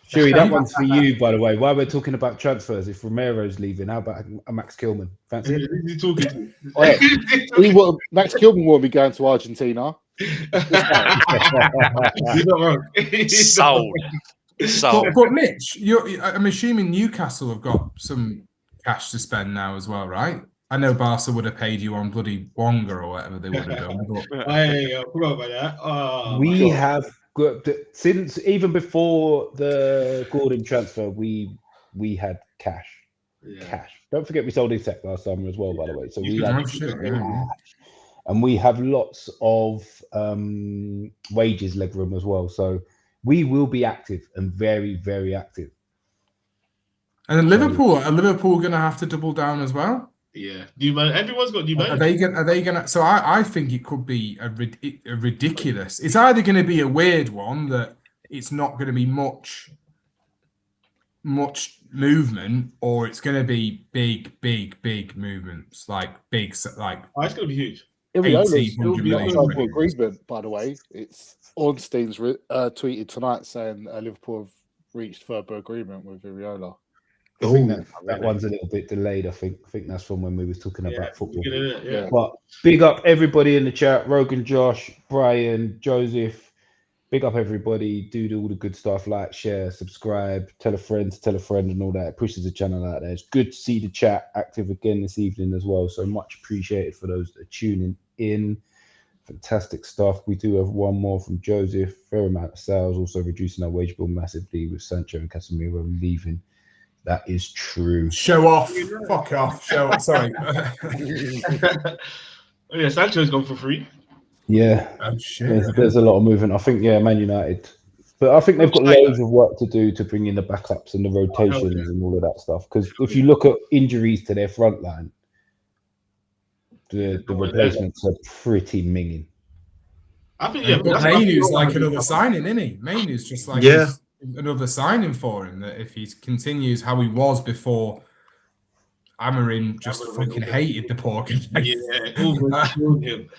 Shuey, that one's for you, by the way. While we're talking about transfers, if Romero's leaving, how about a Max Kilman? Fancy it? Who's he talking to? Max Kilman will be going to Argentina. He's not wrong. Sold. But Mitch, I'm assuming Newcastle have got some cash to spend now as well, right? I know Barca would have paid you on bloody Wonga or whatever they would have done. But... I forgot about that. Oh, We have got since even before the Gordon transfer, we had cash. yeah. Cash. Don't forget we sold Isaac last summer as well, by the way. So we Oh, had shit, cash. yeah. And we have lots of wages leg room as well. So we will be active and very, very active. And then Liverpool, are Liverpool going to have to double down as well? Yeah. New man. Everyone's got new man. Are they going to? So I think it could be a ridiculous. It's either going to be a weird one that it's not going to be much movement, or it's going to be big movements, like big, like. Oh, it's going to be huge. Iriola's 80, still 100 be million. on agreement, by the way. It's Ornstein's tweeted tonight saying Liverpool have reached verbal agreement with Iriola. I think that one's a little bit delayed. I think that's from when we was talking about football. Yeah. But big up everybody in the chat: Rogan, Josh, Brian, Joseph. Big up everybody. Do all the good stuff. Like, share, subscribe, tell a friend, and all that. It pushes the channel out there. It's good to see the chat active again this evening as well. So much appreciated for those that are tuning in. Fantastic stuff. We do have one more from Joseph. Fair amount of sales. Also reducing our wage bill massively with Sancho and Casemiro leaving. That is true. Show off. Fuck off. Show off. Sorry. Yeah, Sancho's gone for free. Yeah. Oh, shit. There's a lot of movement. I think, Man United. But I think they've got loads of work to do to bring in the backups and the rotations and all of that stuff. Because if you look at injuries to their front line, the replacements are pretty minging. I think, But Mainu's like another signing, isn't he? Mainu's just like another signing for him. That if he continues how he was before, Amorim just fucking hated the poor guy. Killed him.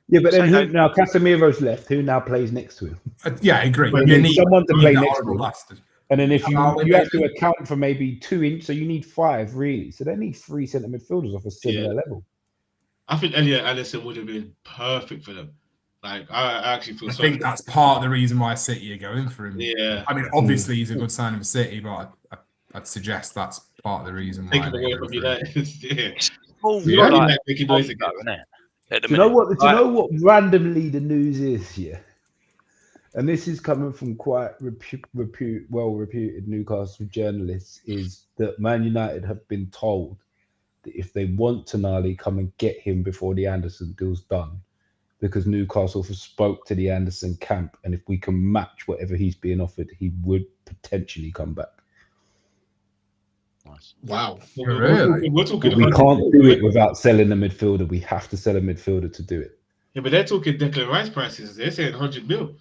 Yeah, but then who now? Casemiro's left. Who now plays next to him? Yeah, I agree. You need someone to play next to him. Bastard. And then if you have to account for maybe 2 inch, so you need 5 really. So they need 3 centre midfielders off a similar level. I think Elliot Allison would have been perfect for them. Like I actually feel. I think that's part of the reason why City are going for him. Yeah. I mean, obviously he's a good signing for City, but I'd suggest that's part of the reason why. Take it away from United. Do you know what randomly the news is? Yeah. And this is coming from quite well-reputed Newcastle journalists, is that Man United have been told that if they want Tonali, come and get him before the Anderson deal's done, because Newcastle spoke to the Anderson camp, and if we can match whatever he's being offered, he would potentially come back. Nice. Wow. Really? We're talking. We can't do it without selling a midfielder. We have to sell a midfielder to do it. Yeah, but they're talking Declan Rice prices. They're saying 100 mil.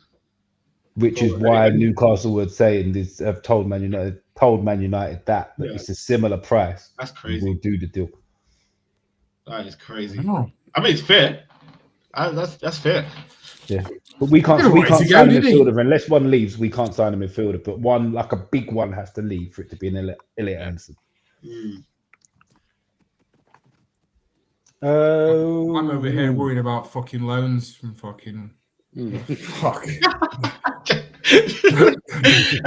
Which is why Newcastle were saying this. Have told Man United that it's a similar price. That's crazy. We'll do the deal. That is crazy. I mean, it's fair. That's fair. Yeah, but we can't sign a midfielder unless one leaves. We can't sign a midfielder, but one, like a big one, has to leave for it to be an Elliot Anderson. I'm over here worried about fucking loans from fucking. Fuck.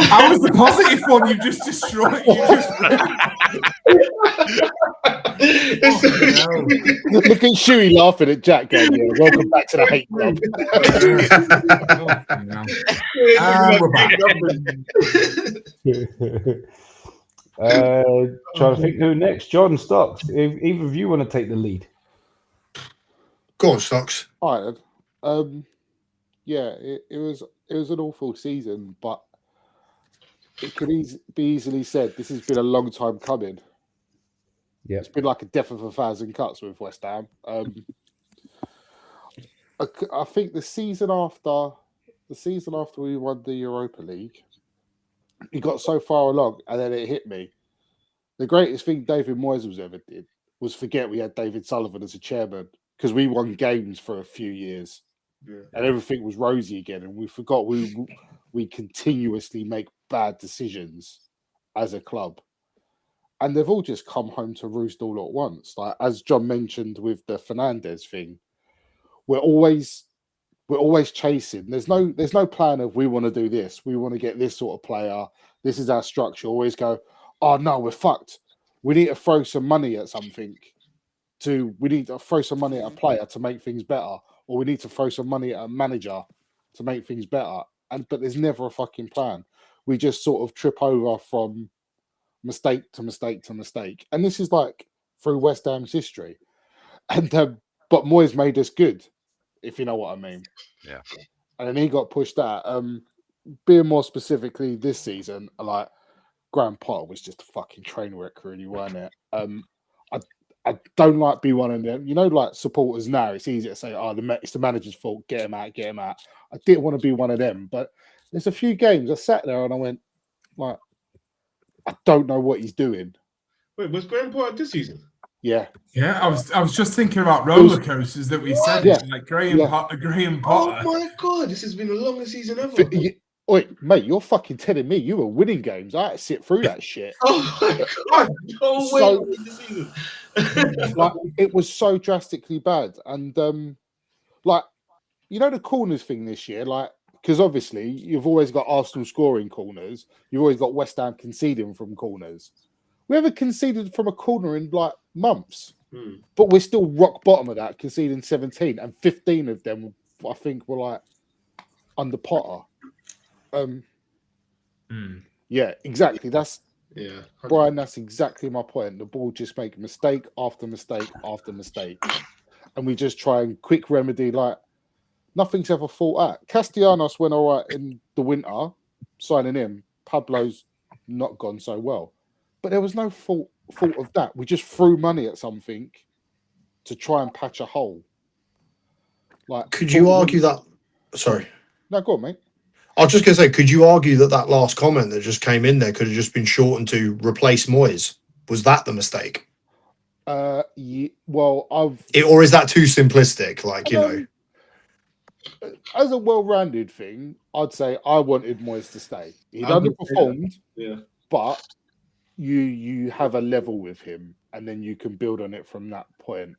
How was the positive one you just destroyed? Look at Shuey laughing at Jack going, yeah, welcome back to the hate club. We're back. Trying to think who next. John Stocks. If either of you want to take the lead. Go on, Stocks. All right. Yeah, it was an awful season, but it could be easily said this has been a long time coming. Yeah, it's been like a death of 1,000 cuts with West Ham. I think the season after we won the Europa League, it got so far along, and then it hit me. The greatest thing David Moyes ever did was forget we had David Sullivan as a chairman, because we won games for a few years, and everything was rosy again, and we forgot we continuously make bad decisions as a club, and they've all just come home to roost all at once. Like as John mentioned with the Fernandes thing, we're always chasing. There's no plan of we want to do this, we want to get this sort of player, this is our structure. Always go, oh no, we're fucked. We need to throw some money at something. We need to throw some money at a player to make things better, or we need to throw some money at a manager to make things better. But there's never a fucking plan. We just sort of trip over from mistake to mistake to mistake, and this is like through West Ham's history. And but Moyes made us good, if you know what I mean. Yeah. And then he got pushed out. Being more specifically this season, like Graham Potter was just a fucking train wreck, really, wasn't it? I don't like be one of them. You know, like supporters now, it's easy to say, "Oh, it's the manager's fault. Get him out, get him out." I didn't want to be one of them, but there's a few games I sat there and I went, like, I don't know what he's doing. Wait, was Graham Potter this season? Yeah. Yeah, I was just thinking about roller coasters that we said. Yeah. Like Graham Potter. Oh my god, this has been the longest season ever. Wait, mate, you're fucking telling me you were winning games. I had to sit through that shit. Oh my god, no way. This season. Like, it was so drastically bad. And like, you know, the corners thing this year, like, because obviously you've always got Arsenal scoring corners, you've always got West Ham conceding from corners. We haven't conceded from a corner in like months, but we're still rock bottom of that, conceding 17, and 15 of them, I think, were like under Potter. Yeah, exactly. Brian, that's exactly my point. The ball just make mistake after mistake after mistake, and we just try and quick remedy. Like nothing's ever thought out. Castellanos went all right in the winter, signing him. Pablo's not gone so well, but there was no fault of that. We just threw money at something to try and patch a hole. Like, could you argue that? Sorry, no, go on, mate. I was just going to say, could you argue that last comment that just came in there could have just been shortened to replace Moyes? Was that the mistake? Or is that too simplistic? Like, you know, as a well-rounded thing, I'd say I wanted Moyes to stay. He'd underperformed, but you have a level with him, and then you can build on it from that point.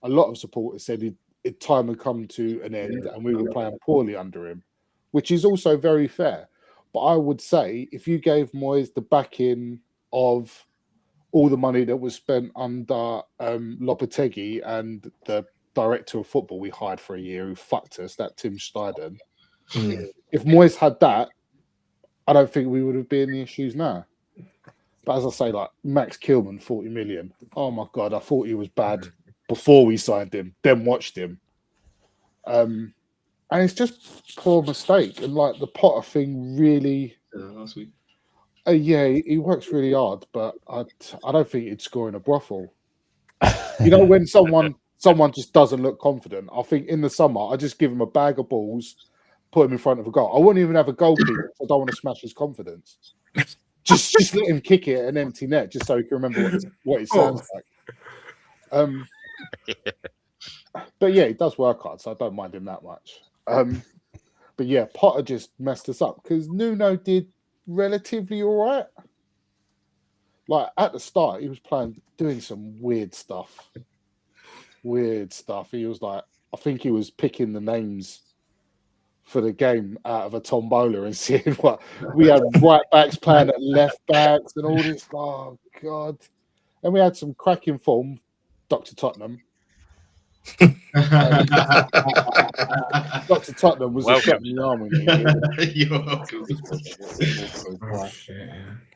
A lot of supporters said time had come to an end, and we were playing poorly under him, which is also very fair. But I would say if you gave Moyes the backing of all the money that was spent under Lopetegui and the director of football we hired for a year who fucked us, that Tim Steiden, if Moyes had that, I don't think we would have been in the issues now. But as I say, like Max Kilman, 40 million. Oh my God, I thought he was bad before we signed him, then watched him. And it's just poor mistake. And like the Potter thing really... last week. He works really hard, but I don't think he'd score in a brothel. You know, when someone just doesn't look confident, I think in the summer, I just give him a bag of balls, put him in front of a goal. I wouldn't even have a goalkeeper. I don't want to smash his confidence. Just let him kick it at an empty net, just so he can remember what it sounds like. But yeah, he does work hard, so I don't mind him that much. But yeah, Potter just messed us up because Nuno did relatively all right. Like at the start, he was doing some weird stuff. He was like, I think he was picking the names for the game out of a tombola and seeing what we had right backs playing at left backs and all this. Oh God! And we had some cracking form Dr. Tottenham. Dr. Tottenham was a shot in the arm when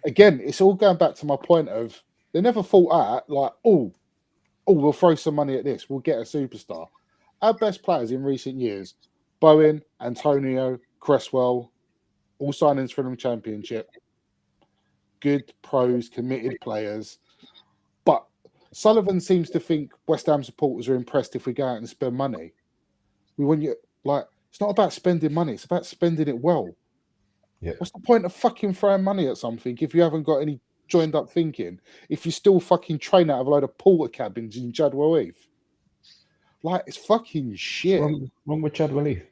Again, it's all going back to my point of they never thought out like, we'll throw some money at this, we'll get a superstar. Our best players in recent years, Bowen, Antonio, Cresswell, all signings for the Championship. Good pros, committed players. But Sullivan seems to think West Ham supporters are impressed if we go out and spend money. It's not about spending money, it's about spending it well. Yeah. What's the point of fucking throwing money at something if you haven't got any joined up thinking? If you still fucking train out of a load of porter cabins in Jadwell Heath? It's fucking shit. Wrong with Jadwell Heath.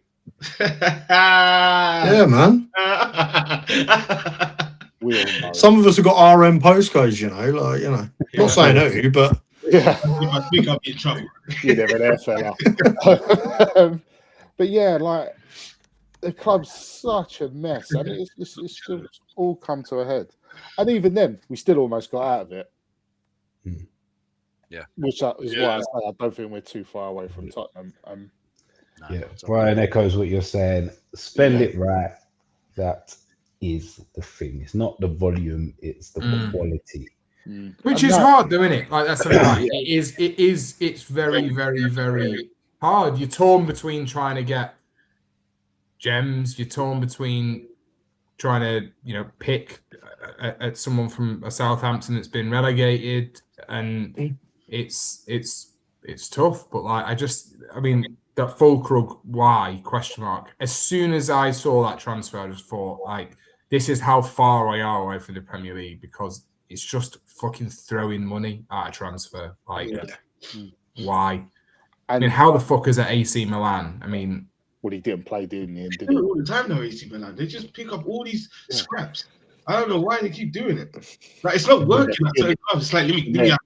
Yeah, man. Some of us have got RM postcodes, Not saying who, but yeah. If I speak, I'll be in trouble. You never there, fella. But yeah, the club's such a mess, and it's just all come to a head. And even then, we still almost got out of it. Yeah, which is why I say I don't think we're too far away from Tottenham. Brian echoes what you're saying. Spend it right. That is the thing. It's not the volume; it's the quality. Which is hard, though, isn't it? That's right. It is. It's very, very, very hard. You're torn between trying to get gems. You're torn between trying to, pick at someone from a Southampton that's been relegated, and it's tough. But that Fulkrug why ? As soon as I saw that transfer, I just thought this is how far we are away from the Premier League, because it's just fucking throwing money at a transfer. Why? How the fuck is at AC Milan? He didn't play, didn't he? They do it all the time, though, AC Milan. They just pick up all these scraps. I don't know why they keep doing it. It's not working at certain clubs. It's let me out.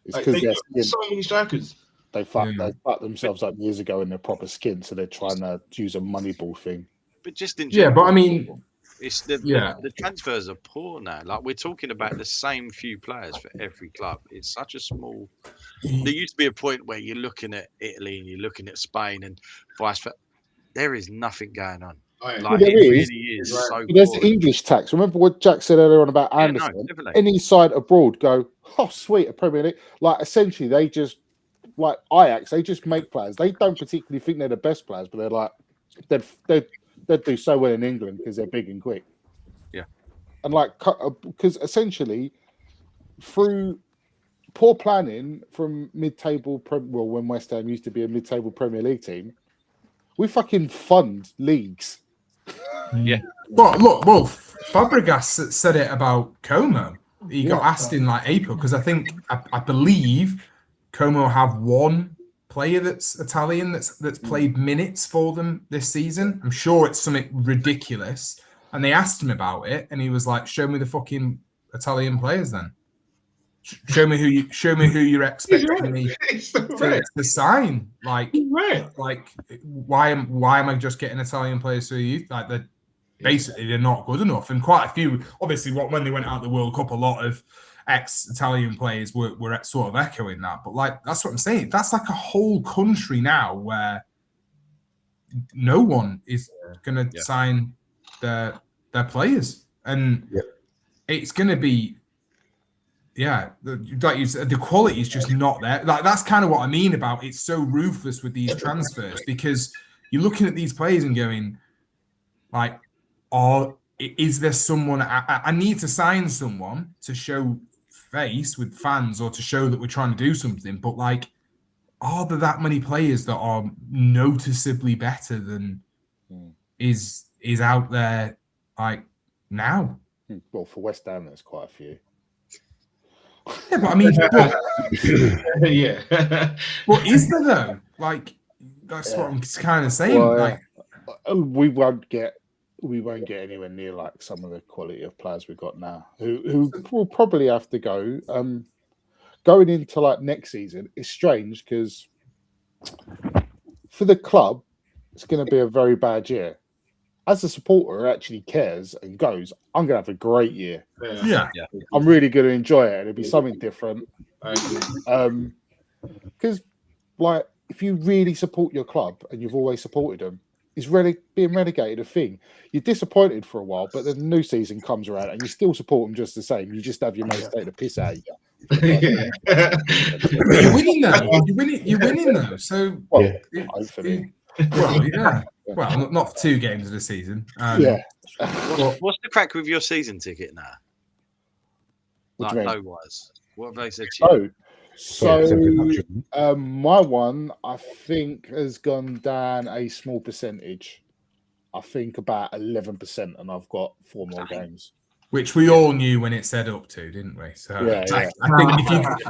It's because there's so many strikers. They fucked themselves up years ago in their proper skin, so they're trying to use a moneyball thing. But just in general, it's the transfers are poor now. We're talking about the same few players for every club. It's such a small. There used to be a point where you're looking at Italy and you're looking at Spain and vice versa. There is nothing going on. Really is so there's poor. English tax. Remember what Jack said earlier on about Anderson? Any side abroad go, sweet, a Premier League. Essentially, they just Ajax. They just make players. They don't particularly think they're the best players, but they'd do so well in England because they're big and quick. Yeah, and because essentially through poor planning from mid-table. When West Ham used to be a mid-table Premier League team, we fucking fund leagues. Yeah. Well, Fabregas said it about Como. He got asked in April because I believe Como have one player that's Italian that's played minutes for them this season. I'm sure it's something ridiculous. And they asked him about it, and he was like, "Show me the fucking Italian players, then. Show me who you're expecting me to sign. Why am I just getting Italian players through you? They're not good enough." And quite a few, obviously, when they went out the World Cup, a lot of ex-Italian players were sort of echoing that. But that's what I'm saying. That's a whole country now where no one is going to sign their players, and it's going to be. Yeah, the quality is just not there. That's kind of what I mean about it's so ruthless with these transfers, because you're looking at these players and going, is there someone I need to sign someone to show face with fans or to show that we're trying to do something? But are there that many players that are noticeably better than is out there now? Well, for West Ham, there's quite a few. Yeah, but But is there though? That's what I'm kind of saying. Well, we won't get anywhere near some of the quality of players we've got now. Who will probably have to go. Going into next season is strange because for the club, it's going to be a very bad year. As a supporter who actually cares and goes, I'm going to have a great year. Yeah. I'm really going to enjoy it. It'll be something different. because like if you really support your club and you've always supported them, is being relegated a thing? You're disappointed for a while, but then the new season comes around and you still support them just the same. You just have your mates take the piss out of you. You're winning though. You're winning though. So hopefully. Well, yeah. Well, not for 2 games of the season. What's the crack with your season ticket now? What like do you mean? Wise. What have they said to you? So my one, I think, has gone down a small percentage. I think about 11%, and I've got 4 more games. Which we all knew when it said up to, didn't we? So yeah. I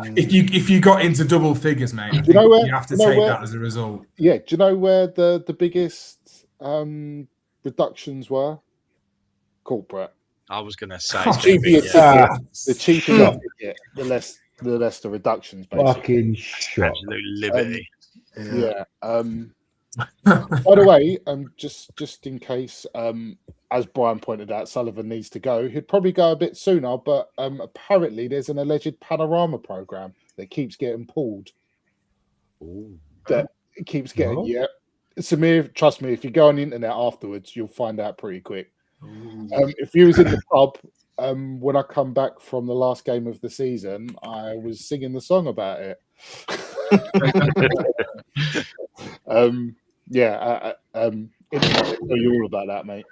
think if you got into double figures, mate, you have to take that as a result. Yeah. Do you know where the biggest reductions were? Corporate. I was going to say the cheaper your ticket, the less the reductions. Basically. Fucking shot. Absolute liberty. Yeah. By the way, just in case, as Brian pointed out, Sullivan needs to go. He'd probably go a bit sooner, but apparently there's an alleged panorama program that keeps getting pulled. Ooh. That keeps getting Samir, trust me, if you go on the internet afterwards, you'll find out pretty quick. If you was in the pub, when I come back from the last game of the season, I was singing the song about it. Tell you all about that, mate.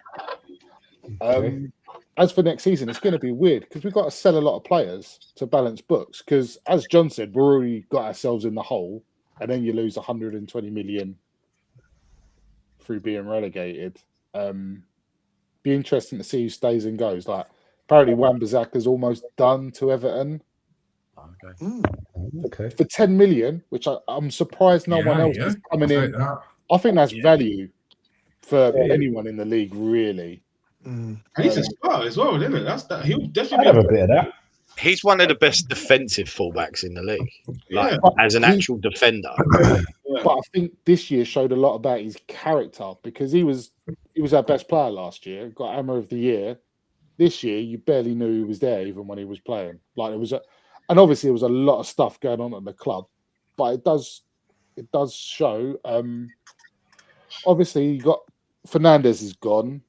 As for next season, it's going to be weird because we've got to sell a lot of players to balance books. Because as John said, we've already got ourselves in the hole, and then you lose 120 million through being relegated. Be interesting to see who stays and goes. Like apparently, Wan-Bissaka's almost done to Everton. Okay. For 10 million, which I'm surprised no one else is coming in. I think that's value for anyone in the league, really. And he's a star as well, isn't it? He'll definitely have a bit of that. He's one of the best defensive fullbacks in the league, as an actual defender. But I think this year showed a lot about his character because he was our best player last year, got Hammer of the Year. This year, you barely knew he was there even when he was playing. Like and obviously there was a lot of stuff going on at the club, but it does show. Obviously, you got Fernandes is gone.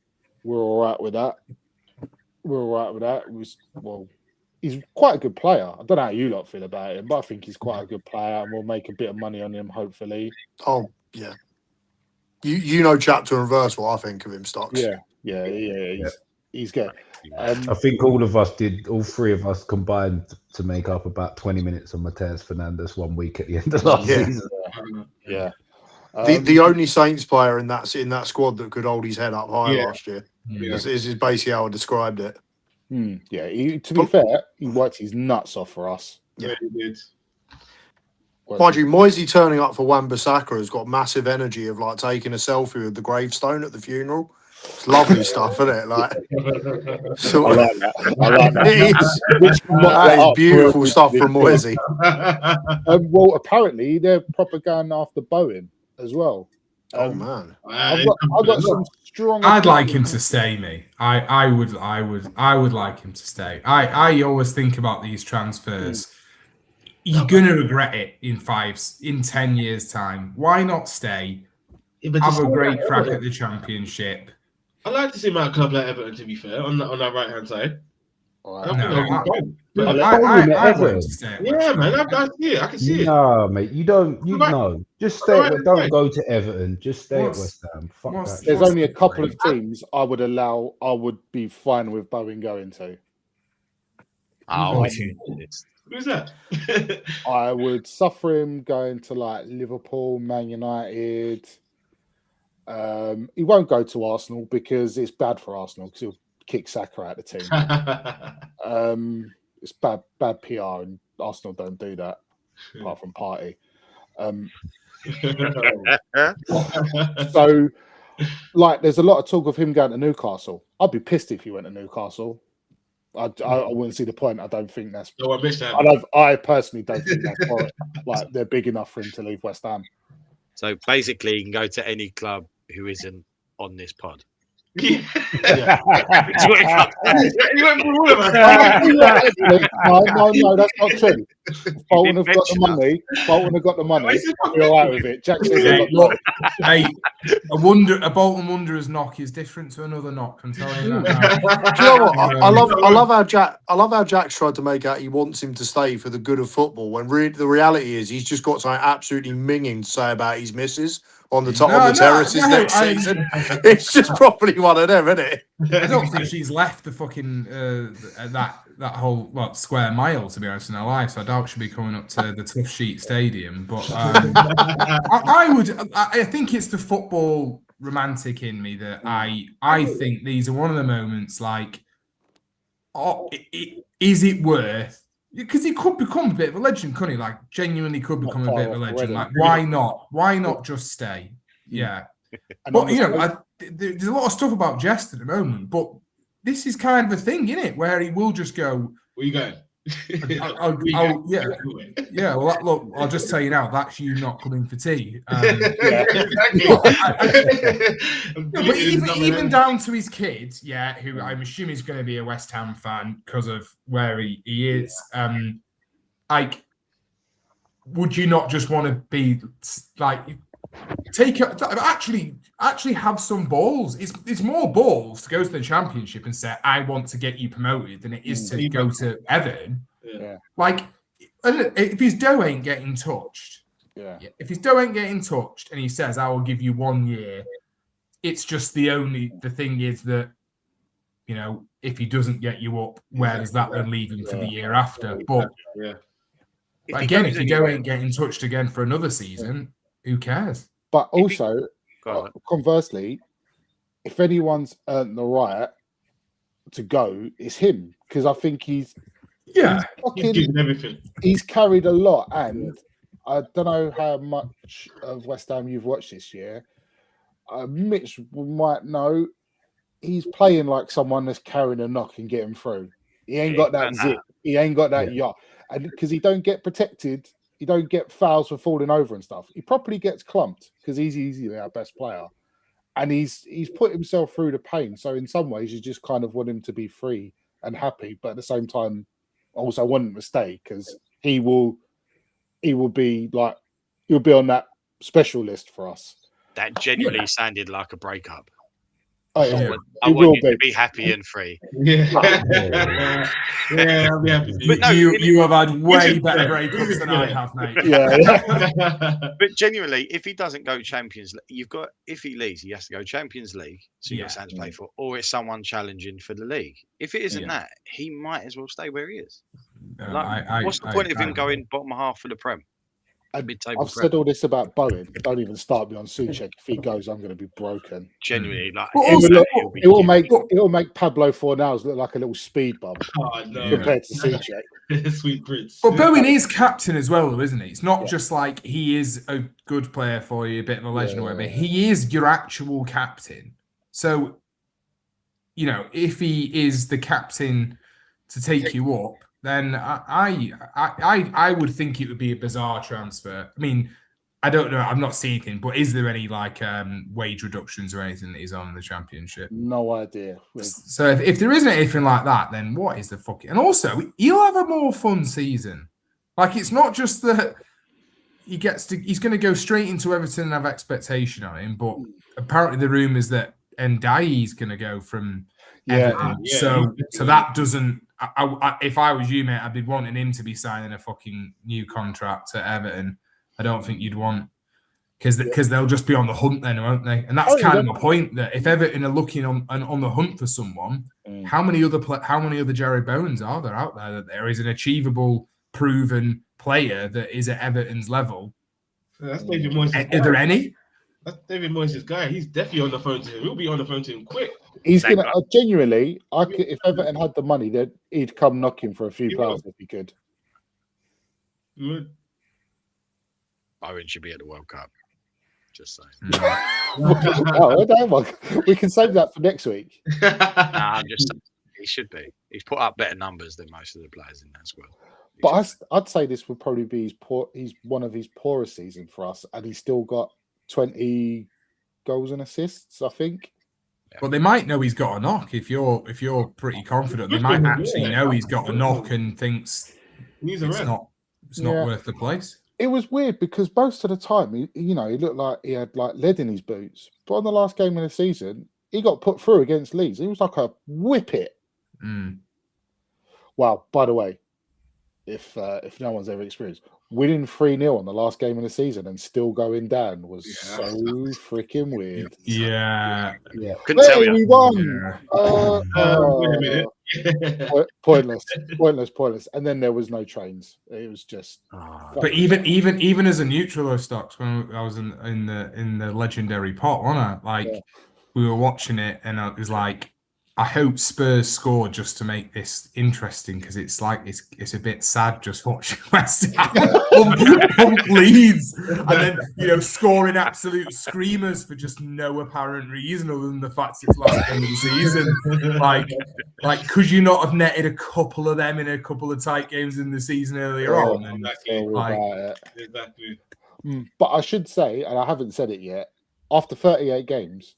We're all right with that. He's quite a good player. I don't know how you lot feel about him, but I think he's quite a good player, and we'll make a bit of money on him, hopefully. Oh yeah, you know chapter and verse what I think of him, Stocks. Yeah. He's good. I think all 3 of us combined to make up about 20 minutes on Mateus Fernandes 1 week at the end of last season. Yeah. The only Saints player in that squad that could hold his head up high last year is basically how I described it. Yeah, to be fair, he worked his nuts off for us. Yeah, he did. Mind you, Moisey turning up for Wan-Bissaka has got massive energy of like taking a selfie with the gravestone at the funeral. It's lovely stuff, isn't it? Like, I like that. That is beautiful stuff from Moisey. Well, apparently they're proper going after Bowen as well. Oh man, I've got some strong. I'd like him to stay, me. I would like him to stay. I always think about these transfers. You're gonna regret it in 10 years' time. Why not stay? Have a great crack at the championship. I'd like to see him at a club like Everton, to be fair, on that right hand side. I want him to stay. Yeah, man, I see it. I can see it. No, mate, you don't. No, just stay. Don't go to Everton. Just stay at West Ham. Fuck that. There's only a couple of teams I would be fine with Bowen going to. Who's that? I would suffer him going to like Liverpool, Man United. He won't go to Arsenal because it's bad for Arsenal because he'll kick Saka out of the team. It's bad PR, and Arsenal don't do that apart from Party. So, like, there's a lot of talk of him going to Newcastle. I'd be pissed if he went to Newcastle. I wouldn't see the point. I don't think that's. No, I personally don't think that's like they're big enough for him to leave West Ham. So basically, you can go to any club who isn't on this pod. Yeah. No, that's not true. Bolton have got the money. Bolton have got the money. I'll be all right with it. Jack says hey, a Bolton Wanderers knock is different to another knock. I'm telling you that now. Do you know what? I love how Jack's tried to make out he wants him to stay for the good of football. When the reality is he's just got something absolutely minging to say about his missus on the top of the terraces next season. It's just probably one of them, isn't it? I don't think she's left the fucking that whole square mile, to be honest, in her life. So I doubt she'll be coming up to the Tough Sheet Stadium. But I think it's the football romantic in me that I think these are one of the moments like, is it worth? Because he could become a bit of a legend, couldn't he? Like, genuinely could become a bit of a legend. Like, why not? Why not just stay? Yeah. But, there's a lot of stuff about Jest at the moment, but this is kind of a thing, isn't it? Where he will just go, where you going? Yeah. Well, look, I'll just tell you now, that's you not coming for tea. But even down to his kid, who I'm assuming is going to be a West Ham fan because of where he is. Like, would you not just want to be like? Actually have some balls. It's more balls to go to the Championship and say, I want to get you promoted than it is to go to Everton. Yeah. Like, if his dough ain't getting touched, if his dough ain't getting touched and he says, I will give you 1 year, it's just the thing is that, you know, if he doesn't get you up, where does that then leave him for the year after? But again, if your dough ain't getting touched again for another season, who cares? But also, conversely, if anyone's earned the right to go, it's him. Because I think he's giving everything. He's carried a lot. And I don't know how much of West Ham you've watched this year. Mitch might know he's playing like someone that's carrying a knock and getting through. He ain't got that zip. He ain't got that yacht. And because he don't get protected, he don't get fouls for falling over and stuff. He properly gets clumped because he's easily our best player. And he's put himself through the pain. So in some ways, you just kind of want him to be free and happy, but at the same time, also want him to stay because he will be like, he'll be on that special list for us. That genuinely sounded like a breakup. Oh, yeah. I want you to be happy and free. Yeah, I'll be happy. But no, you have had way better breakups than I have, mate. But genuinely, if he doesn't go Champions League, if he leaves, he has to go Champions League, so you've got something to play for, or it's someone challenging for the league. If it isn't that, he might as well stay where he is. What's the point of him going bottom half of the Prem? I've said all this about Bowen. Don't even start me on Souček. If he goes, I'm going to be broken. Genuinely, like it will make Pablo Fornals look like a little speed bump compared to Souček. Sweet Prince. But Bowen is captain as well, though, isn't he? It's not just like he is a good player for you, a bit of a legend or whatever. He is your actual captain. So, you know, if he is the captain to take you up, then I would think it would be a bizarre transfer. I mean, I don't know. I'm not seeing anything, but is there any like wage reductions or anything that he's on in the Championship? No idea. So if there isn't anything like that, then what is the fucking? And also, he'll have a more fun season. Like, it's not just that he's going to go straight into Everton and have expectation on him, but apparently the rumours that Ndai's going to go from Everton. So that doesn't. If I was you, mate, I'd be wanting him to be signing a fucking new contract at Everton. I don't think you'd want, because they'll just be on the hunt then, won't they? And that's kind of my point. That if Everton are looking on the hunt for someone, how many other Jerry Bowens are there out there that there is an achievable, proven player that is at Everton's level? That's David Moyes. Are there any? That's David Moyes' guy. He's definitely on the phone to him. He'll be on the phone to him quick. He's gonna genuinely. If Everton had the money, then he'd come knocking for a few players if he could. Bowen should be at the World Cup. Just saying. We can save that for next week. I'm just saying he should be. He's put up better numbers than most of the players in that squad. But I'd say this would probably be he's one of his poorest seasons for us, and he's still got 20 goals and assists, I think. Well, they might know he's got a knock. If you're pretty confident, they might actually know he's got a knock and thinks he's it's not. It's not worth the place. It was weird because most of the time, he looked like he had like lead in his boots. But on the last game of the season, he got put through against Leeds. He was like a whippet. Wow, by the way, if no one's ever experienced, winning 3-0 on the last game of the season and still going down was so freaking weird. Yeah. Couldn't tell you. We won. Pointless. And then there was no trains. It was just. But even as a neutral of stocks, when I was in the legendary pot, wasn't I? We were watching it, and it was like, I hope Spurs score just to make this interesting, because it's like it's a bit sad just watching West Ham pump Leeds and then scoring absolute screamers for just no apparent reason other than the fact it's last game of the season. Like could you not have netted a couple of them in a couple of tight games in the season earlier on? And Exactly. But I should say, and I haven't said it yet, after 38 games,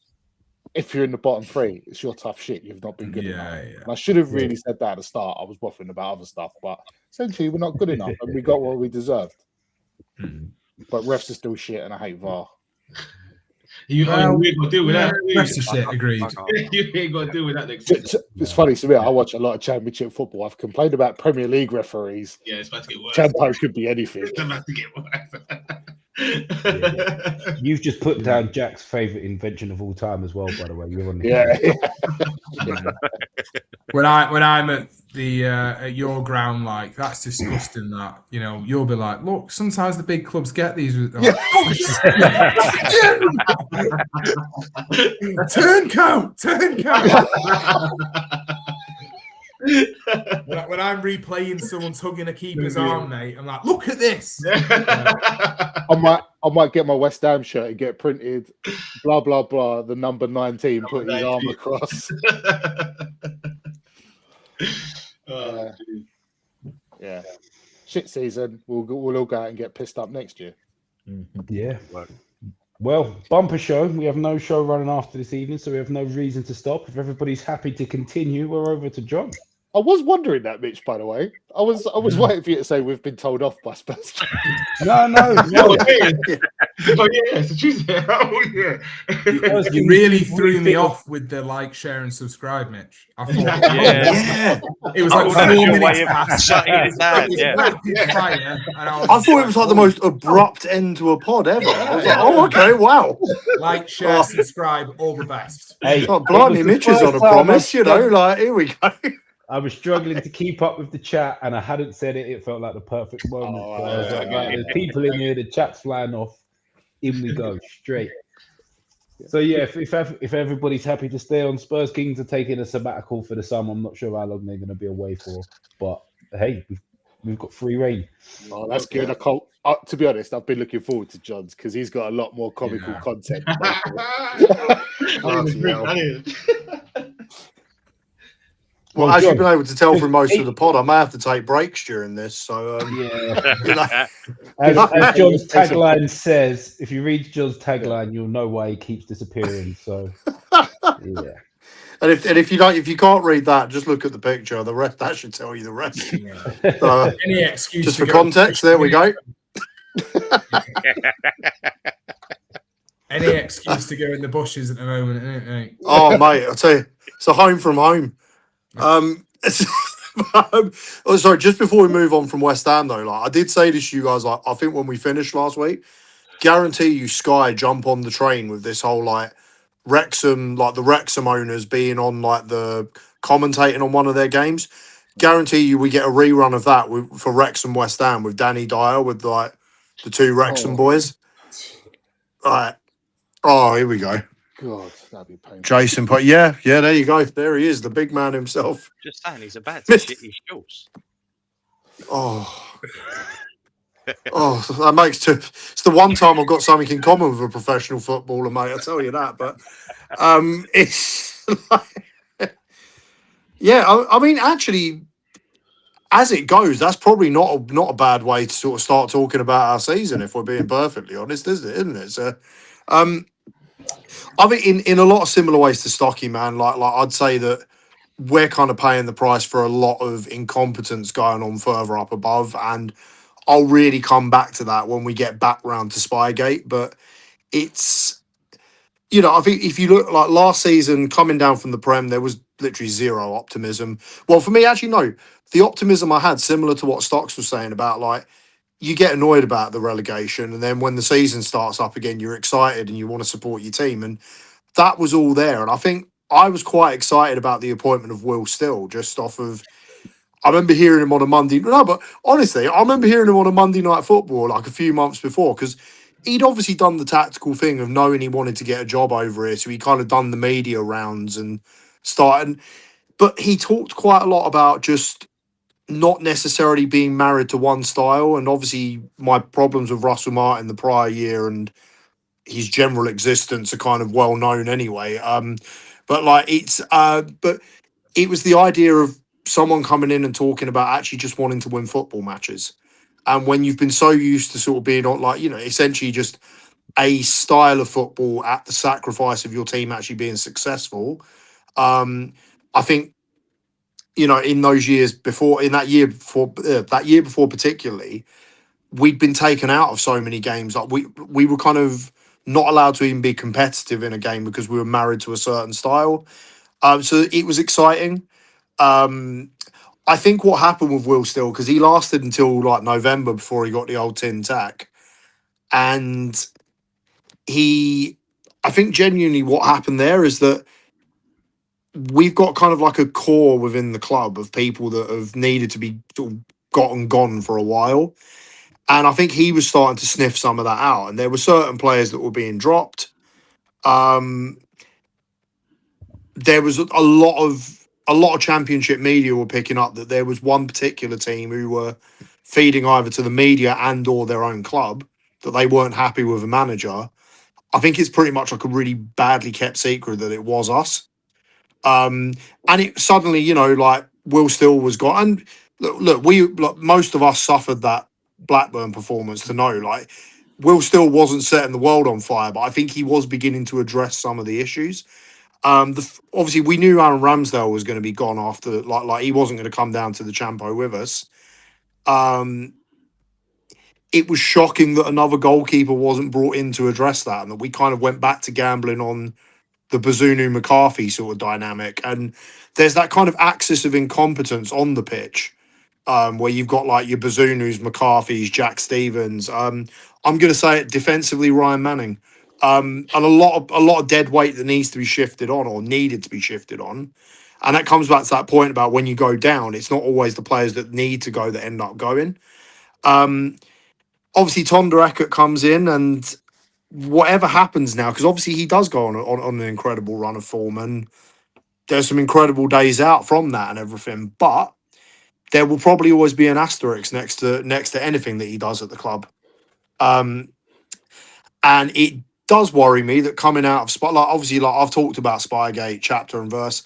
if you're in the bottom three, it's your tough shit. You've not been good enough. And I should have really said that at the start. I was waffling about other stuff, but essentially we're not good enough, and we got what we deserved. But refs are still shit, and I hate VAR. You ain't got to deal with that. Refs are shit, agreed. You ain't got to deal with that next It's funny to me. I watch a lot of Championship football. I've complained about Premier League referees. Yeah, it's about to get worse. Champo could be anything. It's about to get worse. You've just put down Jack's favourite invention of all time as well, by the way. You're on the When I'm at the at your ground, like, that's disgusting. That you'll be like, look, sometimes the big clubs get these. Turncoat. When I'm replaying someone's hugging a keeper's arm, mate, I'm like, look at this. I might get my West Ham shirt and get printed, blah blah blah. The number 19 put his arm across. Yeah, shit season. We'll all go out and get pissed up next year. Yeah. Well, bumper show. We have no show running after this evening, so we have no reason to stop. If everybody's happy to continue, we're over to John. I was wondering that, Mitch, by the way. I was waiting for you to say we've been told off by Spurs. No. Oh, yeah, it's a Tuesday. Oh, yeah. You really threw me off with the like, share, and subscribe, Mitch. I thought, it was like 4 minutes past. Shutting it down. I thought it was like the most abrupt end to a pod ever. I was like, oh, okay, wow. Like, share, subscribe, all the best. Hey, blimey, Mitch is on a promise, like, here we go. I was struggling to keep up with the chat, and I hadn't said it. It felt like the perfect moment. So I was like, right, there's people in here, the chat's flying off. In we go, straight. So yeah, if everybody's happy to stay on, Spurs Kings are taking a sabbatical for the summer. I'm not sure how long they're going to be away for, but hey, we've got free reign. Oh, that's good. I can't. To be honest, I've been looking forward to John's because he's got a lot more comical content. Well, as you've been able to tell from most of the pod, I may have to take breaks during this. So, as John's tagline says, if you read John's tagline, you'll know why he keeps disappearing. So, yeah. And if you can't read that, just look at the picture. The rest that should tell you the rest. So, any excuse just for context, there we go. Any excuse to go in the bushes at the moment, isn't it, mate? Oh, mate, I'll tell you, it's a home from home. Sorry, just before we move on from West Ham though, like I did say this to you guys, like I think when we finished last week, guarantee you Sky jump on the train with this whole like Wrexham, like the Wrexham owners being on like the commentating on one of their games. Guarantee you we get a rerun of that for Wrexham West Ham with Danny Dyer with like the two Wrexham boys. Right. Oh, here we go. God, that'd be painful. Jason, but yeah, there you go. There he is, the big man himself. Just saying, he's about to shit his shorts. Oh, that makes two. It's the one time I've got something in common with a professional footballer, mate. I'll tell you that. But it's like, yeah. I mean, actually, as it goes, that's probably not a bad way to sort of start talking about our season, if we're being perfectly honest, isn't it? So, I mean, in a lot of similar ways to Stocky, man, like I'd say that we're kind of paying the price for a lot of incompetence going on further up above. And I'll really come back to that when we get back round to Spygate. But it's, you know, I think if you look like last season coming down from the Prem, there was literally zero optimism. Well, for me, actually, no. The optimism I had, similar to what Stocks was saying about, like, you get annoyed about the relegation, and then when the season starts up again, you're excited and you want to support your team. And that was all there. And I think I was quite excited about the appointment of Will Still, just off of, I remember hearing him on a Monday. No, but honestly, I remember hearing him on a Monday Night Football like a few months before, because he'd obviously done the tactical thing of knowing he wanted to get a job over here. So he kind of done the media rounds and started. But he talked quite a lot about just not necessarily being married to one style. And obviously, my problems with Russell Martin the prior year and his general existence are kind of well known anyway. But like but it was the idea of someone coming in and talking about actually just wanting to win football matches. And when you've been so used to sort of being on, like, you know, essentially just a style of football at the sacrifice of your team actually being successful, I think, you know, in those years before, in that year before particularly, we'd been taken out of so many games. Like we were kind of not allowed to even be competitive in a game because we were married to a certain style. So it was exciting. I think what happened with Will Still, because he lasted until like November before he got the old tin tack. And I think genuinely what happened there is that we've got kind of like a core within the club of people that have needed to be sort of gone for a while. And I think he was starting to sniff some of that out. And there were certain players that were being dropped. There was a lot of championship media were picking up that there was one particular team who were feeding either to the media and or their own club that they weren't happy with a manager. I think it's pretty much like a really badly kept secret that it was us. And it suddenly, you know, like Will Still was gone. And look, most of us suffered that Blackburn performance to know, like, Will Still wasn't setting the world on fire, but I think he was beginning to address some of the issues. Obviously, we knew Aaron Ramsdale was going to be gone after, like he wasn't going to come down to the Champo with us. It was shocking that another goalkeeper wasn't brought in to address that, and that we kind of went back to gambling on the Bazunu McCarthy sort of dynamic. And there's that kind of axis of incompetence on the pitch, where you've got like your Bazunus, McCarthy's, Jack Stevens. I'm going to say it defensively, Ryan Manning. And a lot of dead weight that needs to be shifted on or needed to be shifted on. And that comes back to that point about when you go down, it's not always the players that need to go that end up going. Obviously, Tonda Eckert comes in, and whatever happens now, because obviously he does go on an incredible run of form, and there's some incredible days out from that and everything. But there will probably always be an asterisk next to anything that he does at the club. And it does worry me that coming out of Spotlight, obviously, like I've talked about Spygate chapter and verse.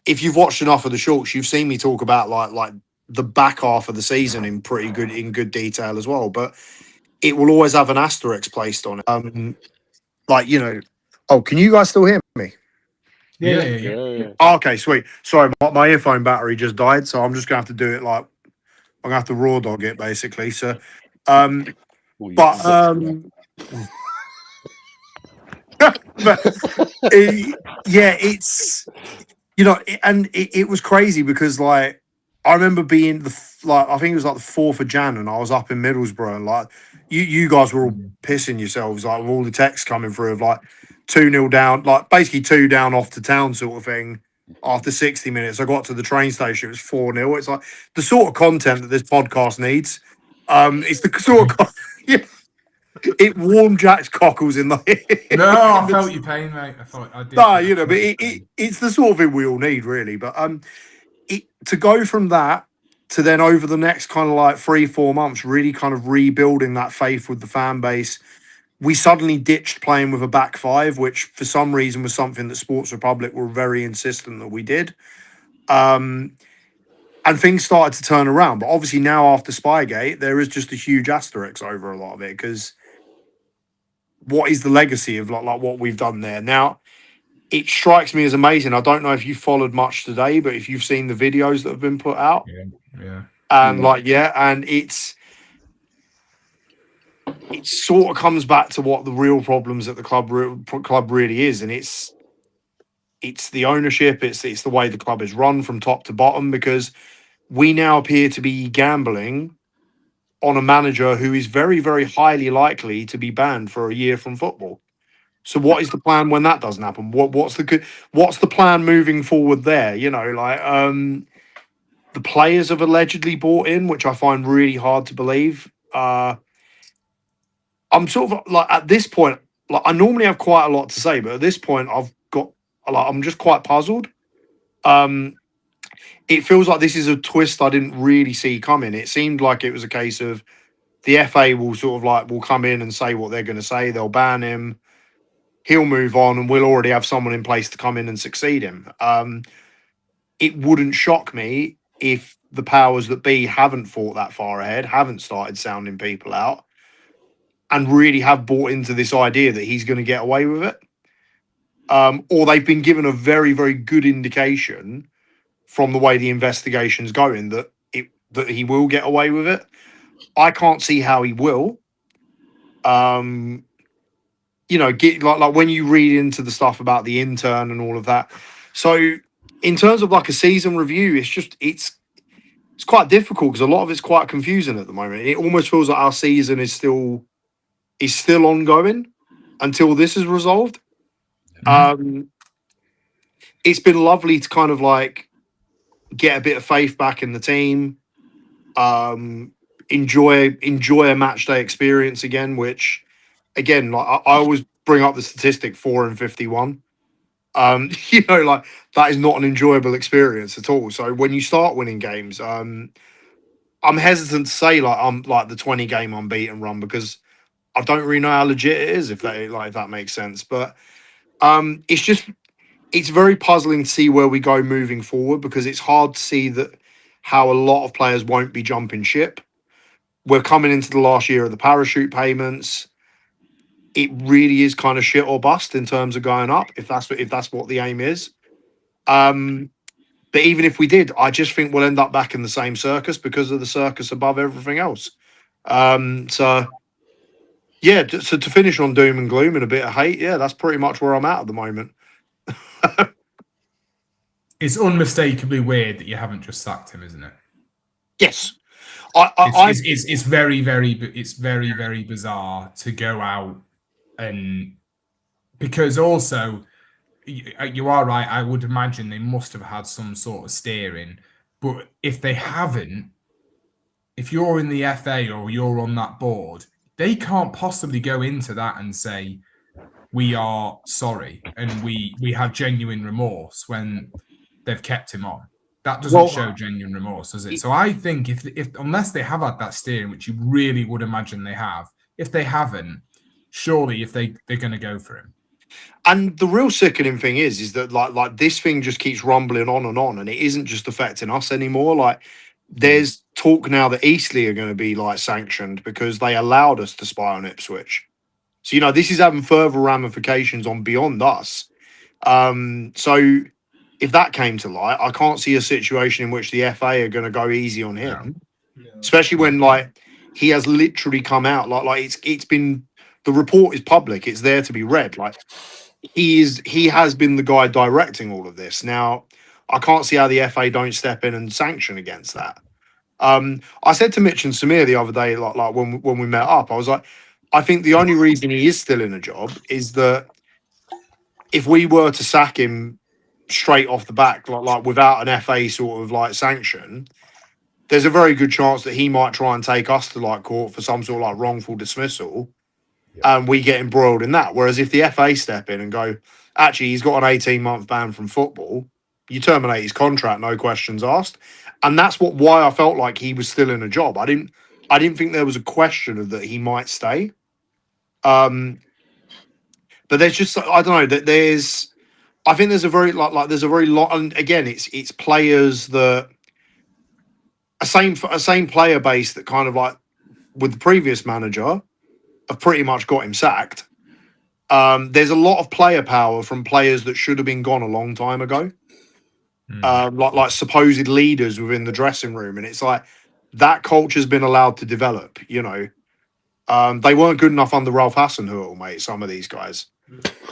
If you've watched enough of the shorts, you've seen me talk about like the back half of the season in good detail as well. But it will always have an asterisk placed on it. Like, you know, oh, can you guys still hear me? Yeah. Oh, okay, sweet. Sorry, my earphone battery just died, so I'm just gonna have to do it like I'm gonna have to raw dog it basically. So, it's, you know, and it was crazy because like I remember being I think it was like the 4th of Jan, and I was up in Middlesbrough, and like you guys were all pissing yourselves like with all the texts coming through of like 2-0 down, like basically 2 down off to town sort of thing. After 60 minutes, I got to the train station. It was 4-0. It's like the sort of content that this podcast needs. It's the sort of yeah. It warmed Jack's cockles in the. No, I felt your pain, mate. I thought I did. No, you know, but it's the sort of thing we all need, really. But to go from that to then over the next kind of like 3-4 months, really kind of rebuilding that faith with the fan base. We suddenly ditched playing with a back five, which for some reason was something that Sports Republic were very insistent that we did. And things started to turn around. But obviously now after Spygate, there is just a huge asterisk over a lot of it, because what is the legacy of like what we've done there? Now, it strikes me as amazing. I don't know if you followed much today, but if you've seen the videos that have been put out. Yeah. And and it's it sort of comes back to what the real problems at the club really is, and it's the ownership, it's the way the club is run from top to bottom, because we now appear to be gambling on a manager who is very, very highly likely to be banned for a year from football. So what is the plan when that doesn't happen? What's the plan moving forward there? You know, like the players have allegedly bought in, which I find really hard to believe. I'm sort of like, at this point, like, I normally have quite a lot to say, but at this point I'm just quite puzzled. It feels like this is a twist I didn't really see coming. It seemed like it was a case of the FA will come in and say what they're going to say. They'll ban him. He'll move on, and we'll already have someone in place to come in and succeed him. It wouldn't shock me if the powers that be haven't thought that far ahead, haven't started sounding people out, and really have bought into this idea that he's going to get away with it. Or they've been given a very, very good indication from the way the investigation's going that he will get away with it. I can't see how he will. Get like when you read into the stuff about the intern and all of that. So in terms of like a season review, it's quite difficult because a lot of it's quite confusing at the moment. It almost feels like our season is still ongoing until this is resolved. Mm-hmm. It's been lovely to kind of like get a bit of faith back in the team. Enjoy a match day experience again, which again, like I always bring up the statistic 4 and 51. Like that is not an enjoyable experience at all. So when you start winning games, I'm hesitant to say like I'm like the 20 game unbeaten run, because I don't really know how legit it is, if that makes sense. But it's very puzzling to see where we go moving forward, because it's hard to see that how a lot of players won't be jumping ship. We're coming into the last year of the parachute payments. It really is kind of shit or bust in terms of going up, if that's what the aim is. But even if we did, I just think we'll end up back in the same circus because of the circus above everything else. So to finish on doom and gloom and a bit of hate, that's pretty much where I'm at the moment. It's unmistakably weird that you haven't just sacked him, isn't it? Yes. It's very, very bizarre to go out, and because also you are right, I would imagine they must have had some sort of steering, but if they haven't, if you're in the FA or you're on that board, they can't possibly go into that and say we are sorry and we have genuine remorse when they've kept him on. That doesn't show genuine remorse, does it? So I think if unless they have had that steering, which you really would imagine they have, if they haven't, surely if they're going to go for him. And the real sickening thing is that like this thing just keeps rumbling on, and it isn't just affecting us anymore. Like there's talk now that Eastleigh are going to be like sanctioned because they allowed us to spy on Ipswich. So this is having further ramifications on beyond us. So if that came to light, I can't see a situation in which the FA are going to go easy on him, especially when like he has literally come out like it's been, the report is public, it's there to be read. Like he has been the guy directing all of this. Now I can't see how the FA don't step in and sanction against that. I said to Mitch and Samir the other day, like when we met up, I was like, I think the only reason he is still in a job is that if we were to sack him straight off the back, like without an FA sort of like sanction, there's a very good chance that he might try and take us to like court for some sort of like wrongful dismissal, and we get embroiled in that. Whereas if the FA step in and go, actually, he's got an 18-month ban from football, you terminate his contract, no questions asked. And that's why I felt like he was still in a job. I didn't think there was a question of that he might stay. But there's just, I don't know, that I think there's a very there's a very lot, and again, it's players that a same player base that kind of like with the previous manager have pretty much got him sacked. There's a lot of player power from players that should have been gone a long time ago, like supposed leaders within the dressing room, and it's like that culture's been allowed to develop. They weren't good enough under Ralph Hasenhüttl, mate. Some of these guys.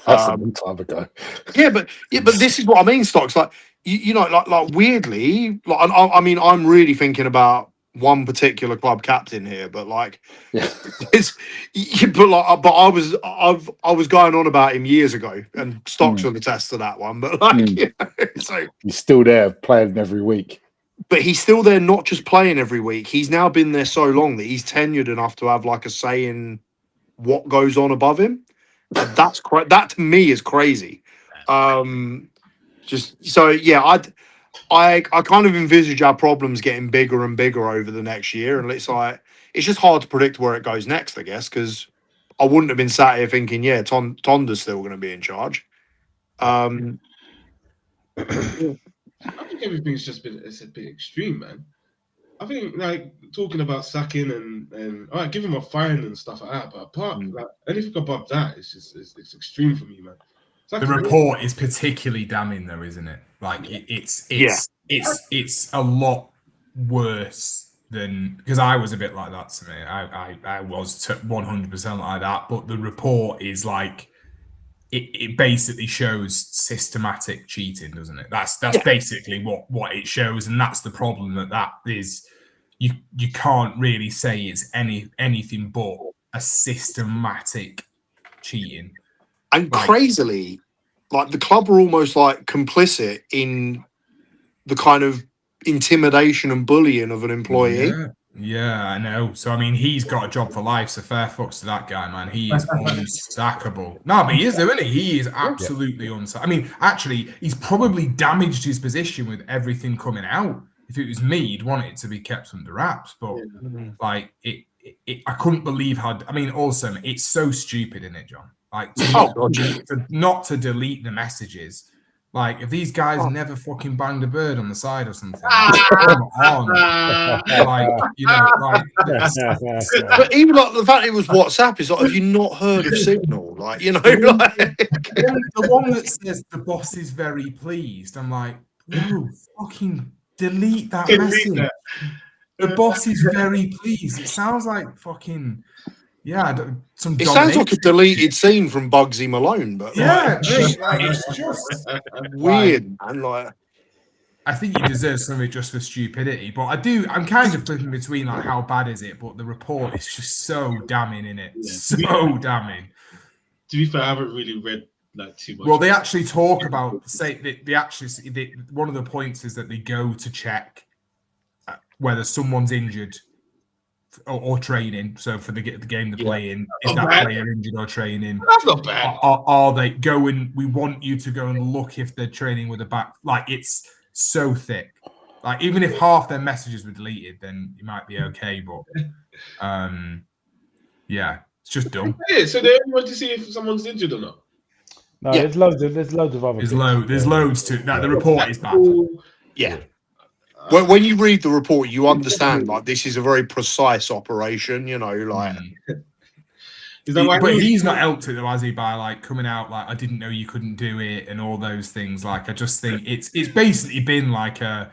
That's a long time ago. Yeah, but this is what I mean, Stocks. Like you know, like weirdly, like I mean, I'm really thinking about one particular club captain here, but like, Yeah. but I was going on about him years ago, and Stocks will attest to that one. But like, you know, so He's still there playing every week. but he's still there, not just playing every week. He's now been there so long that he's tenured enough to have like a say in what goes on above him. And that to me is crazy. Just so yeah, I kind of envisage our problems getting bigger and bigger over the next year, and it's like it's just hard to predict where it goes next, I guess, because I wouldn't have been sat here thinking, yeah, Tonda's still going to be in charge. I think everything's just it's a bit extreme, man. I think like talking about sacking and all right, give him a fine and stuff like that, but apart like anything above that, it's extreme for me, man. The report is particularly damning, though, isn't it? Like it's a lot worse than because I was a bit like that to me. I was 100% like that, but the report is like it basically shows systematic cheating, doesn't it? That's basically what it shows, and that's the problem. That is you can't really say it's anything but a systematic cheating. And crazily, like the club are almost like complicit in the kind of intimidation and bullying of an employee. Yeah, I know. So I mean, he's got a job for life. So fair fucks to that guy, man. He is unsackable. No, but he is, isn't he? He is absolutely unsackable. I mean, actually, he's probably damaged his position with everything coming out. If it was me, he'd want it to be kept under wraps. But like I couldn't believe how. I mean, also, it's so stupid, isn't it, John? Like not to delete the messages. Like if these guys never fucking banged a bird on the side or something, come on. Like you know, like. But even like the fact it was WhatsApp is like, have you not heard of Signal? Like you know, like the one that says the boss is very pleased. I'm like, no, fucking delete that message. The boss is very pleased. It sounds like fucking. Yeah, it sounds like a deleted scene from Bugsy Malone, but it's just weird. And like, I think he deserves something just for stupidity. But I'm kind of flipping between like how bad is it, but the report is just so damning in it, so damning. To be fair, I haven't really read like too much. Well, they actually talk about one of the points is that they go to check whether someone's injured. Or training. So for the game they're playing, is that player injured or training? That's not bad. Are they going? We want you to go and look if they're training with a back. Like it's so thick. Like even if half their messages were deleted, then you might be okay. But yeah, it's just dumb. So they only want to see if someone's injured or not. No, there's loads of other. There's loads to that. The report is bad. Yeah. When you read the report, you understand like this is a very precise operation, you know, like. But he's not helped it though, has he? By like coming out like I didn't know you couldn't do it and all those things. Like I just think it's basically been like a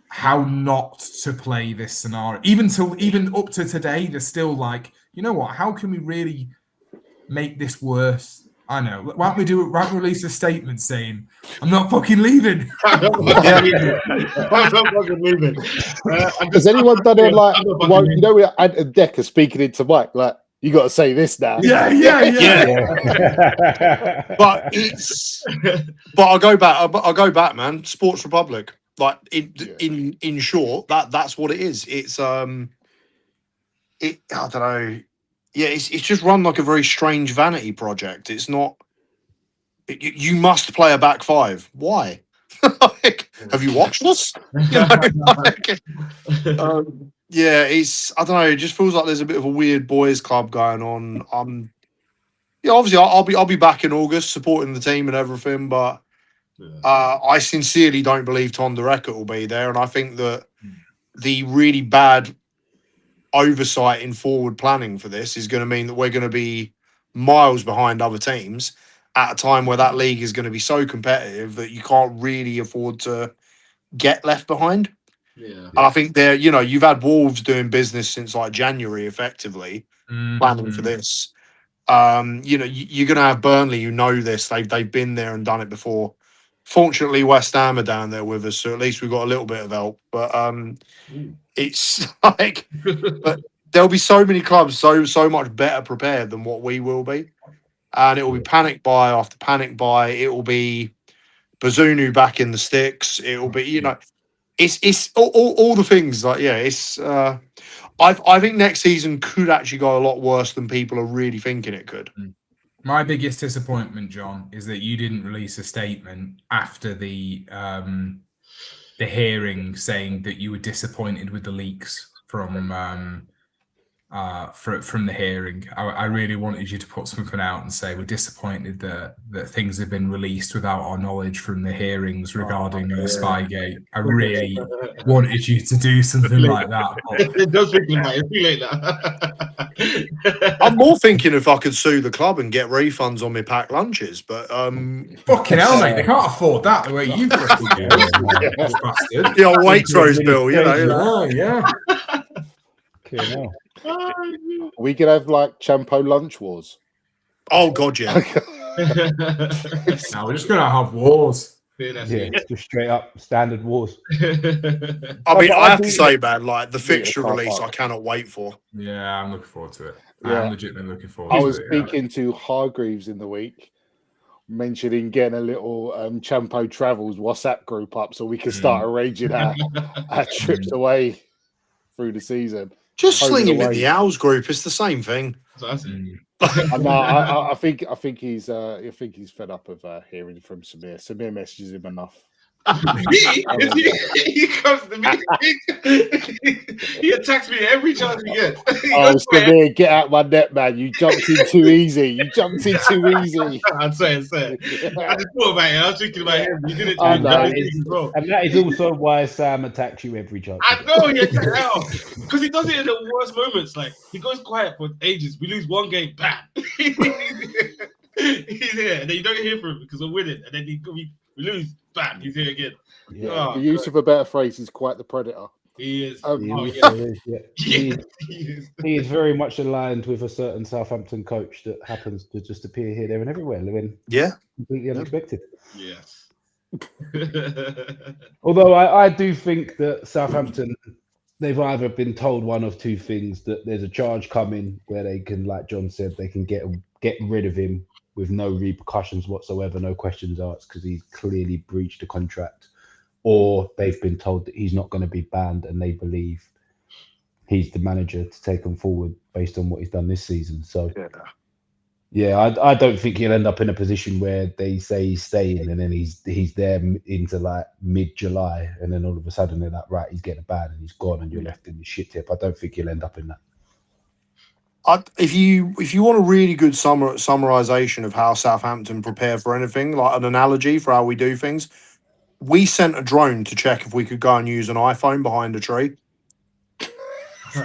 how not to play this scenario. Even up to today, they're still like, you know what? How can we really make this worse? I know. Why don't we release a statement saying, I'm not fucking leaving. I'm not fucking leaving. Has anyone done it like, well, you know, Ant and Deck are speaking into Mike, like, you got to say this now. Yeah. But I'll go back, man. Sports Republic. Like in short, that's what it is. It's I don't know. Yeah, it's just run like a very strange vanity project. It's not. You must play a back five. Why? Like, have you watched us? You know, yeah, it's. I don't know. It just feels like there's a bit of a weird boys' club going on. Yeah, obviously I'll be back in August supporting the team and everything, but I sincerely don't believe Tom Derecker will be there, and I think that the really bad oversight in forward planning for this is going to mean that we're going to be miles behind other teams at a time where that league is going to be so competitive that you can't really afford to get left behind. Yeah. And I think you've had Wolves doing business since like January effectively, planning for this. You're going to have Burnley, you know this. They've been there and done it before. Fortunately, West Ham are down there with us, so at least we've got a little bit of help. But it's like, but there'll be so many clubs so much better prepared than what we will be, and it will be panic buy after panic buy. It will be Bazunu back in the sticks. It will be, it's all the things like it's. I think next season could actually go a lot worse than people are really thinking it could. My biggest disappointment, John, is that you didn't release a statement after the hearing saying that you were disappointed with the leaks from the hearing. I really wanted you to put something out and say we're disappointed that things have been released without our knowledge from the hearings regarding Spygate. I really wanted you to do something like that. It does think about it. Feel like that. I'm more thinking if I could sue the club and get refunds on my packed lunches, but fucking hell, mate, they can't afford that the way you fucking do. Bastard. The old Waitrose bill, Yeah. Okay, We could have like Champo lunch wars. Oh god, yeah. No, we're just gonna have wars. Just straight up standard wars. I mean, I have to say, man, like the fixture release, I cannot wait for. Yeah, I'm looking forward to it. Yeah. I'm legitimately looking forward I to was it. speaking to Hargreaves in the week, mentioning getting a little Champo Travels WhatsApp group up so we can start arranging our trips away through the season. Just sling him in the Owls group. It's the same thing. I think he's fed up of hearing from Samir. Samir messages him enough. He comes to me. He attacks me every chance he gets. Samir, get out my net, man! You jumped in too easy. You jumped in too easy. I'd say. I just thought about it. I was thinking about him. You did it. And that is also why Sam attacks you every chance. I know he attacks because he does it in the worst moments. Like he goes quiet for ages. We lose one game, bam. He's here, and then you don't hear from him because we're winning, and then we lose, bam, he's here again. Yeah, the use of a better phrase is quite the predator. He is. He is very much aligned with a certain Southampton coach that happens to just appear here, there, and everywhere. Completely unexpected. Yes. Although I do think that Southampton, they've either been told one of two things: that there's a charge coming where they can, like John said, they can get rid of him with no repercussions whatsoever, no questions asked, because he's clearly breached the contract, or they've been told that he's not going to be banned and they believe he's the manager to take them forward based on what he's done this season. So, I don't think he'll end up in a position where they say he's staying and then he's there into like mid-July, and then all of a sudden they're like, right, he's getting a ban and he's gone and you're left in the shit tip. I don't think he'll end up in that. If you want a really good summarization of how Southampton prepare for anything, like an analogy for how we do things, we sent a drone to check if we could go and use an iPhone behind a tree.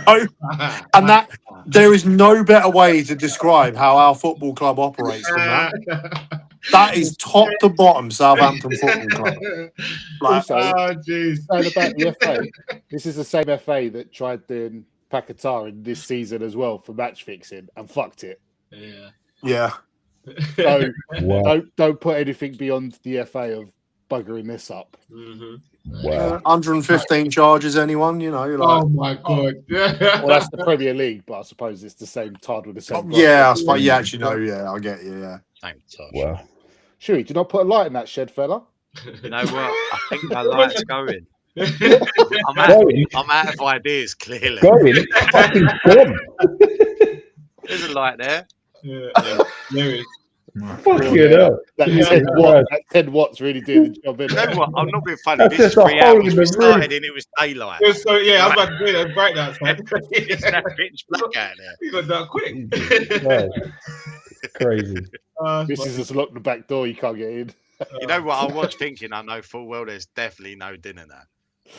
And that there is no better way to describe how our football club operates than that. That is top to bottom Southampton Football Club. Also, about the FA, this is the same FA that tried doing Paquetá in this season as well for match fixing and fucked it. Yeah. So don't put anything beyond the FA of buggering this up. 115 charges, anyone? Oh my god! Well, that's the Premier League, but I suppose it's the same tied with the same. Yeah, I suppose. Yeah, actually, no. Yeah, I get you. Yeah. Wow. Shuey, do you not put a light in that shed, fella? You know what? I think that light's going. I'm out of ideas, clearly. Fucking gone. There's a light there. Yeah, there is. Fucking hell. That 10 watts really doing the job. You know what? I'm not being funny. This is 3 hours. We started and it was daylight. So yeah, I was about to do that. Bright outside. It's that pitch black out there. You got that quick. Crazy. This is just lock the back door. You can't get in. You know what? I was thinking. I know full well. There's definitely no dinner now.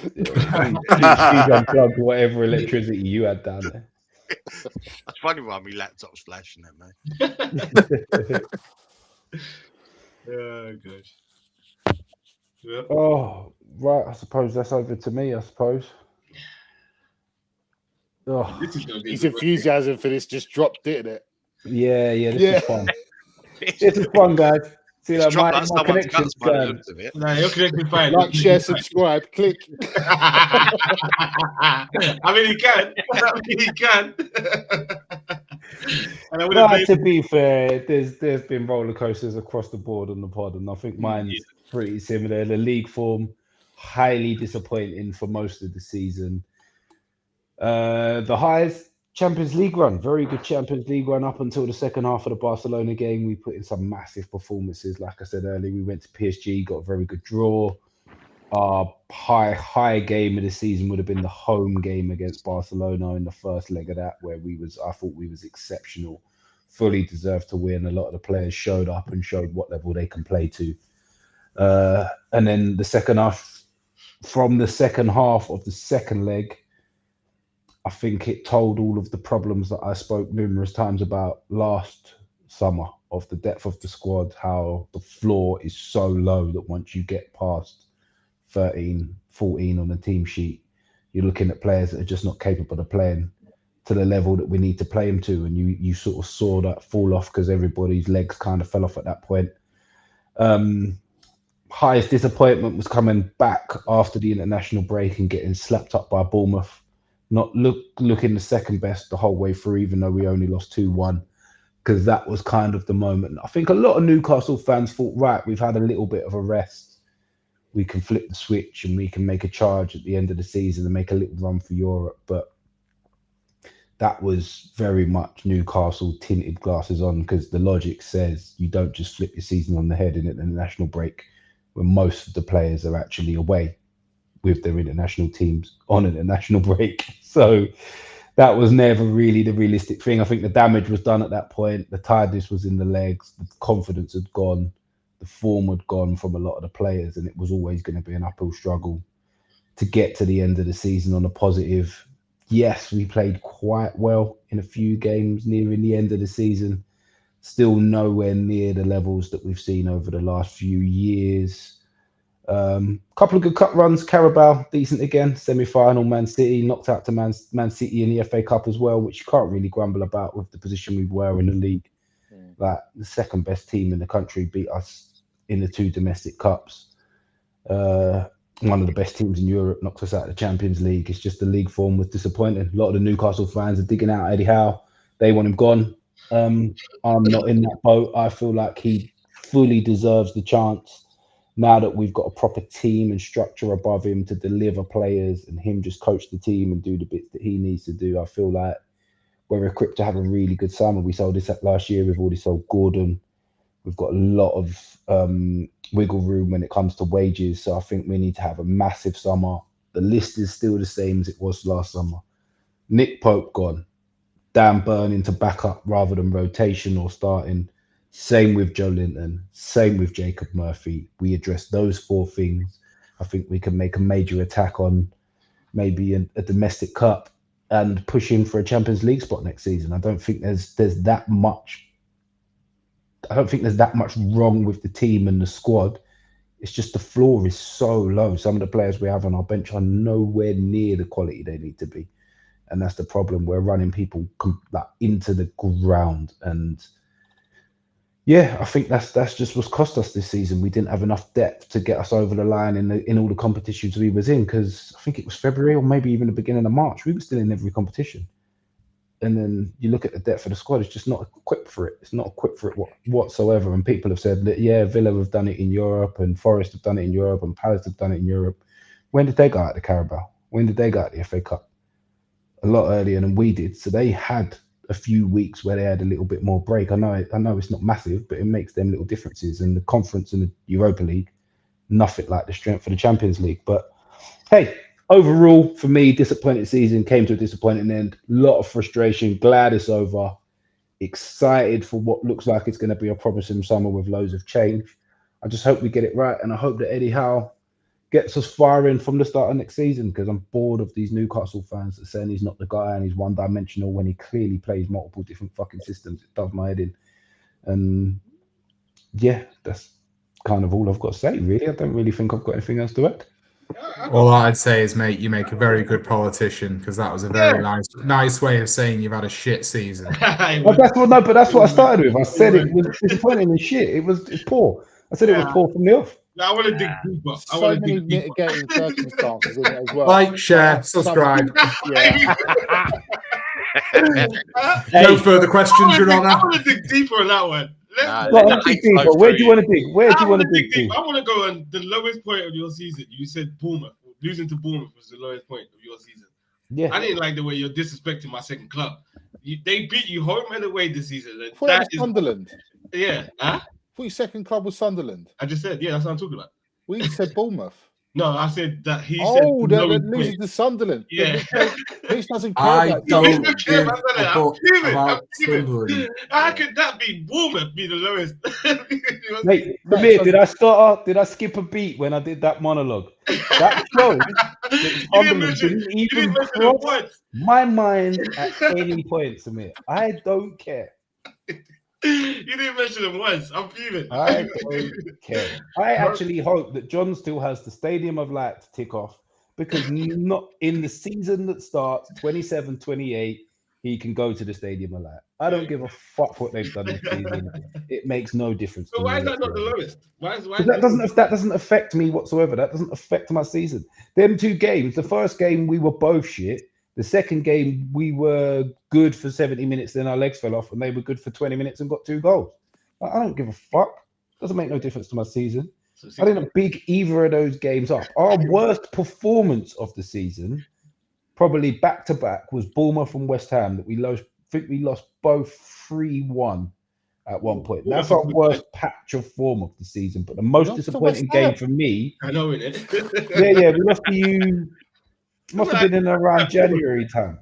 She's unplugged whatever electricity you had down there. That's funny why my laptop's flashing at me. Good. Yeah. Oh, right. I suppose that's over to me. I suppose. This is gonna be His enthusiasm for this just dropped, didn't it? Yeah, this is fun. This is fun, guys. See, It's like, dropped my like someone's connection's guts by the gone. looks of it. No, you're connected fine. Like, share, subscribe, click. I mean, he can. He can. But to be fair, there's been roller coasters across the board on the pod, and I think mine's pretty similar. The league form, highly disappointing for most of the season. The highest Champions League run, very good Champions League run up until the second half of the Barcelona game. We put in some massive performances. Like I said earlier, we went to PSG, got a very good draw. Our high game of the season would have been the home game against Barcelona in the first leg of that, where I thought we was exceptional, fully deserved to win. A lot of the players showed up and showed what level they can play to. And then the second half, from the second half of the second leg, I think it told all of the problems that I spoke numerous times about last summer, of the depth of the squad, how the floor is so low that once you get past 13, 14 on the team sheet, you're looking at players that are just not capable of playing to the level that we need to play them to. And you sort of saw that fall off because everybody's legs kind of fell off at that point. Highest disappointment was coming back after the international break and getting slapped up by Bournemouth. Not looking the second best the whole way through, even though we only lost 2-1, because that was kind of the moment. I think a lot of Newcastle fans thought, right, we've had a little bit of a rest. We can flip the switch and we can make a charge at the end of the season and make a little run for Europe. But that was very much Newcastle tinted glasses on, because the logic says you don't just flip your season on the head in an international break when most of the players are actually away with their international teams on an international break. So that was never really the realistic thing. I think the damage was done at that point. The tiredness was in the legs. The confidence had gone. The form had gone from a lot of the players, and it was always going to be an uphill struggle to get to the end of the season on a positive. Yes, we played quite well in a few games nearing the end of the season. Still nowhere near the levels that we've seen over the last few years. Couple of good cup runs. Carabao, decent again. Semi-final, Man City, knocked out to Man City in the FA Cup as well, which you can't really grumble about with the position we were in the league. Like, the second best team in the country beat us in the 2 domestic cups. One of the best teams in Europe knocked us out of the Champions League. It's just the league form was disappointing. A lot of the Newcastle fans are digging out Eddie Howe. They want him gone. I'm not in that boat. I feel like he fully deserves the chance. Now that we've got a proper team and structure above him to deliver players and him just coach the team and do the bits that he needs to do, I feel like we're equipped to have a really good summer. We sold this last year. We've already sold Gordon. We've got a lot of wiggle room when it comes to wages. So I think we need to have a massive summer. The list is still the same as it was last summer. Nick Pope gone. Dan Burn into backup rather than rotation or starting. Same with Joe Linton. Same with Jacob Murphy. We address those 4 things. I think we can make a major attack on maybe a domestic cup and push in for a Champions League spot next season. I don't think there's that much. I don't think there's that much wrong with the team and the squad. It's just the floor is so low. Some of the players we have on our bench are nowhere near the quality they need to be, and that's the problem. We're running people into the ground, and yeah, I think that's just what's cost us this season. We didn't have enough depth to get us over the line in all the competitions we was in, because I think it was February or maybe even the beginning of March. We were still in every competition. And then you look at the depth of the squad, it's just not equipped for it. It's not equipped for it whatsoever. And people have said that, yeah, Villa have done it in Europe and Forest have done it in Europe and Palace have done it in Europe. When did they go out the Carabao? When did they go out the FA Cup? A lot earlier than we did. So they had a few weeks where they had a little bit more break. I know it's not massive, but it makes them little differences. And the conference and the Europa League, nothing like the strength for the Champions League. But hey, overall, for me, disappointing season, came to a disappointing end. A lot of frustration. Glad it's over. Excited for what looks like it's going to be a promising summer with loads of change. I just hope we get it right. And I hope that Eddie Howe gets us firing from the start of next season, because I'm bored of these Newcastle fans that saying he's not the guy and he's one-dimensional when he clearly plays multiple different fucking systems. It does my head in. And yeah, that's kind of all I've got to say, really. I don't really think I've got anything else to add. All I'd say is, mate, you make a very good politician because that was a very nice way of saying you've had a shit season. But that's what I started with. I said it was disappointing and shit. It's poor. I said it was poor from the off. I want to dig deeper. So many mitigating circumstances in it as well. Like, share, subscribe. Yeah. No further questions, Your Honour. I want to dig deeper on that one. Let's dig deeper. Where do you want to dig? Where do you want to dig deeper? I want to go on the lowest point of your season. You said Bournemouth. Losing to Bournemouth was the lowest point of your season. Yeah. I didn't like the way you're disrespecting my second club. They beat you home and away this season. I thought it was Sunderland. Yeah. Huh? I thought your second club was Sunderland. I just said, that's what I'm talking about. We said Bournemouth. No, I said that he said they're losing to Sunderland. Yeah. He doesn't care I about don't you. give a fuck about Sunderland. How could that be Bournemouth be the lowest? Mate, Samir, did I skip a beat when I did that monologue? That shows that Sunderland didn't even cross my mind at any point, Samir. I don't care. You didn't mention them once. I'm fuming. I don't care. I actually hope that John still has the Stadium of Light to tick off, because not in the season that starts 27-28, he can go to the Stadium of Light. I don't give a fuck what they've done this season. It makes no difference. So why is that not the lowest? Why that doesn't affect me whatsoever. That doesn't affect my season. Them two games. The first game we were both shit. The second game, we were good for 70 minutes, then our legs fell off, and they were good for 20 minutes and got 2 goals. I don't give a fuck. Doesn't make no difference to my season. I didn't big either of those games up. Our worst performance of the season, probably back-to-back, was Bournemouth and West Ham, that we lost. I think we lost both 3-1 at one point. That's our worst patch of form of the season. But the most disappointing game for me... I know, innit? Yeah, we lost to you... Must have been in around January time.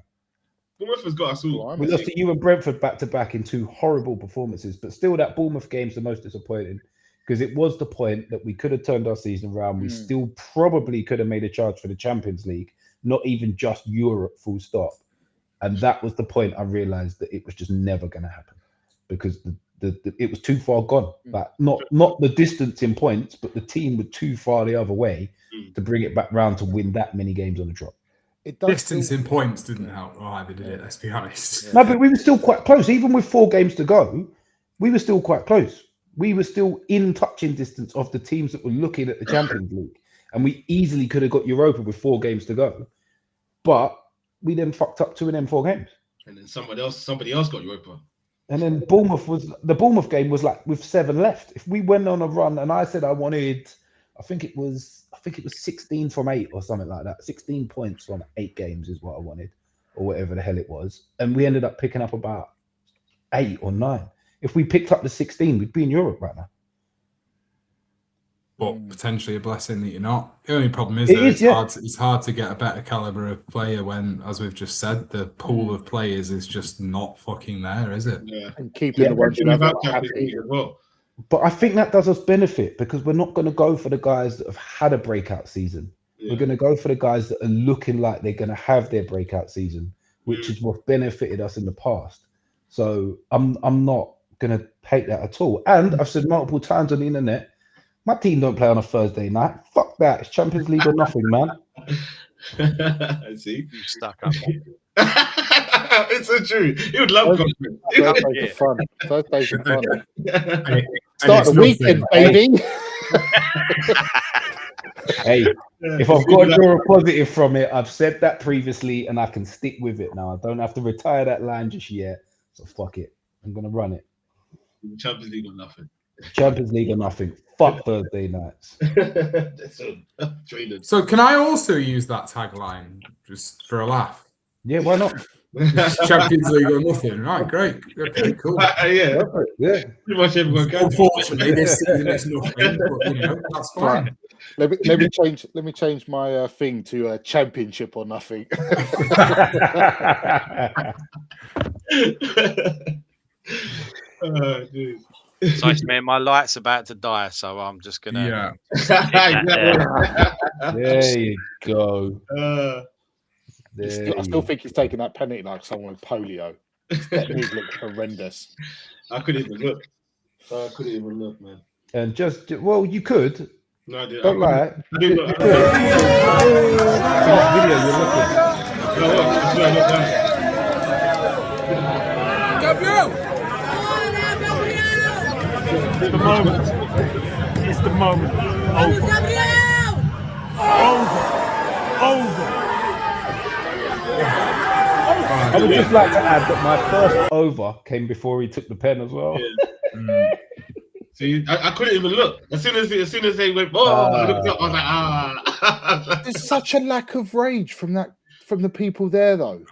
Bournemouth has got us all. We lost to you and Brentford back-to-back in 2 horrible performances. But still, that Bournemouth game's the most disappointing, because it was the point that we could have turned our season around. We still probably could have made a charge for the Champions League, not even just Europe, full stop. And that was the point I realised that it was just never going to happen, because it was too far gone. Like, not the distance in points, but the team was too far the other way to bring it back round to win that many games on the trot. Distance in points didn't help either, did it? Let's be honest. No, but we were still quite close. Even with 4 games to go, we were still quite close. We were still in touching distance of the teams that were looking at the Champions League. And we easily could have got Europa with 4 games to go. But we then fucked up 2 of them 4 games. And then somebody else got Europa. And then the Bournemouth game was like with 7 left. If we went on a run and I said I wanted, I think it was 16 from 8 or something like that. 16 points from 8 games is what I wanted, or whatever the hell it was. And we ended up picking up about 8 or 9. If we picked up the 16, we'd be in Europe right now. But potentially a blessing that you're not. The only problem is that it's hard to get a better caliber of player when, as we've just said, the pool of players is just not fucking there, is it? Yeah. And keeping the ones you have happy as well. But I think that does us benefit, because we're not going to go for the guys that have had a breakout season. Yeah. We're going to go for the guys that are looking like they're going to have their breakout season, which is what benefited us in the past. So I'm not going to hate that at all. And I've said multiple times on the internet, my team don't play on a Thursday night. Fuck that. It's Champions League or nothing, man. I see. You stuck up. It's so true. He would love Thursdays are fun. Thursdays are fun. Start the weekend, baby. Hey, if I've got to draw a positive from it, I've said that previously and I can stick with it now. I don't have to retire that line just yet. So fuck it. I'm going to run it. Champions League or nothing. Champions League or nothing. Fuck Thursday nights. So can I also use that tagline just for a laugh? Yeah, why not? Champions League or nothing. Right, great. Okay, cool. Yeah. Pretty much everyone can. Unfortunately, this season is nothing, but that's fine. Let me change my thing to a championship or nothing. Oh, dude. So, man, my light's about to die, so I'm just gonna. There you go. I still think he's taking that penalty like someone with polio. That move looked horrendous. I couldn't even look. Man. And you could, No, I didn't. Don't lie. I didn't look. What video you're looking? No, what? I swear I looked down. It's the moment. It's the moment. Over. Over. I would just like to add that my first over came before he took the pen as well. Yeah. See, I couldn't even look. As soon as they went, I looked up. I was like, ah. There's such a lack of rage from the people there, though.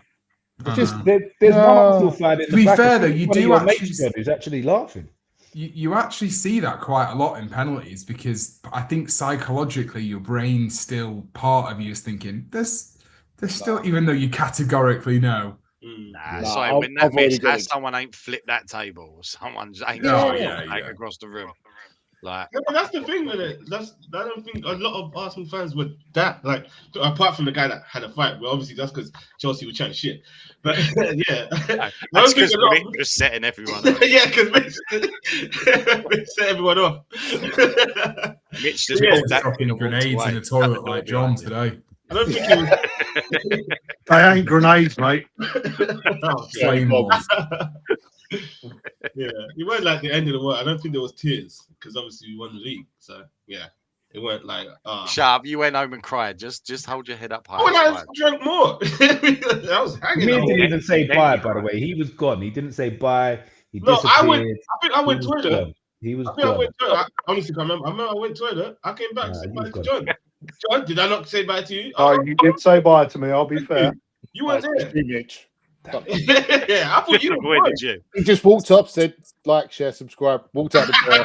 There's one I'm still finding. To be fair, though, you do actually who's actually laughing. You actually see that quite a lot in penalties because I think psychologically your brain still part of you is thinking there's still, even though you categorically know. Sorry, when that bitch has someone ain't flipped that table, someone's ain't across the room. Like, yeah, but that's the thing with it. I don't think a lot of Arsenal fans were that, like, apart from the guy that had a fight. Well, obviously that's because Chelsea were chatting shit. But yeah, that's because Mitch was setting everyone up. Yeah, because Mitch set everyone off. Mitch just dropping grenades in the toilet like John today. I don't think it was. They ain't grenades, mate. Yeah, it weren't like the end of the world. I don't think there was tears because obviously we won the league. So yeah, it weren't like. Shut up! You went home and cried. Just hold your head up high. Oh, I drank more. I was hanging. He didn't even say bye. By the way, he was gone. He didn't say bye. He disappeared. I think I went toilet. He was I gone. went toilet. I honestly can't remember. I remember I went toilet. I came back. Said bye to John. John, did I not say bye to you? Oh, you did say bye to me. I'll be fair. You weren't there. Yeah, I thought you were. Where did you? He just walked up, said like, share, subscribe, walked out the door.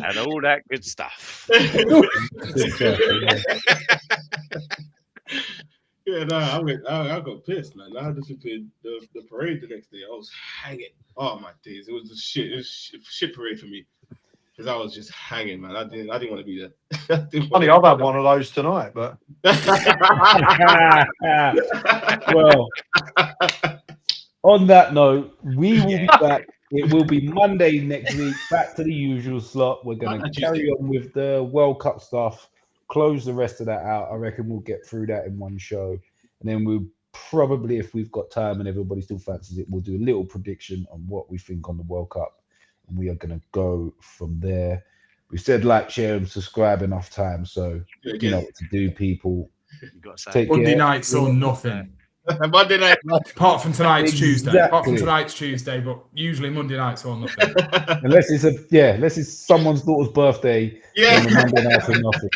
And all that good stuff. Yeah, no, I got pissed, man. I disappeared the parade the next day. I was hanging. Oh my days, it was a shit parade for me. Because I was just hanging, man. I didn't want to be there. Funny, I've had one of those tonight, but well, on that note, we will be back. It will be Monday next week, back to the usual slot. We're going to carry on with the World Cup stuff, close the rest of that out. I reckon we'll get through that in one show. And then we'll probably, if we've got time and everybody still fancies it, we'll do a little prediction on what we think on the World Cup. And we are going to go from there. We said like, share, and subscribe enough time. So, you know what to do, people. Take Monday nights or nothing. Monday night. Apart from tonight's Tuesday. Apart from tonight's Tuesday, but usually Monday nights or nothing. unless it's someone's daughter's birthday. Yeah. Monday night or nothing.